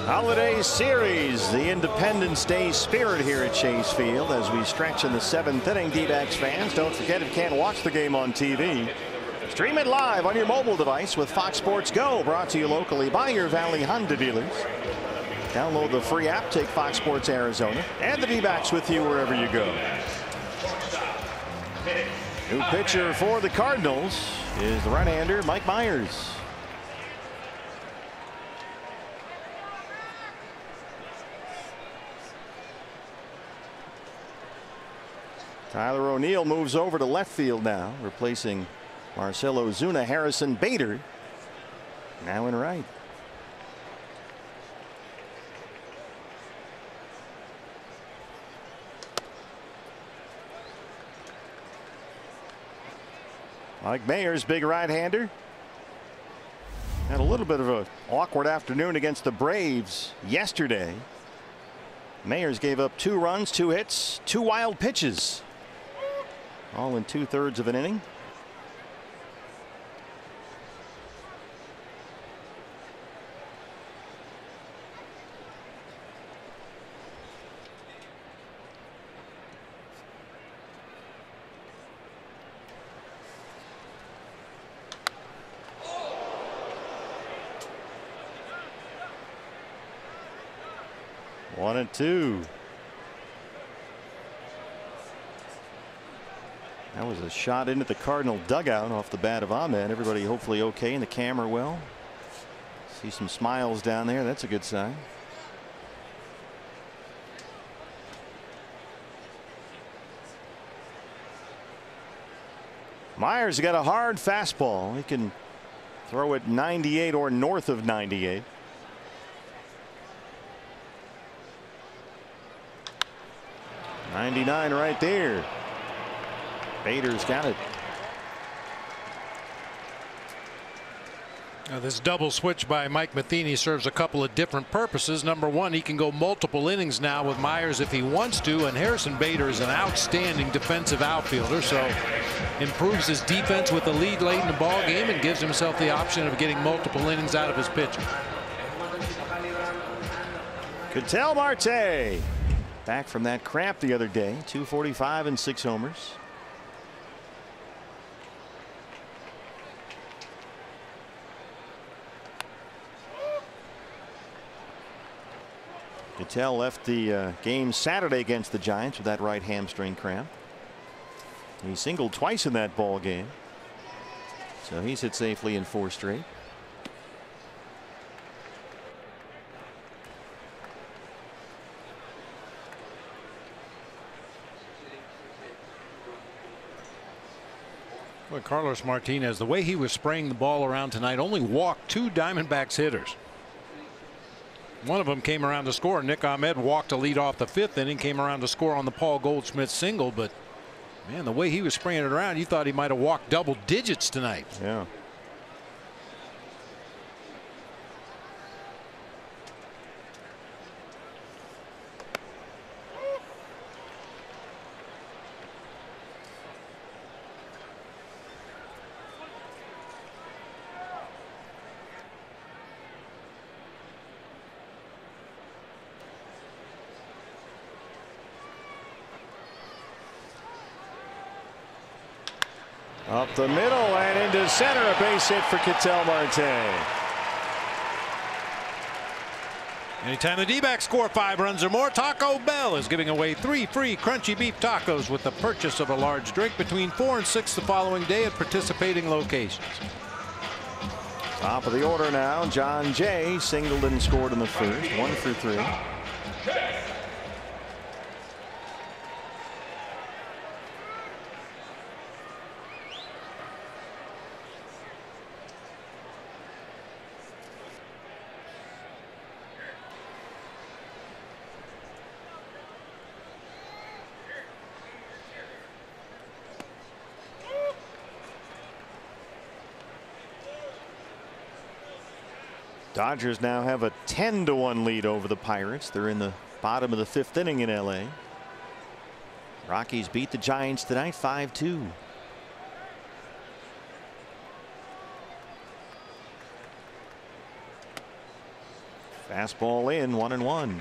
Holiday Series, the Independence Day spirit here at Chase Field as we stretch in the 7th inning. D-backs fans, don't forget, if you can't watch the game on TV, stream it live on your mobile device with Fox Sports Go, brought to you locally by your Valley Honda dealers. Download the free app, take Fox Sports Arizona, and the D-backs with you wherever you go. New pitcher for the Cardinals is the right-hander Mike Myers. Tyler O'Neill moves over to left field now, replacing Marcell Ozuna. Harrison Bader now in right. Mike Mayers, big right-hander. Had a little bit of an awkward afternoon against the Braves yesterday. Mayers gave up 2 runs, 2 hits, 2 wild pitches, all in 2/3 of an inning. One and 2. That was a shot into the Cardinal dugout off the bat of Ahmed. Everybody hopefully okay, and the camera well. See some smiles down there. That's a good sign. Myers got a hard fastball. He can throw it 98 or north of 98. '99 right there. Bader's got it. Now this double switch by Mike Matheny serves a couple of different purposes. Number one, he can go multiple innings now with Myers if he wants to, and Harrison Bader is an outstanding defensive outfielder, so improves his defense with the lead late in the ball game and gives himself the option of getting multiple innings out of his pitcher. Ketel Marte back from that cramp the other day. 245 and 6 homers. Ketel left the game Saturday against the Giants with that right hamstring cramp. He singled twice in that ball game, so he's hit safely in 4 straight. Well, Carlos Martinez, the way he was spraying the ball around tonight, only walked 2 Diamondbacks hitters. One of them came around to score. Nick Ahmed walked to lead off the 5th inning, came around to score on the Paul Goldschmidt single, but man, the way he was spraying it around, you thought he might have walked double digits tonight. Yeah. Up the middle and into center, a base hit for Ketel Marte. Anytime the D-backs score 5 runs or more, Taco Bell is giving away 3 free crunchy beef tacos with the purchase of a large drink between 4 and 6 the following day at participating locations. Top of the order now, John Jay singled and scored in the first. 1 for 3. Dodgers now have a 10-1 lead over the Pirates. They're in the bottom of the 5th inning in LA. Rockies beat the Giants tonight 5-2. Fastball in, 1-1.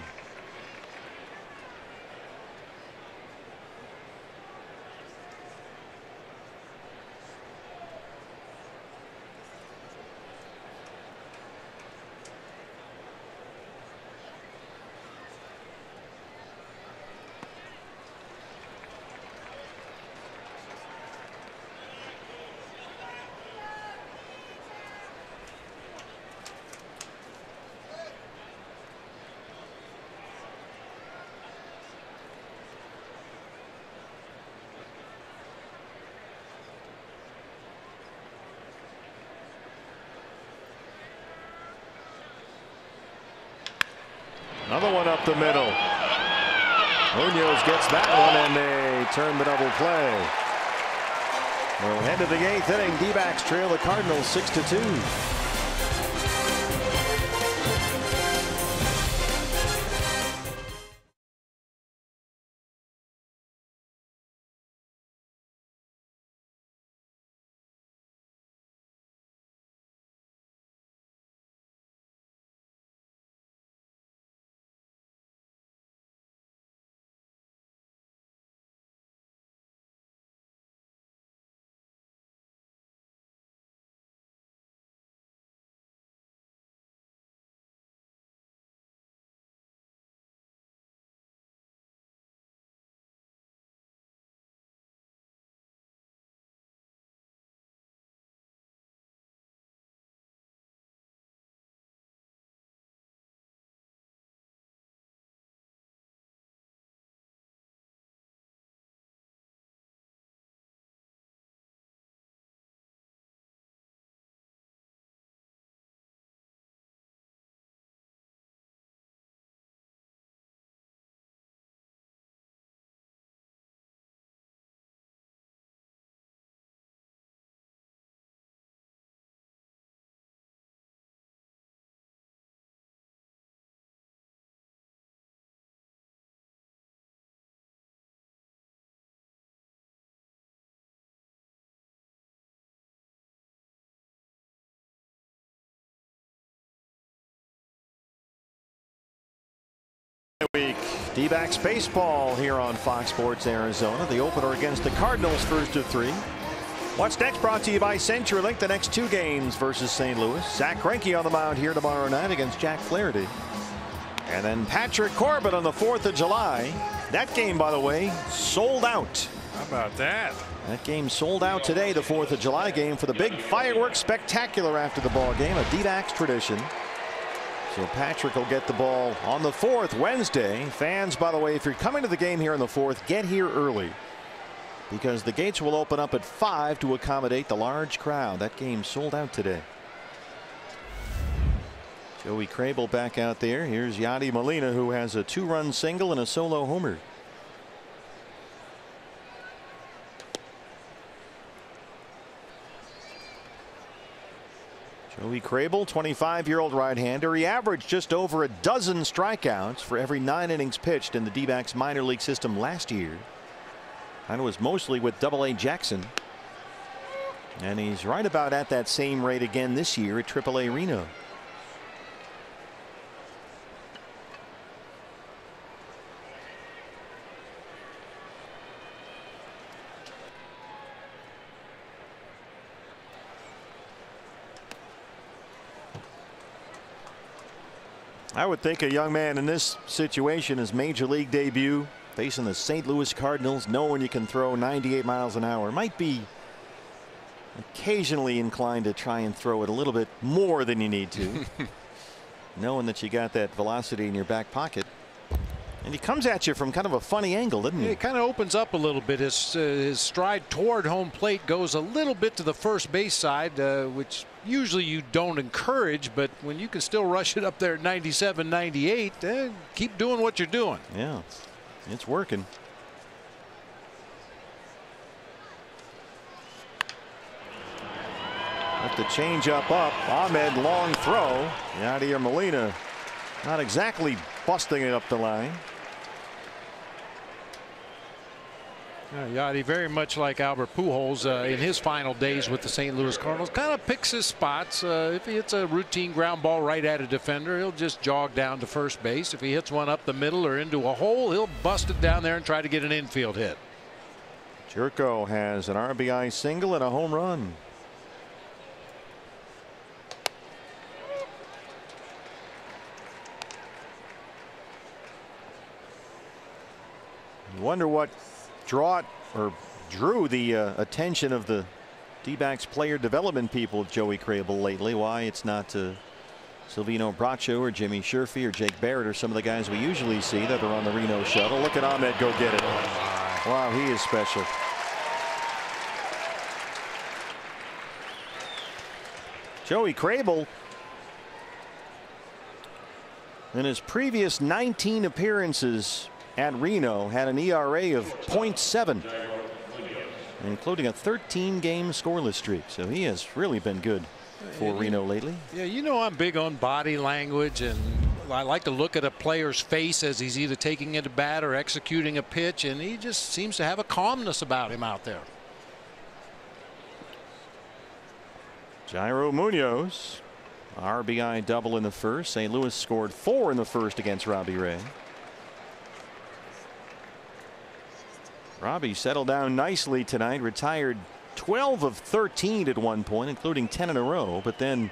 Another one up the middle. Munoz gets that one, and they turn the double play. We'll head to the 8th inning. D-backs trail the Cardinals 6-2. Week. D-backs baseball here on Fox Sports Arizona. The opener against the Cardinals, first of 3. What's next brought to you by CenturyLink. The next 2 games versus St. Louis. Zach Greinke on the mound here tomorrow night against Jack Flaherty. And then Patrick Corbin on the 4th of July. That game, by the way, sold out. How about that? That game sold out today, the 4th of July game, for the big fireworks spectacular after the ball game, a D-backs tradition. So Patrick will get the ball on the 4th, Wednesday. Fans, by the way, if you're coming to the game here on the 4th, get here early, because the gates will open up at 5 to accommodate the large crowd. That game sold out today. Joey Crable back out there. Here's Yadi Molina, who has a 2-run single and a solo homer. Joey Crable, 25-year-old right-hander. He averaged just over a dozen strikeouts for every 9 innings pitched in the D-backs minor league system last year. And it was mostly with Double-A Jackson. And he's right about at that same rate again this year at Triple-A Reno. I would think a young man in this situation, his major league debut, facing the St. Louis Cardinals, knowing you can throw 98 miles an hour, might be occasionally inclined to try and throw it a little bit more than you need to, knowing that you got that velocity in your back pocket. And he comes at you from kind of a funny angle, doesn't he? It kind of opens up a little bit. His stride toward home plate goes a little bit to the first base side, which usually you don't encourage, but when you can still rush it up there at 97, 98, keep doing what you're doing. Yeah, it's working. With the changeup up, Ahmed long throw. Yadier Molina not exactly busting it up the line. Yadi, very much like Albert Pujols in his final days with the St. Louis Cardinals, kind of picks his spots. If he hits a routine ground ball right at a defender, he'll just jog down to first base. If he hits one up the middle or into a hole, he'll bust it down there and try to get an infield hit. Jerko has an RBI single and a home run. You wonder what drew the attention of the D-backs player development people of Joey Crable lately. Why it's not Silvino Bracho or Jimmy Sherfy or Jake Barrett or some of the guys we usually see that are on the Reno shuttle. Look at Ahmed go get it. Wow, he is special. Joey Crable In his previous 19 appearances at Reno, had an ERA of .7, including a 13-game scoreless streak. So he has really been good for Reno lately. Yeah, you know, I'm big on body language, and I like to look at a player's face as he's either taking it to bat or executing a pitch, and he just seems to have a calmness about him out there. Jairo Munoz, RBI double in the first. St. Louis scored 4 in the first against Robbie Ray. Robbie settled down nicely tonight, retired 12 of 13 at one point, including 10 in a row, but then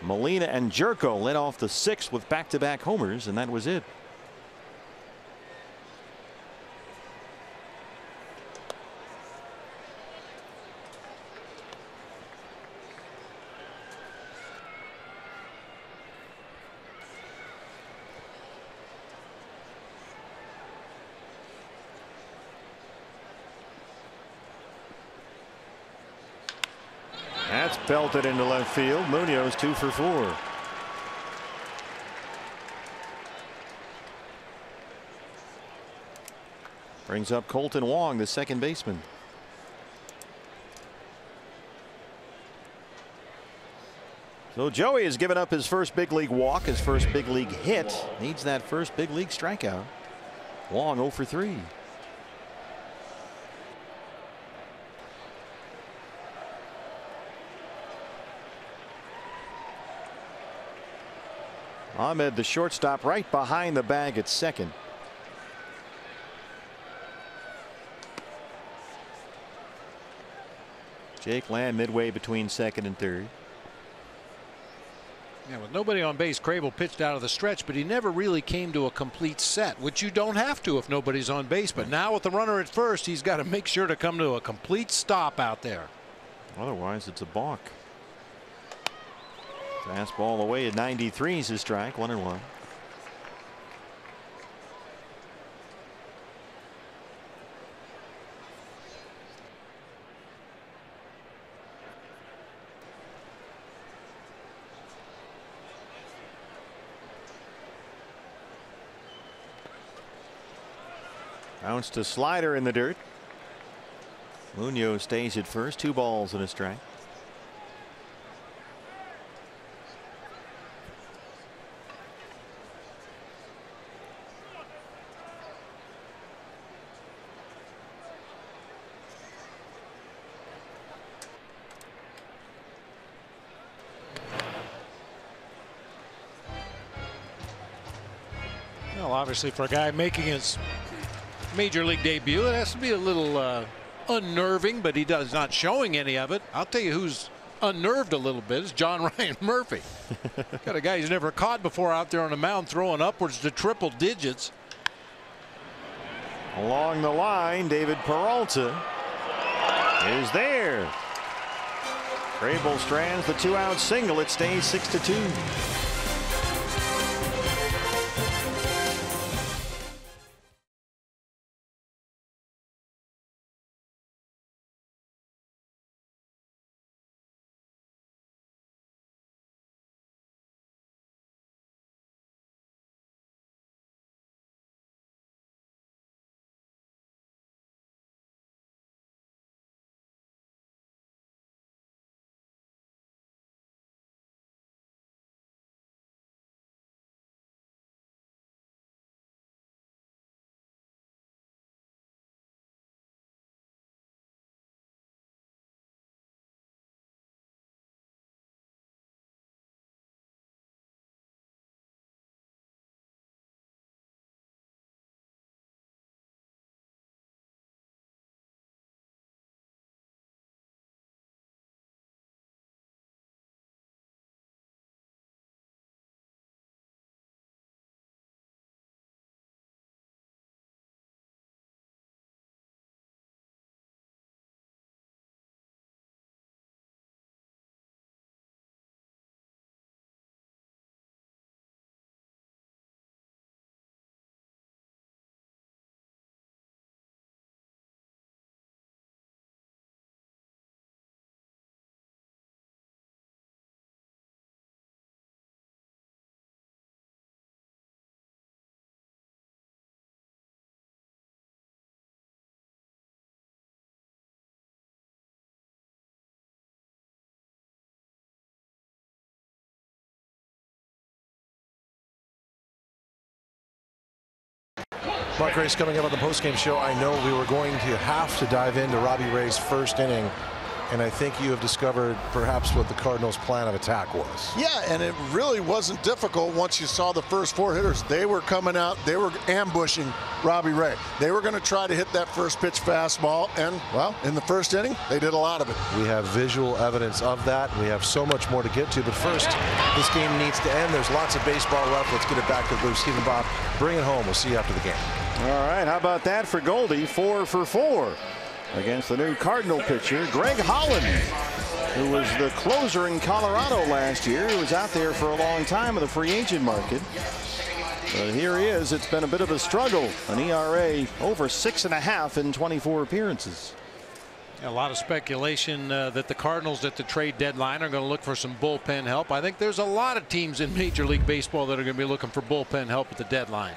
Molina and Jerko led off the 6th with back-to-back homers, and that was it. That's belted into left field. Munoz 2 for 4. Brings up Colton Wong, the second baseman. So Joey has given up his first big league walk, his first big league hit. Needs that first big league strikeout. Wong 0 for 3. Ahmed, the shortstop, right behind the bag at second. Jake Land midway between second and third. Yeah, with nobody on base, Crable pitched out of the stretch, but he never really came to a complete set, which you don't have to if nobody's on base. But now with the runner at first, he's got to make sure to come to a complete stop out there. Otherwise, it's a balk. Fastball away at 93 is his strike, 1-1. Bounced a slider in the dirt. Munoz stays at first, 2 balls and a strike. Well, obviously, for a guy making his major league debut, it has to be a little unnerving, but he does not showing any of it. I'll tell you who's unnerved a little bit is John Ryan Murphy. Got a guy he's never caught before out there on the mound throwing upwards to triple digits. Along the line, David Peralta is there. Crable strands the 2-out single. It stays 6-2. Mark Grace coming up on the postgame show. I know we were going to have to dive into Robbie Ray's first inning, and I think you have discovered perhaps what the Cardinals' plan of attack was. Yeah, and it really wasn't difficult once you saw the first 4 hitters. They were coming out, they were ambushing Robbie Ray. They were going to try to hit that first pitch fastball, and, well, in the first inning, they did a lot of it. We have visual evidence of that. We have so much more to get to, but first, this game needs to end. There's lots of baseball left. Let's get it back to Lou. Stephen Bob, bring it home. We'll see you after the game. All right, how about that for Goldie? 4 for 4 against the new Cardinal pitcher, Greg Holland, who was the closer in Colorado last year. He was out there for a long time in the free agent market. But here he is. It's been a bit of a struggle. An ERA over 6.5 in 24 appearances. A lot of speculation that the Cardinals at the trade deadline are going to look for some bullpen help. I think there's a lot of teams in Major League Baseball that are going to be looking for bullpen help at the deadline.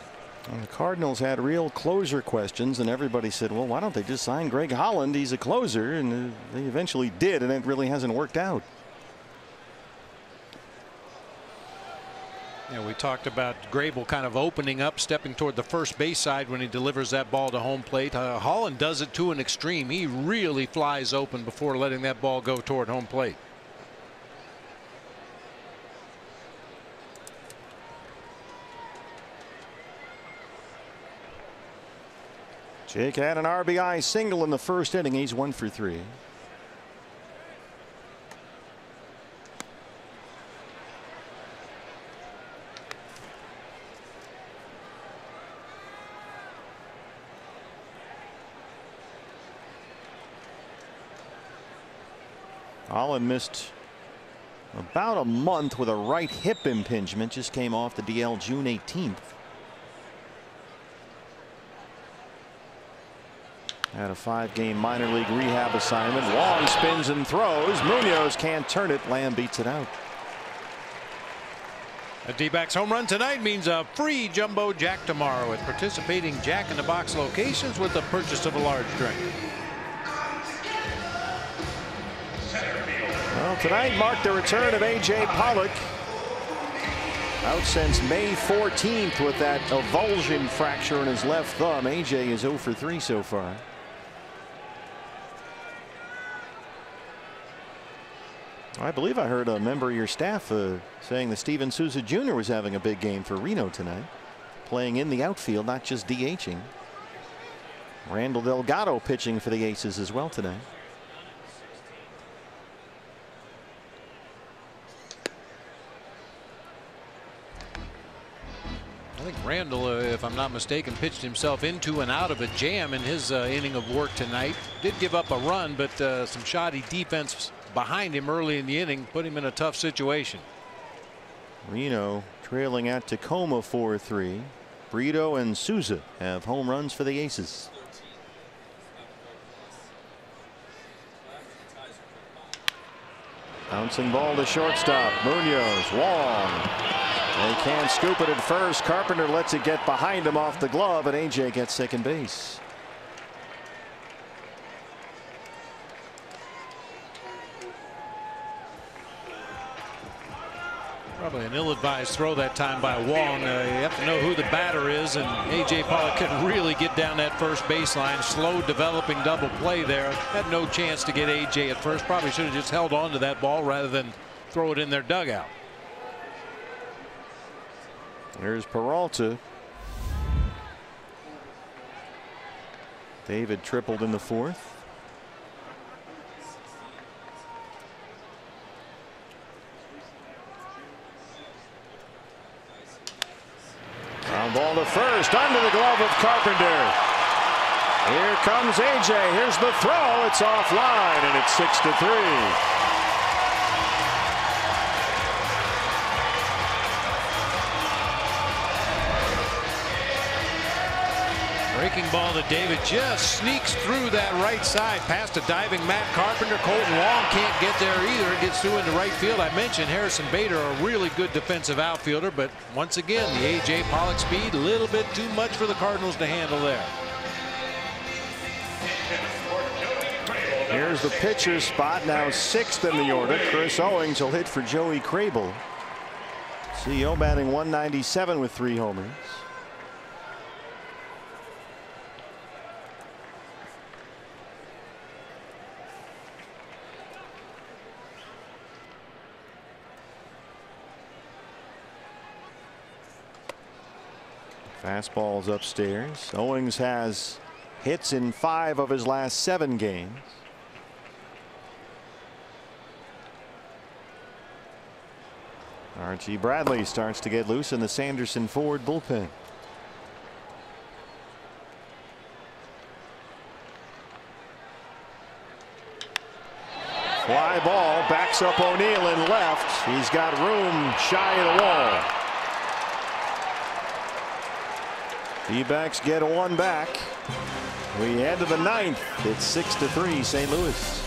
And the Cardinals had real closer questions, and everybody said, well, why don't they just sign Greg Holland? He's a closer, and they eventually did, and it really hasn't worked out. Yeah, we talked about Grable kind of opening up, stepping toward the first base side when he delivers that ball to home plate. Holland does it to an extreme. He really flies open before letting that ball go toward home plate. Jake had an RBI single in the first inning. He's 1 for 3. Holland missed about a month with a right hip impingement. Just came off the DL June 18th. Had a 5-game minor league rehab assignment. Wong spins and throws. Munoz can't turn it. Lamb beats it out. A D-backs home run tonight means a free jumbo jack tomorrow at participating Jack in the Box locations with the purchase of a large drink. Well, tonight marked the return of A.J. Pollock. Out since May 14th with that avulsion fracture in his left thumb. A.J. is 0 for 3 so far. I believe I heard a member of your staff saying that Steven Souza Jr. was having a big game for Reno tonight, playing in the outfield, not just DHing. Randall Delgado pitching for the Aces as well tonight. I think Randall, if I'm not mistaken, pitched himself into and out of a jam in his inning of work tonight. Did give up a run, but some shoddy defense behind him early in the inning put him in a tough situation. Reno trailing at Tacoma 4-3. Brito and Souza have home runs for the Aces. Bouncing ball to shortstop. Munoz, Wong. They can't scoop it at first. Carpenter lets it get behind him off the glove, and A.J. gets second base. Probably an ill-advised throw that time by Wong. You have to know who the batter is, and A.J. Pollock couldn't really get down that first baseline. Slow developing double play there. Had no chance to get A.J. at first. Probably should have just held on to that ball rather than throw it in their dugout. Here's Peralta. David tripled in the fourth. Ground ball to first, under the glove of Carpenter. Here comes AJ. Here's the throw. It's offline, and it's 6-3. Breaking ball to David, just sneaks through that right side past a diving Matt Carpenter. Colton Wong can't get there either. It gets through into right field. I mentioned Harrison Bader, a really good defensive outfielder, but once again the A.J. Pollock speed a little bit too much for the Cardinals to handle there. Here's the pitcher's spot, now 6th in the order. Chris Owings will hit for Joey Crable. CEO batting 197 with 3 homers. Fastball's upstairs. Owings has hits in 5 of his last 7 games. Archie Bradley starts to get loose in the Sanderson Ford bullpen. Fly ball, backs up O'Neill in left. He's got room shy of the wall. D-backs get 1 back. We head to the 9th. It's 6-3 St. Louis.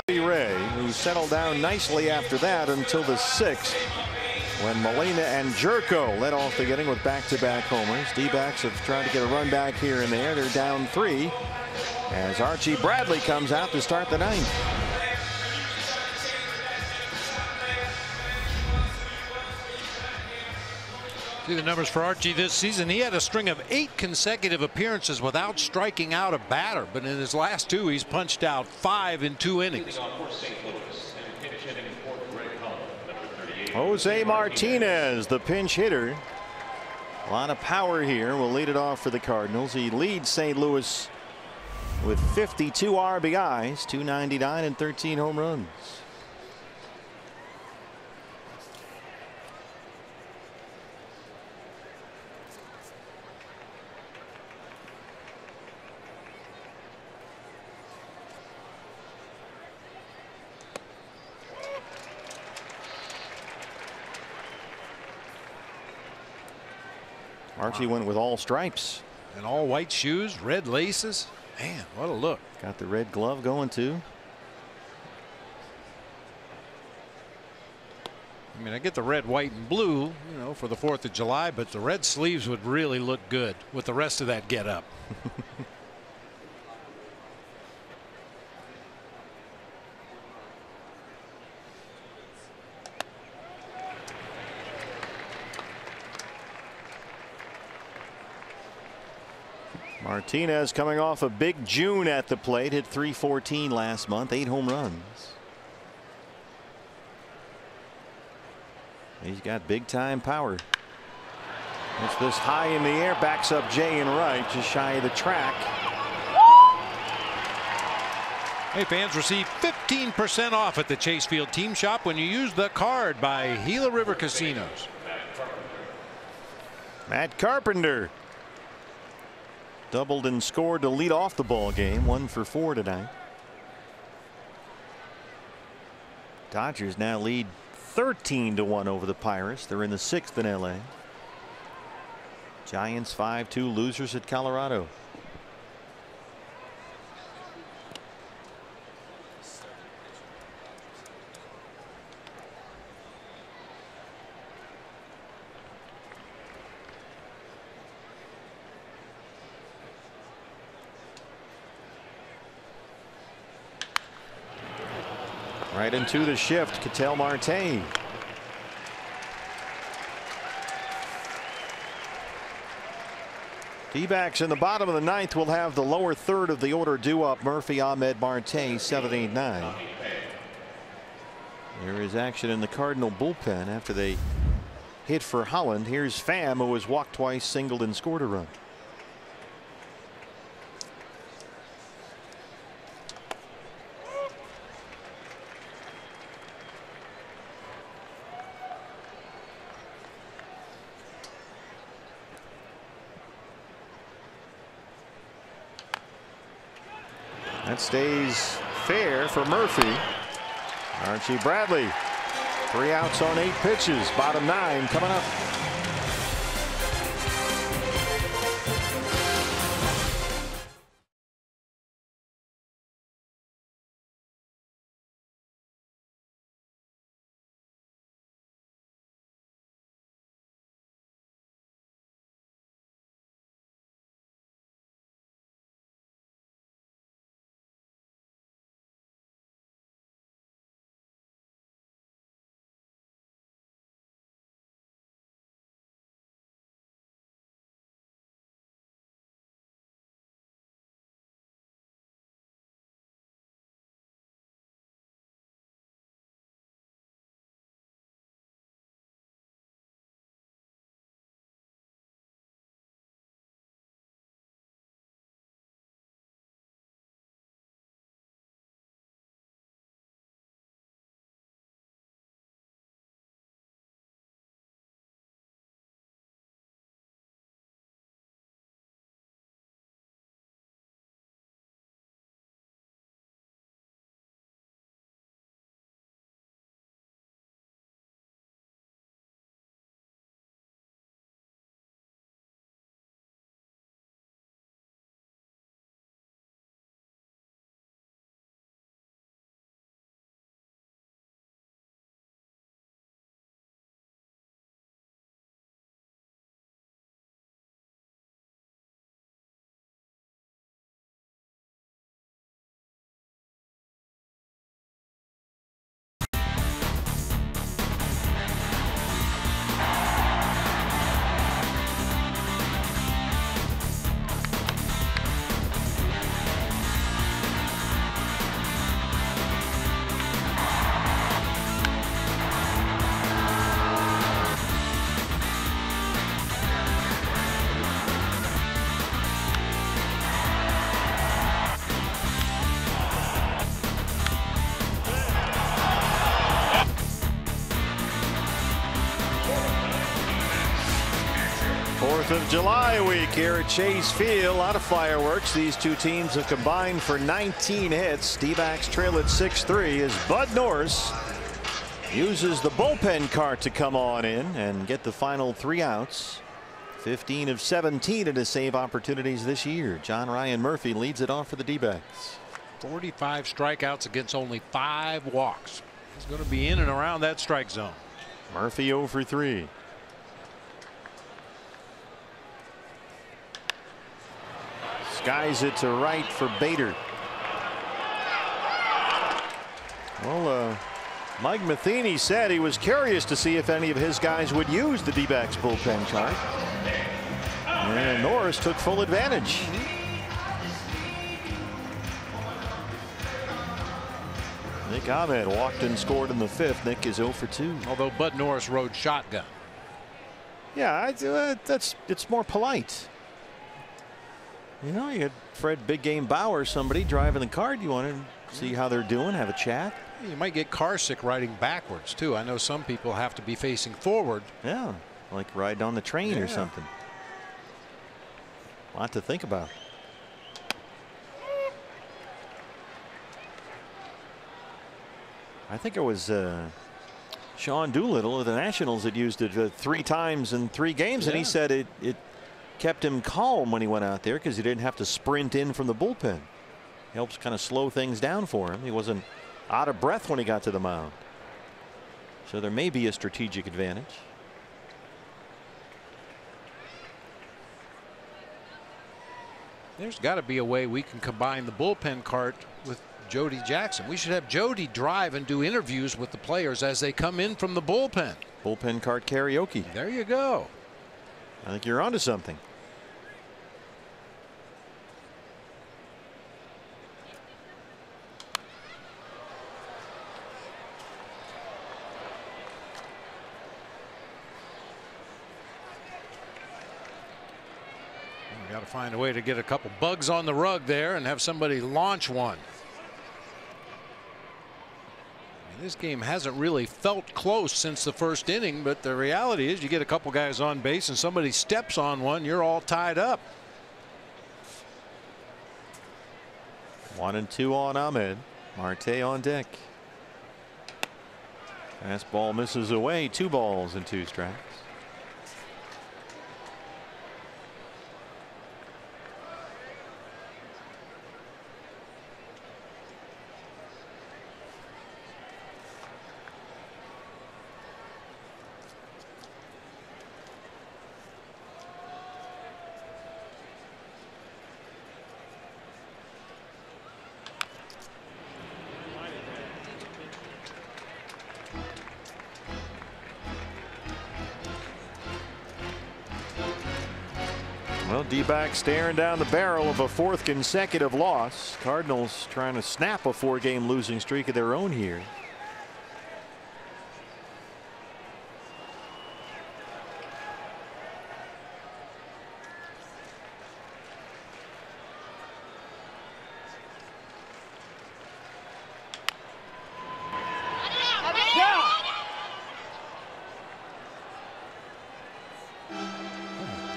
Ray, who settled down nicely after that until the 6th, when Molina and Jerko led off the inning with back-to-back homers. D-backs have tried to get a run back here and there. They're down 3 as Archie Bradley comes out to start the 9th. See the numbers for Archie this season. He had a string of 8 consecutive appearances without striking out a batter, but in his last 2 he's punched out 5 in 2 innings. Jose Martinez, the pinch hitter. A lot of power here. Will lead it off for the Cardinals. He leads St. Louis with 52 RBIs, 299 and 13 home runs. Archie went with all stripes. And all white shoes, red laces. Man, what a look. Got the red glove going too. I mean, I get the red, white, and blue, you know, for the 4th of July, but the red sleeves would really look good with the rest of that get up. Martinez coming off a big June at the plate, hit .314 last month, 8 home runs. He's got big time power. It's this high in the air, backs up Jay and right, just shy of the track. Hey, fans, receive 15% off at the Chase Field Team Shop when you use the card by Gila River Casinos. Matt Carpenter doubled and scored to lead off the ball game. 1 for 4 tonight. Dodgers now lead 13-1 over the Pirates. They're in the 6th in LA. Giants 5-2 losers at Colorado. Right into the shift, Ketel Marte. D-backs in the bottom of the ninth will have the lower third of the order due up. Murphy, Ahmed, Marte, 7, 8, 9. There is action in the Cardinal bullpen after they hit for Holland. Here's Pham, who has walked twice, singled, and scored a run. That stays fair for Murphy. Archie Bradley, 3 outs on 8 pitches. Bottom 9 coming up. Of July week here at Chase Field. A lot of fireworks. These two teams have combined for 19 hits. D-backs trail at 6-3 as Bud Norris uses the bullpen cart to come on in and get the final 3 outs. 15 of 17 in his save opportunities this year. John Ryan Murphy leads it off for the D-backs. 45 strikeouts against only 5 walks. He's going to be in and around that strike zone. Murphy 0 for 3. Skies it to right for Bader. Well, Mike Matheny said he was curious to see if any of his guys would use the D-backs bullpen cart. And Norris took full advantage. Nick Ahmed walked and scored in the 5th. Nick is 0 for 2. Although Bud Norris rode shotgun. Yeah, it's more polite. You know, you had Fred Big Game Bauer, somebody driving the cart. You want to see how they're doing, have a chat. You might get car sick riding backwards too. I know some people have to be facing forward. Yeah, like riding on the train or something. A lot to think about. I think it was Sean Doolittle of the Nationals that used it 3 times in 3 games, and he said it kept him calm when he went out there because he didn't have to sprint in from the bullpen. Helps kind of slow things down for him. He wasn't out of breath when he got to the mound. So there may be a strategic advantage. There's got to be a way we can combine the bullpen cart with Jody Jackson. We should have Jody drive and do interviews with the players as they come in from the bullpen. Bullpen cart karaoke. There you go. I think you're onto something. Got to find a way to get a couple bugs on the rug there and have somebody launch one. I mean, this game hasn't really felt close since the first inning, but the reality is you get a couple guys on base and somebody steps on one, you're all tied up. 1-2 on Ahmed. Marte on deck. Fastball misses away. 2 balls and 2 strikes. Well, D-backs staring down the barrel of a 4th consecutive loss. Cardinals trying to snap a 4-game losing streak of their own here.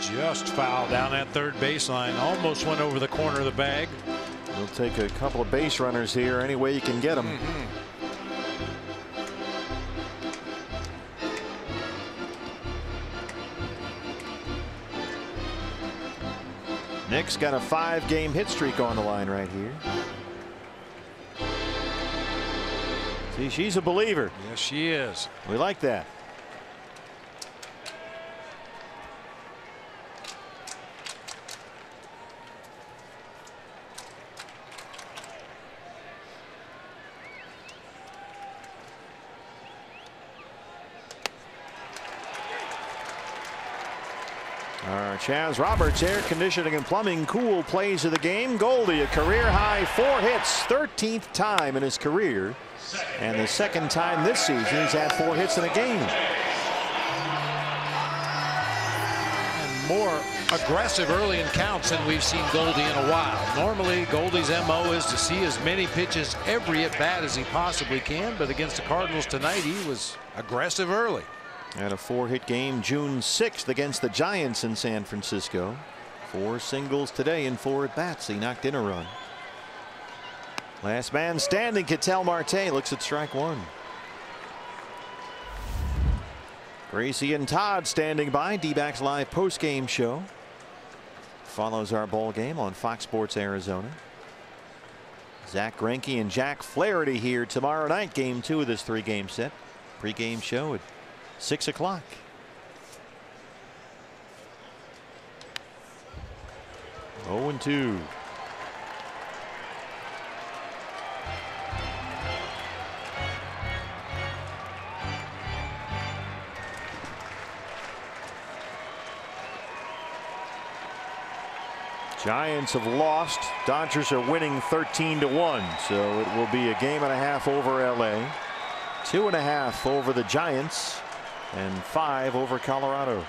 Just fouled down that third baseline. Almost went over the corner of the bag. You'll take a couple of base runners here any way you can get them. Nick's got a 5-game hit streak on the line right here. See, she's a believer. Yes, she is. We like that. Chaz Roberts, air conditioning and plumbing, cool plays of the game. Goldie, a career high 4 hits, 13th time in his career, and the 2nd time this season he's had 4 hits in a game. And more aggressive early in counts than we've seen Goldie in a while. Normally Goldie's MO is to see as many pitches every at bat as he possibly can, but against the Cardinals tonight he was aggressive early. And a 4-hit game June 6th against the Giants in San Francisco. 4 singles today and 4 at bats. He knocked in a run. Last man standing, Ketel Marte looks at strike 1. Gracie and Todd standing by. D-backs live post-game show follows our ball game on Fox Sports Arizona. Zach Greinke and Jack Flaherty here tomorrow night, game 2 of this 3-game set. Pre-game show at 6 o'clock. Oh, 0-2. Giants have lost. Dodgers are winning 13-1. So it will be a game and a half over LA. 2.5 over the Giants. And 5 over Colorado.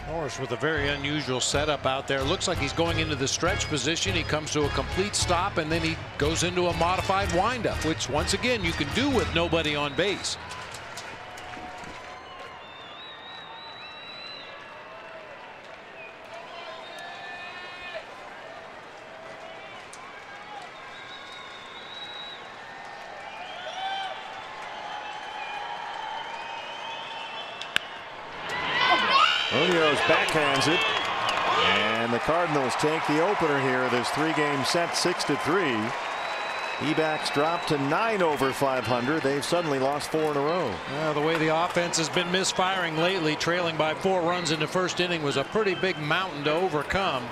Norris with a very unusual setup out there. Looks like he's going into the stretch position. He comes to a complete stop and then he goes into a modified windup, which once again you can do with nobody on base. Munoz backhands it, and the Cardinals take the opener here. This 3-game set, 6-3. D-backs dropped to 9 over 500. They've suddenly lost 4 in a row. Well, the way the offense has been misfiring lately, trailing by 4 runs in the first inning was a pretty big mountain to overcome.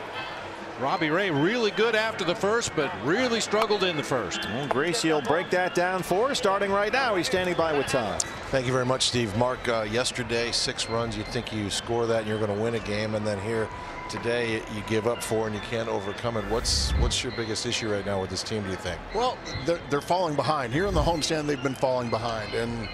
Robbie Ray really good after the first, but really struggled in the first. Well, Gracie will break that down for us starting right now. He's standing by with Todd. Thank you very much, Steve. Mark, yesterday 6 runs. You'd think you score that and you're going to win a game, and then here today you give up 4 and you can't overcome it. What's your biggest issue right now with this team, do you think? Well, they're falling behind. Here in the homestand, they've been falling behind, and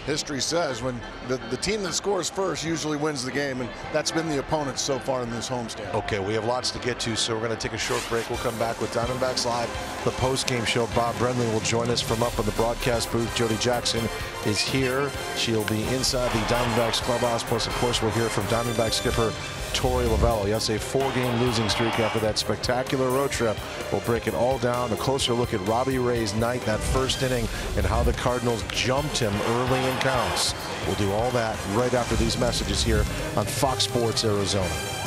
history says when the team that scores first usually wins the game, and that's been the opponent so far in this homestand. Okay, we have lots to get to, so we're going to take a short break. We'll come back with Diamondbacks Live, the post-game show. Bob Brenly will join us from up in the broadcast booth. Jody Jackson is here. She'll be inside the Diamondbacks clubhouse. Plus, of course, we'll hear from Diamondback skipper Torey Lovullo. Yes, a 4-game losing streak after that spectacular road trip. We'll break it all down. A closer look at Robbie Ray's night, that first inning, and how the Cardinals jumped him early in counts. We'll do all that right after these messages here on Fox Sports Arizona.